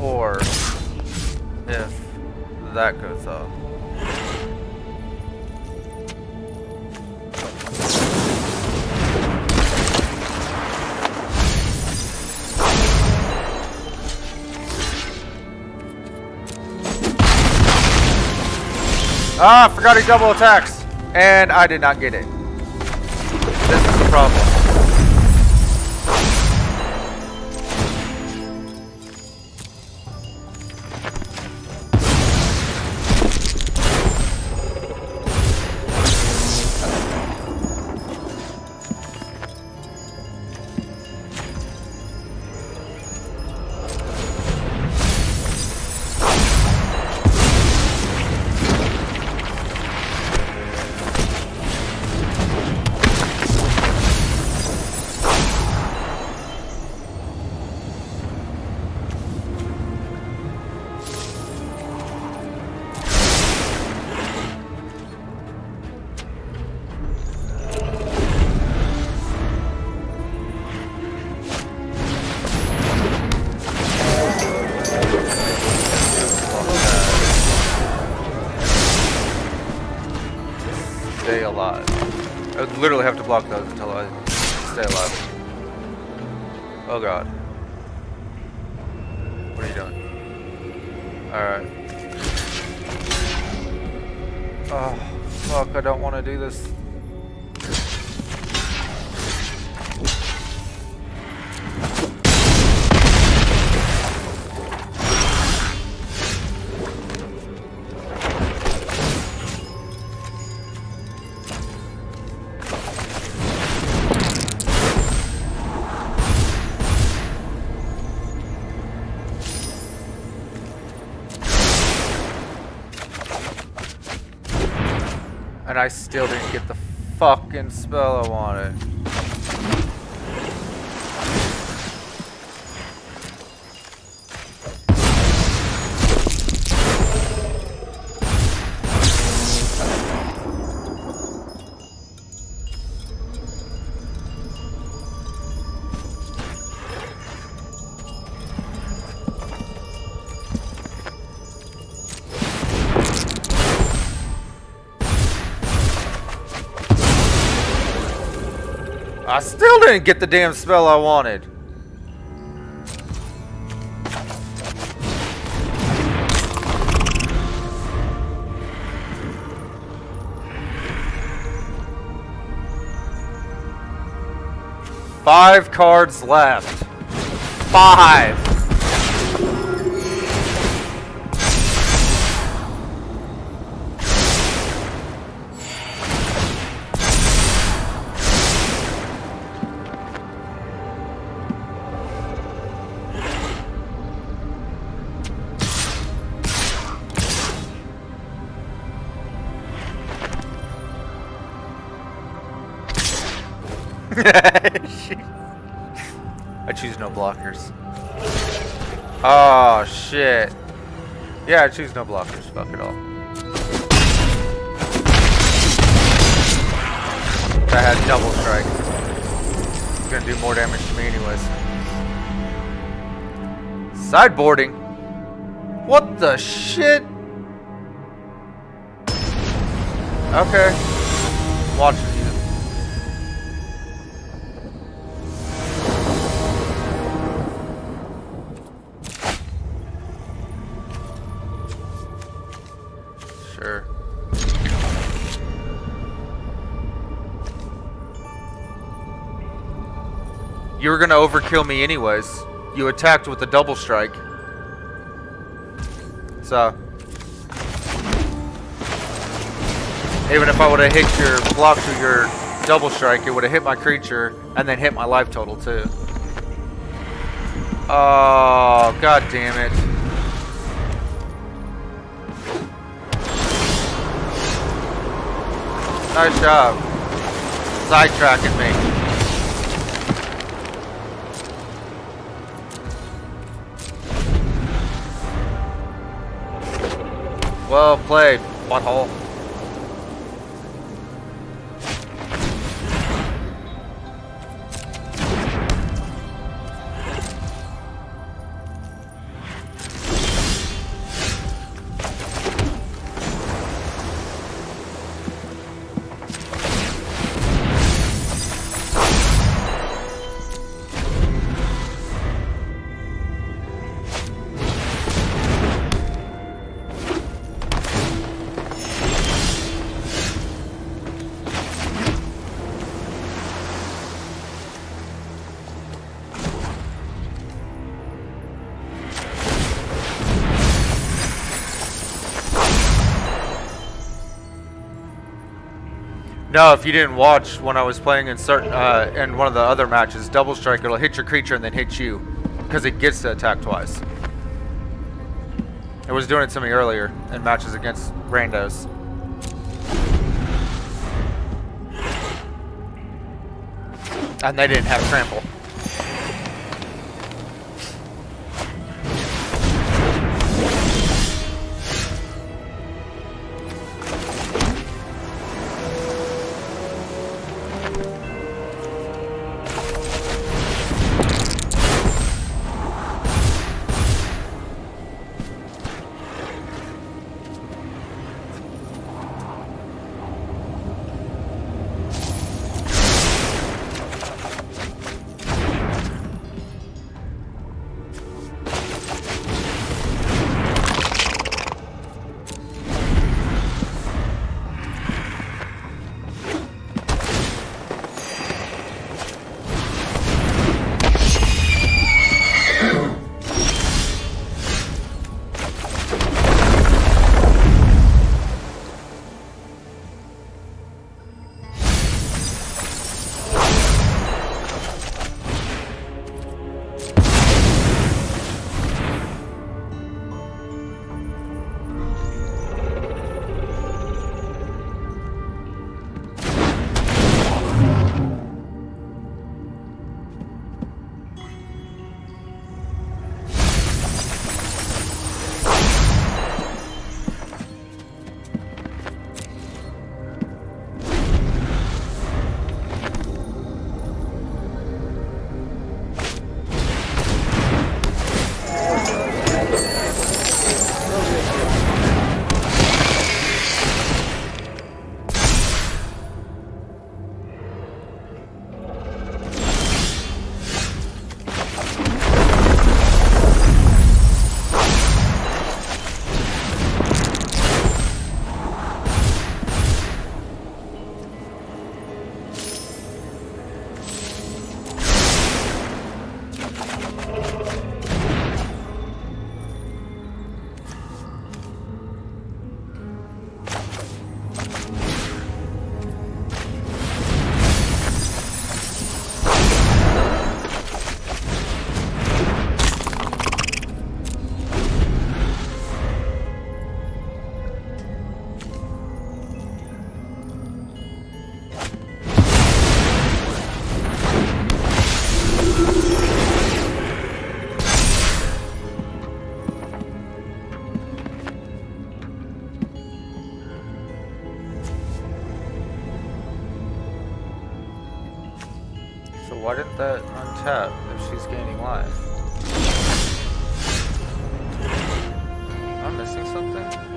Or if that goes up. Ah, I forgot he double attacks. And I did not get it. This is the problem. Stay alive. I would literally have to block those until I stay alive. Oh god. What are you doing? Alright. Oh, fuck, I don't want to do this. And I still didn't get the fucking spell I wanted. I still didn't get the damn spell I wanted. Five cards left. 5. I choose no blockers. Oh shit. Yeah, I choose no blockers. Fuck it all. I had double strike. It's gonna do more damage to me anyways. Sideboarding? What the shit? Okay. I'm watching you. Sure. You were gonna overkill me anyways. You attacked with a double strike. So even if I would have hit your block through your double strike, it would have hit my creature and then hit my life total too. Oh, god damn it. Nice job. Sidetracking me. Well played, butthole. No, if you didn't watch when I was playing in certain in one of the other matches, double strike, it'll hit your creature and then hit you because it gets to attack twice. It was doing it to me earlier in matches against randos. And they didn't have trample. So why didn't that untap if she's gaining life? Am I missing something?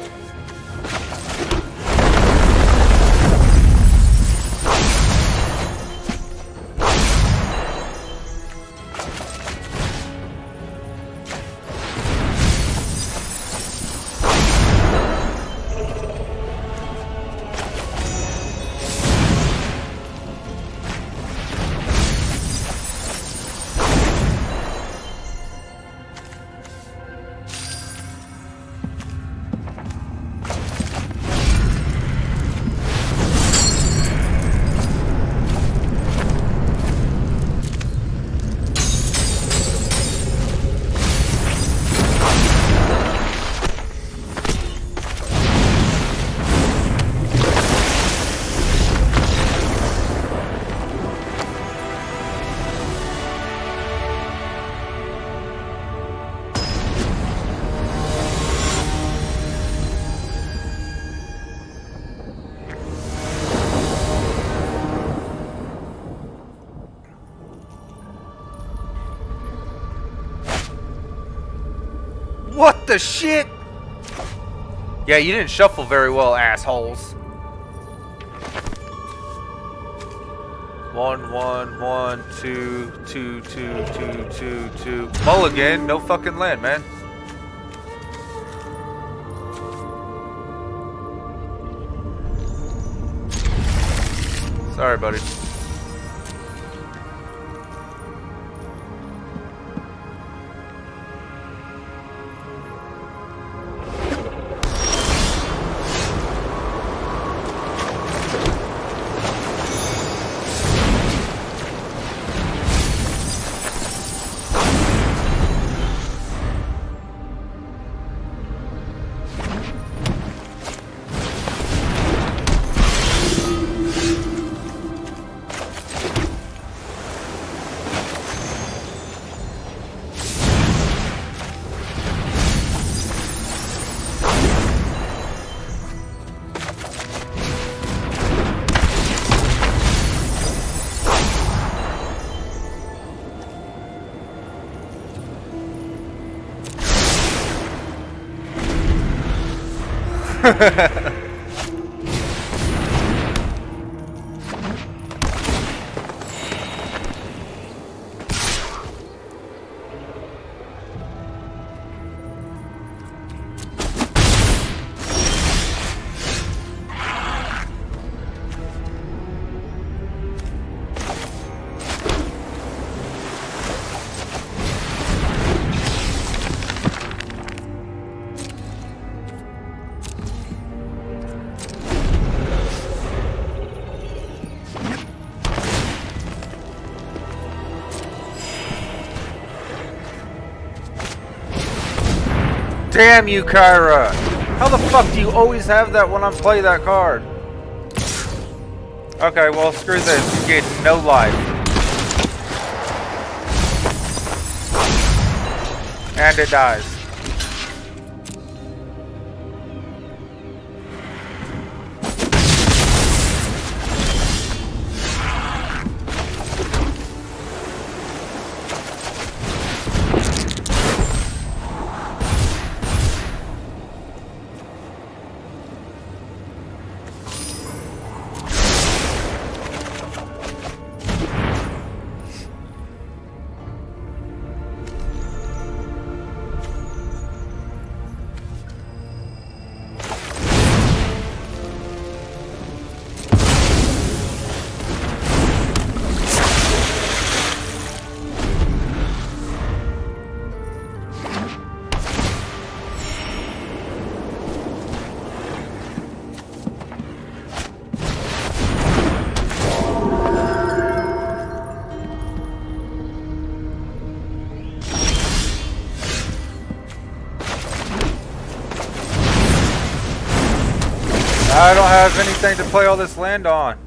What the shit? Yeah, you didn't shuffle very well, assholes. 1 1 1 2 2 2 2 2 2. Mulligan, no fucking land, man. Sorry, buddy. Damn you, Kyra! How the fuck do you always have that when I play that card? Okay, well, screw this. You get no life. And it dies. I don't have anything to play all this land on.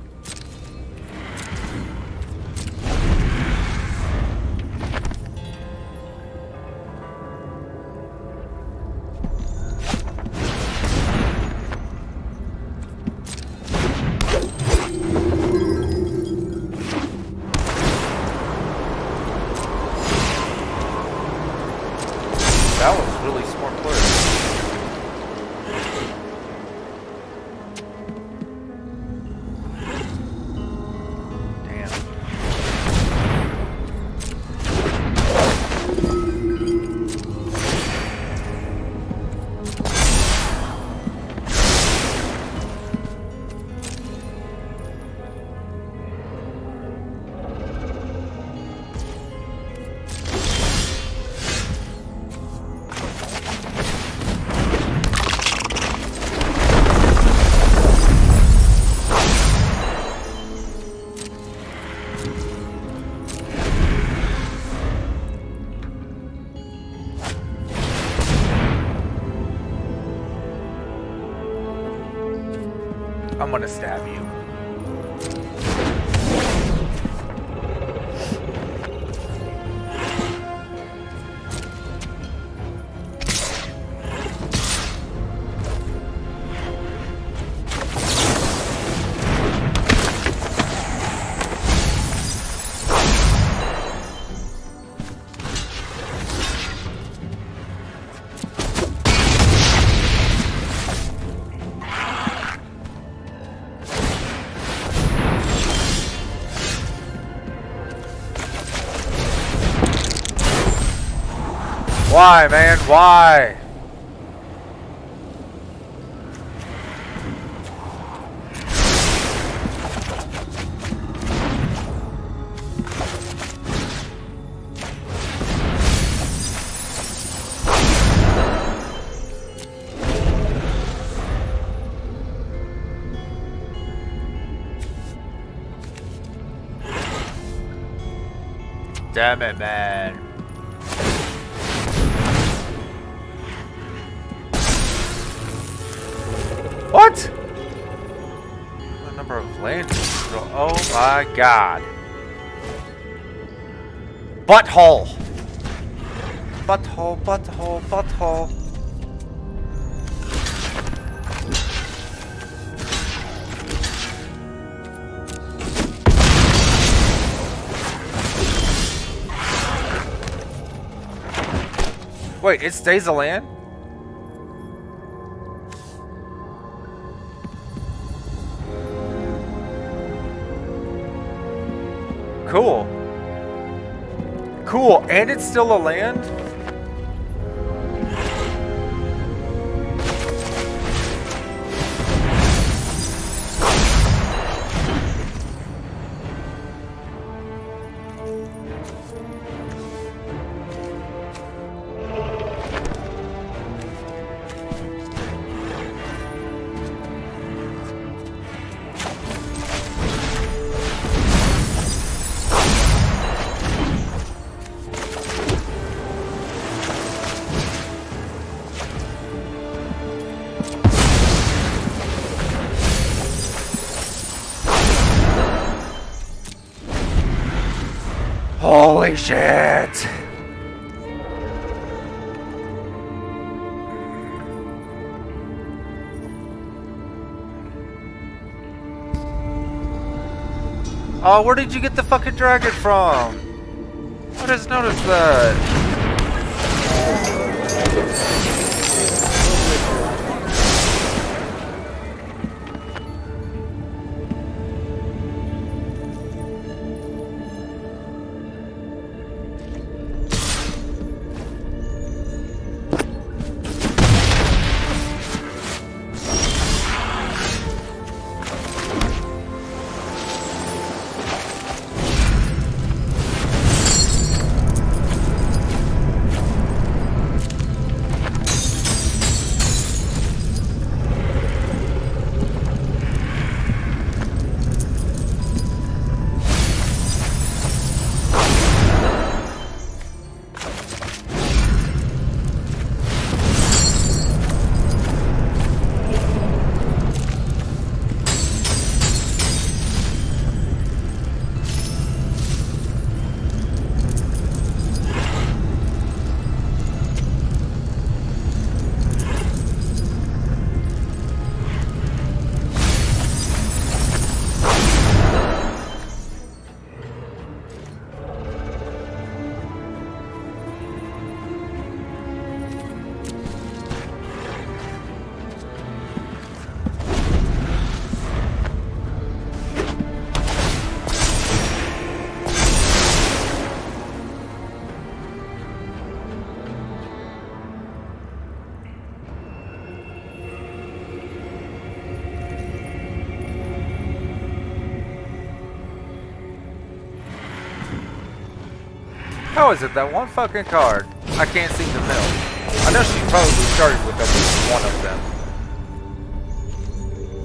I'm gonna stab you. Why, man? Why? Damn it, man. What? The number of lanterns. Oh my god. Butthole. Butthole, butthole, butthole. Wait, it stays a land? Cool. Cool, and it's still a land? Holy shit! Oh, where did you get the fucking dragon from? I just noticed that. How is it that one fucking card I can't seem to mill? I know she probably started with at least one of them.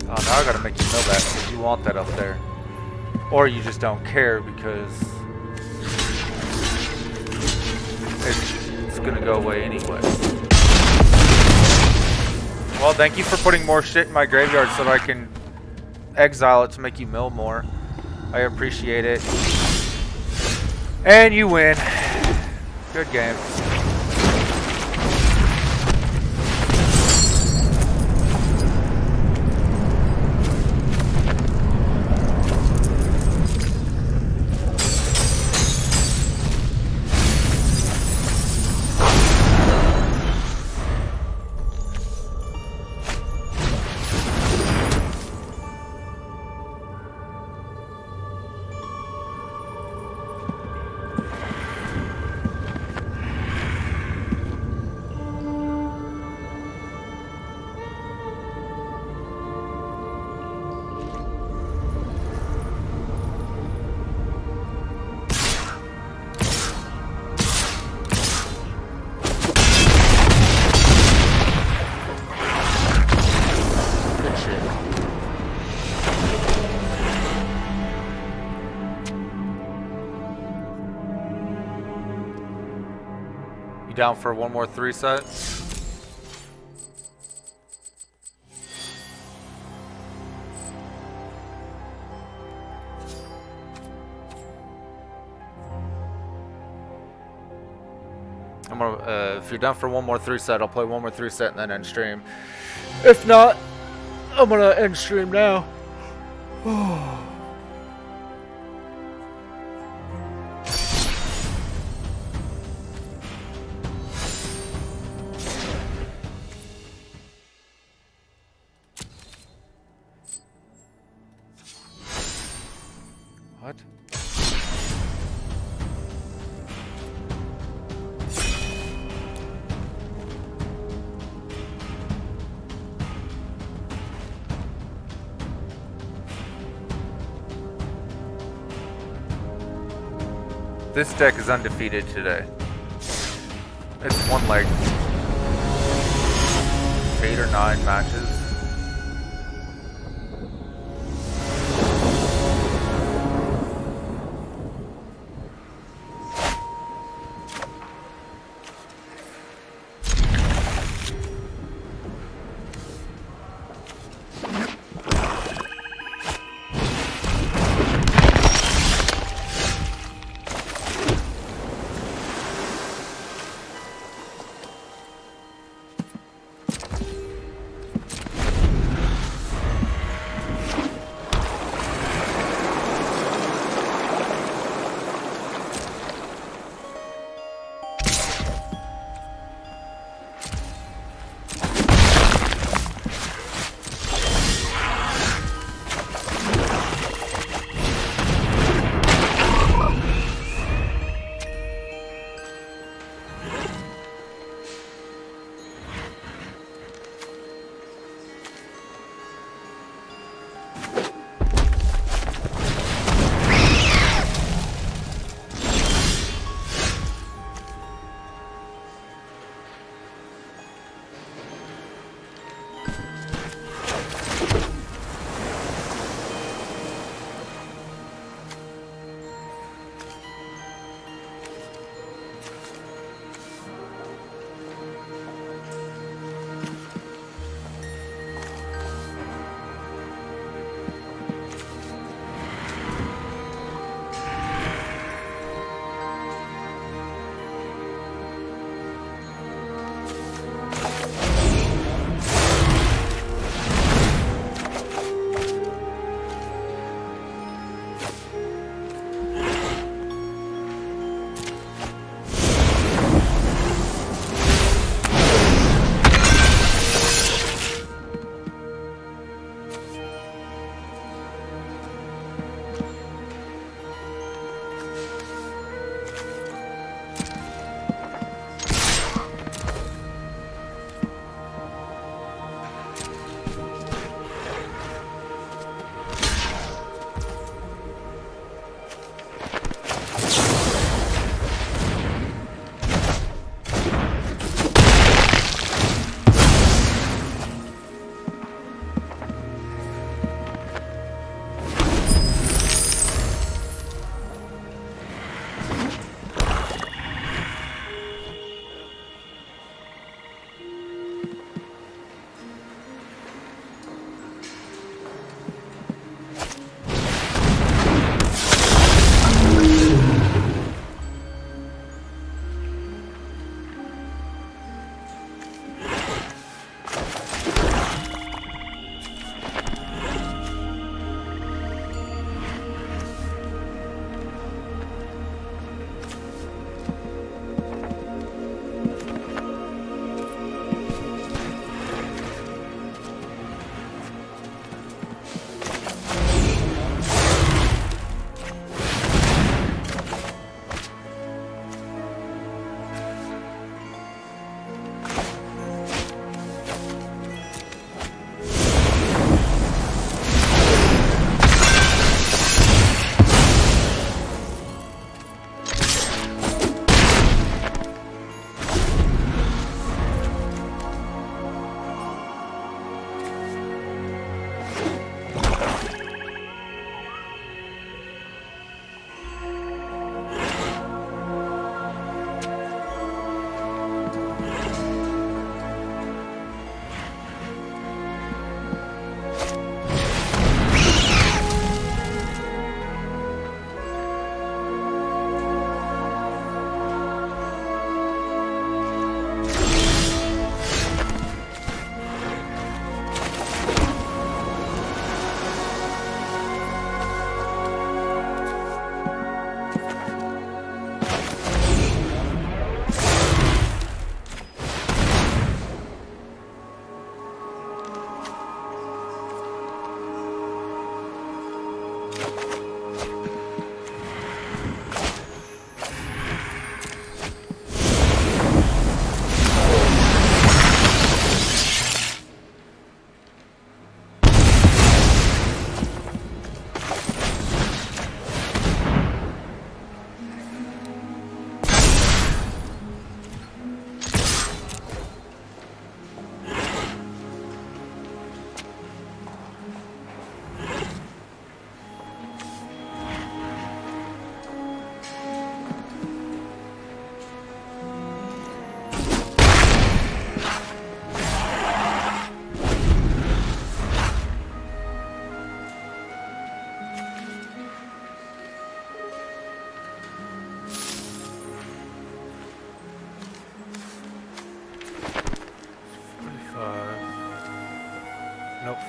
Oh, now I gotta make you mill that because you want that up there. Or you just don't care because it's gonna go away anyway. Well, thank you for putting more shit in my graveyard so that I can exile it to make you mill more. I appreciate it. And you win. Good game. Down for one more 3 set? I'm gonna, if you're down for one more 3 set, I'll play one more 3 set and then end stream. If not, I'm gonna end stream now. What? This deck is undefeated today. It's won like 8 or 9 matches.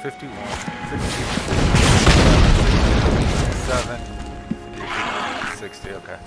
51, 52, 57, 60, okay.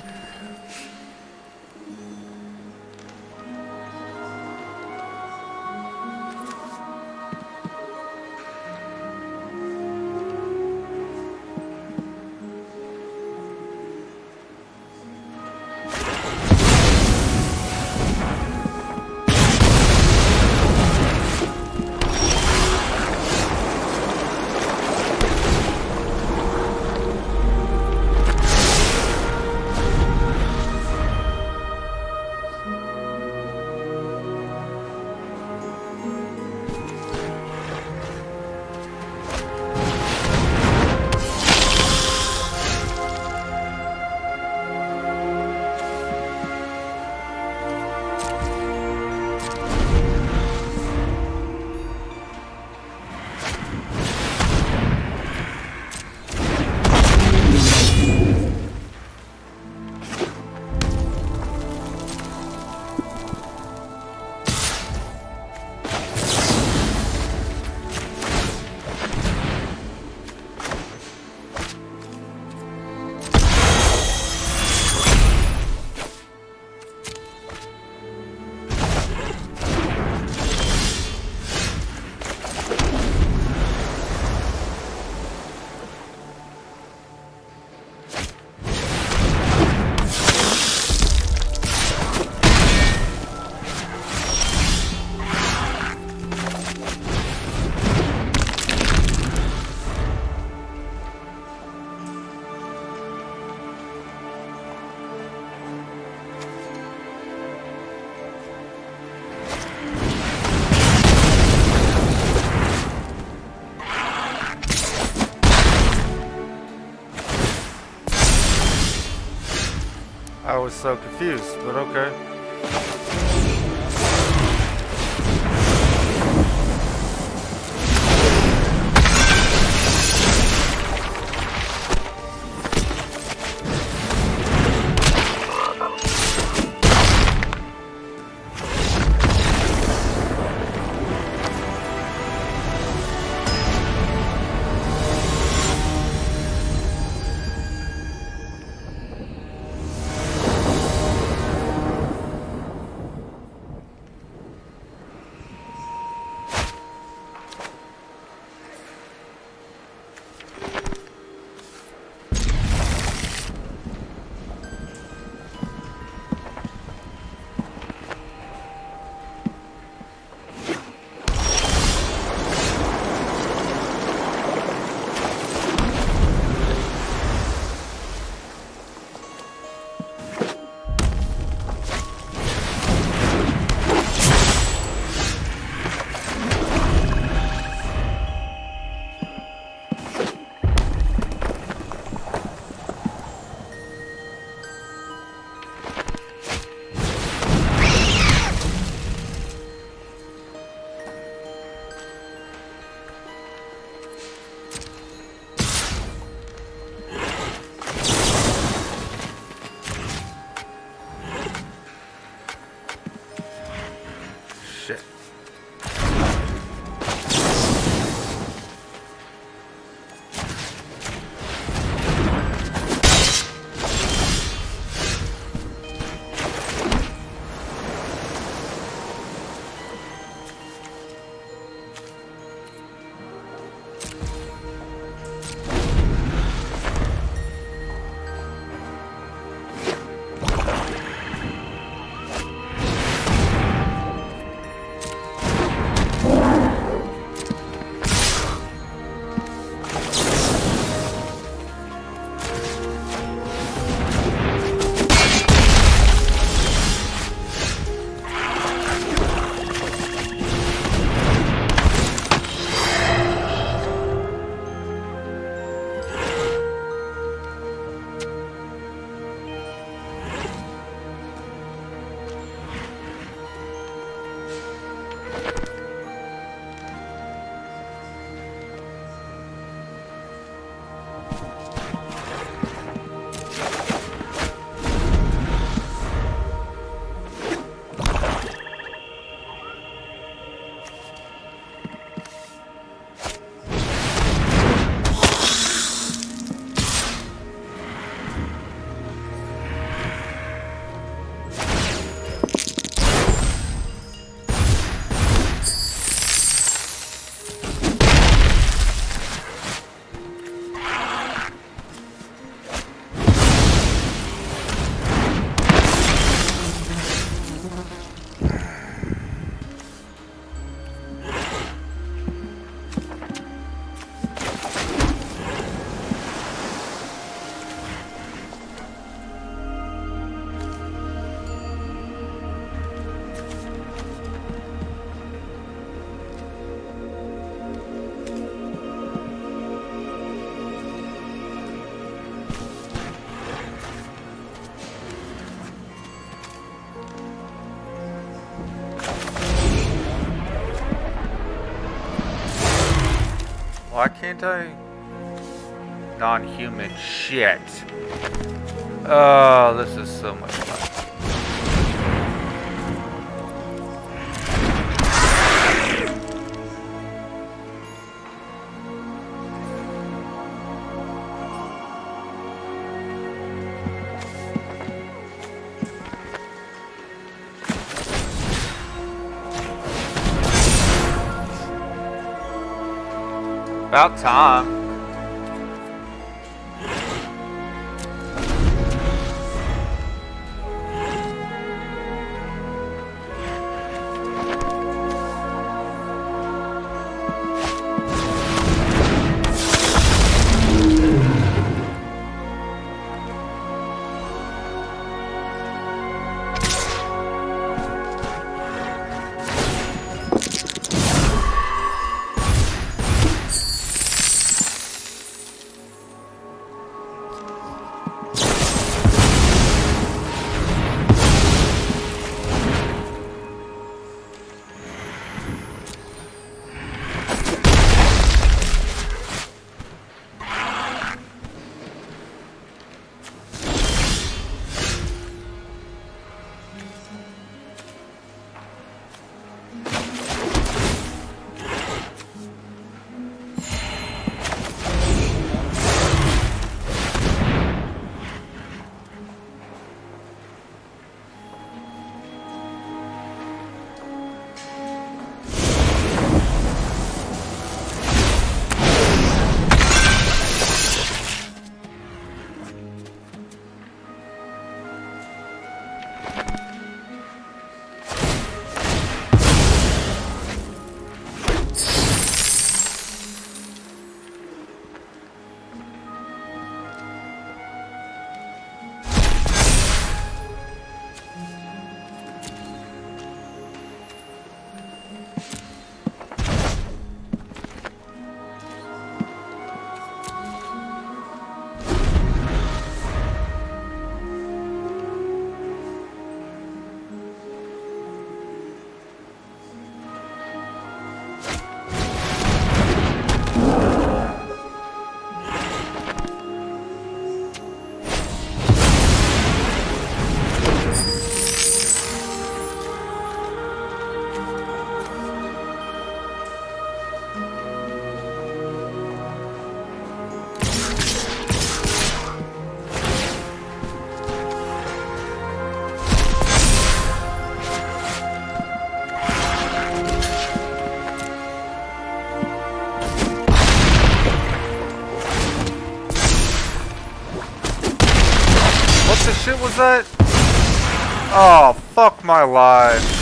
I was so confused, but okay. Why can't I? Non-human shit. Oh, this is so much fun. About time. What the shit was that? Oh, fuck my life.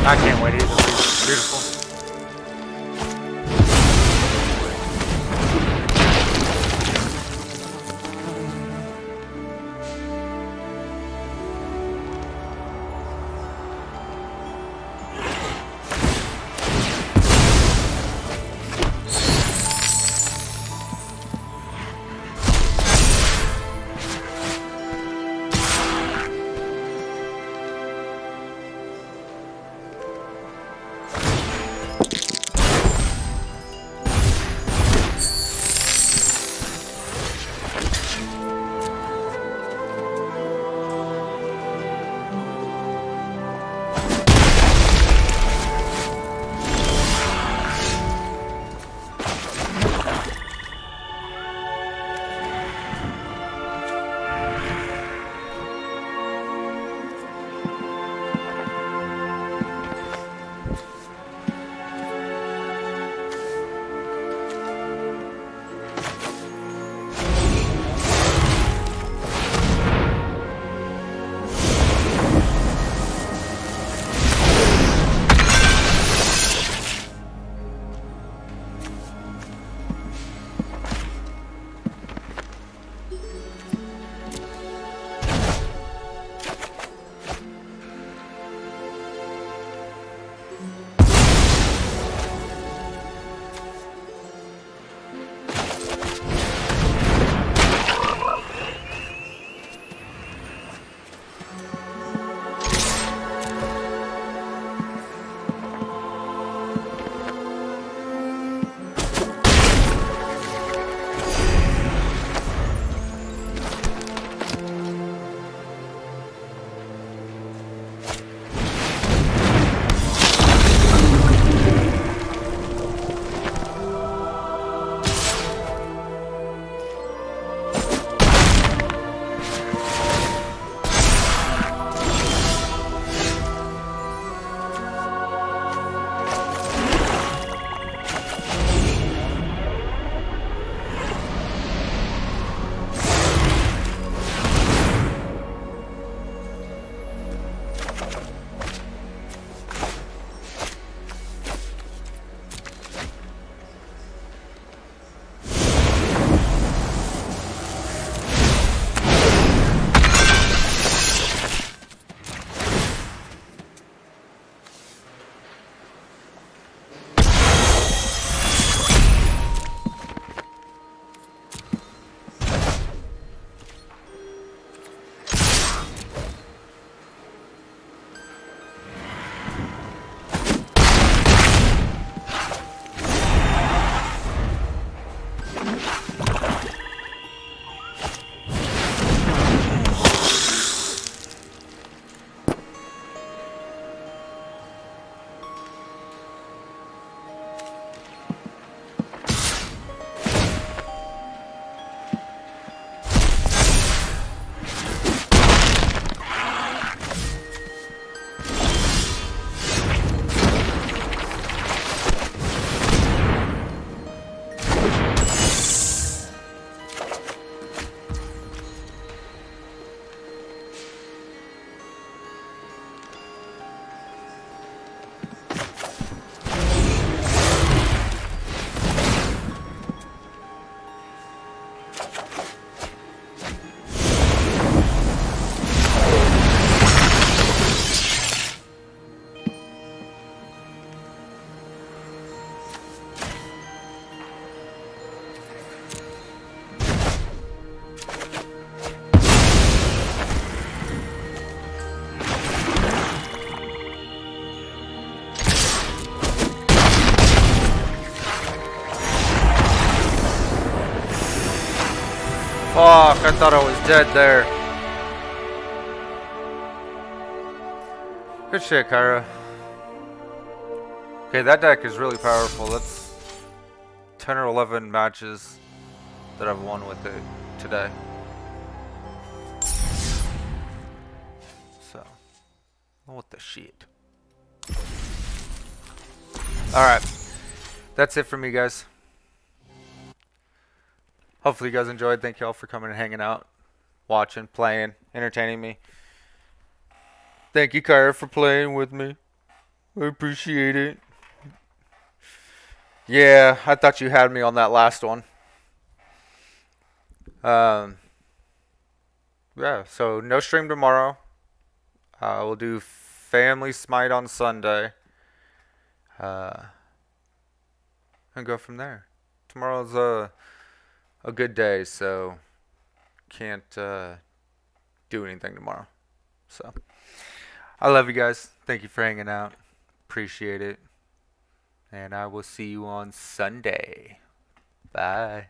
I can't wait either. It's beautiful. Fuck, I thought I was dead there. Good shit, Kyra. Okay, that deck is really powerful. That's 10 or 11 matches that I've won with it today. So, what the shit. Alright, that's it for me, guys. Hopefully you guys enjoyed. Thank you all for coming and hanging out, watching, playing, entertaining me. Thank you, Kyra, for playing with me. I appreciate it. Yeah, I thought you had me on that last one. Yeah, so no stream tomorrow. We'll do Family Smite on Sunday. And go from there. Tomorrow's a good day, so can't do anything tomorrow. So I love you guys. Thank you for hanging out. Appreciate it. And I will see you on Sunday. Bye.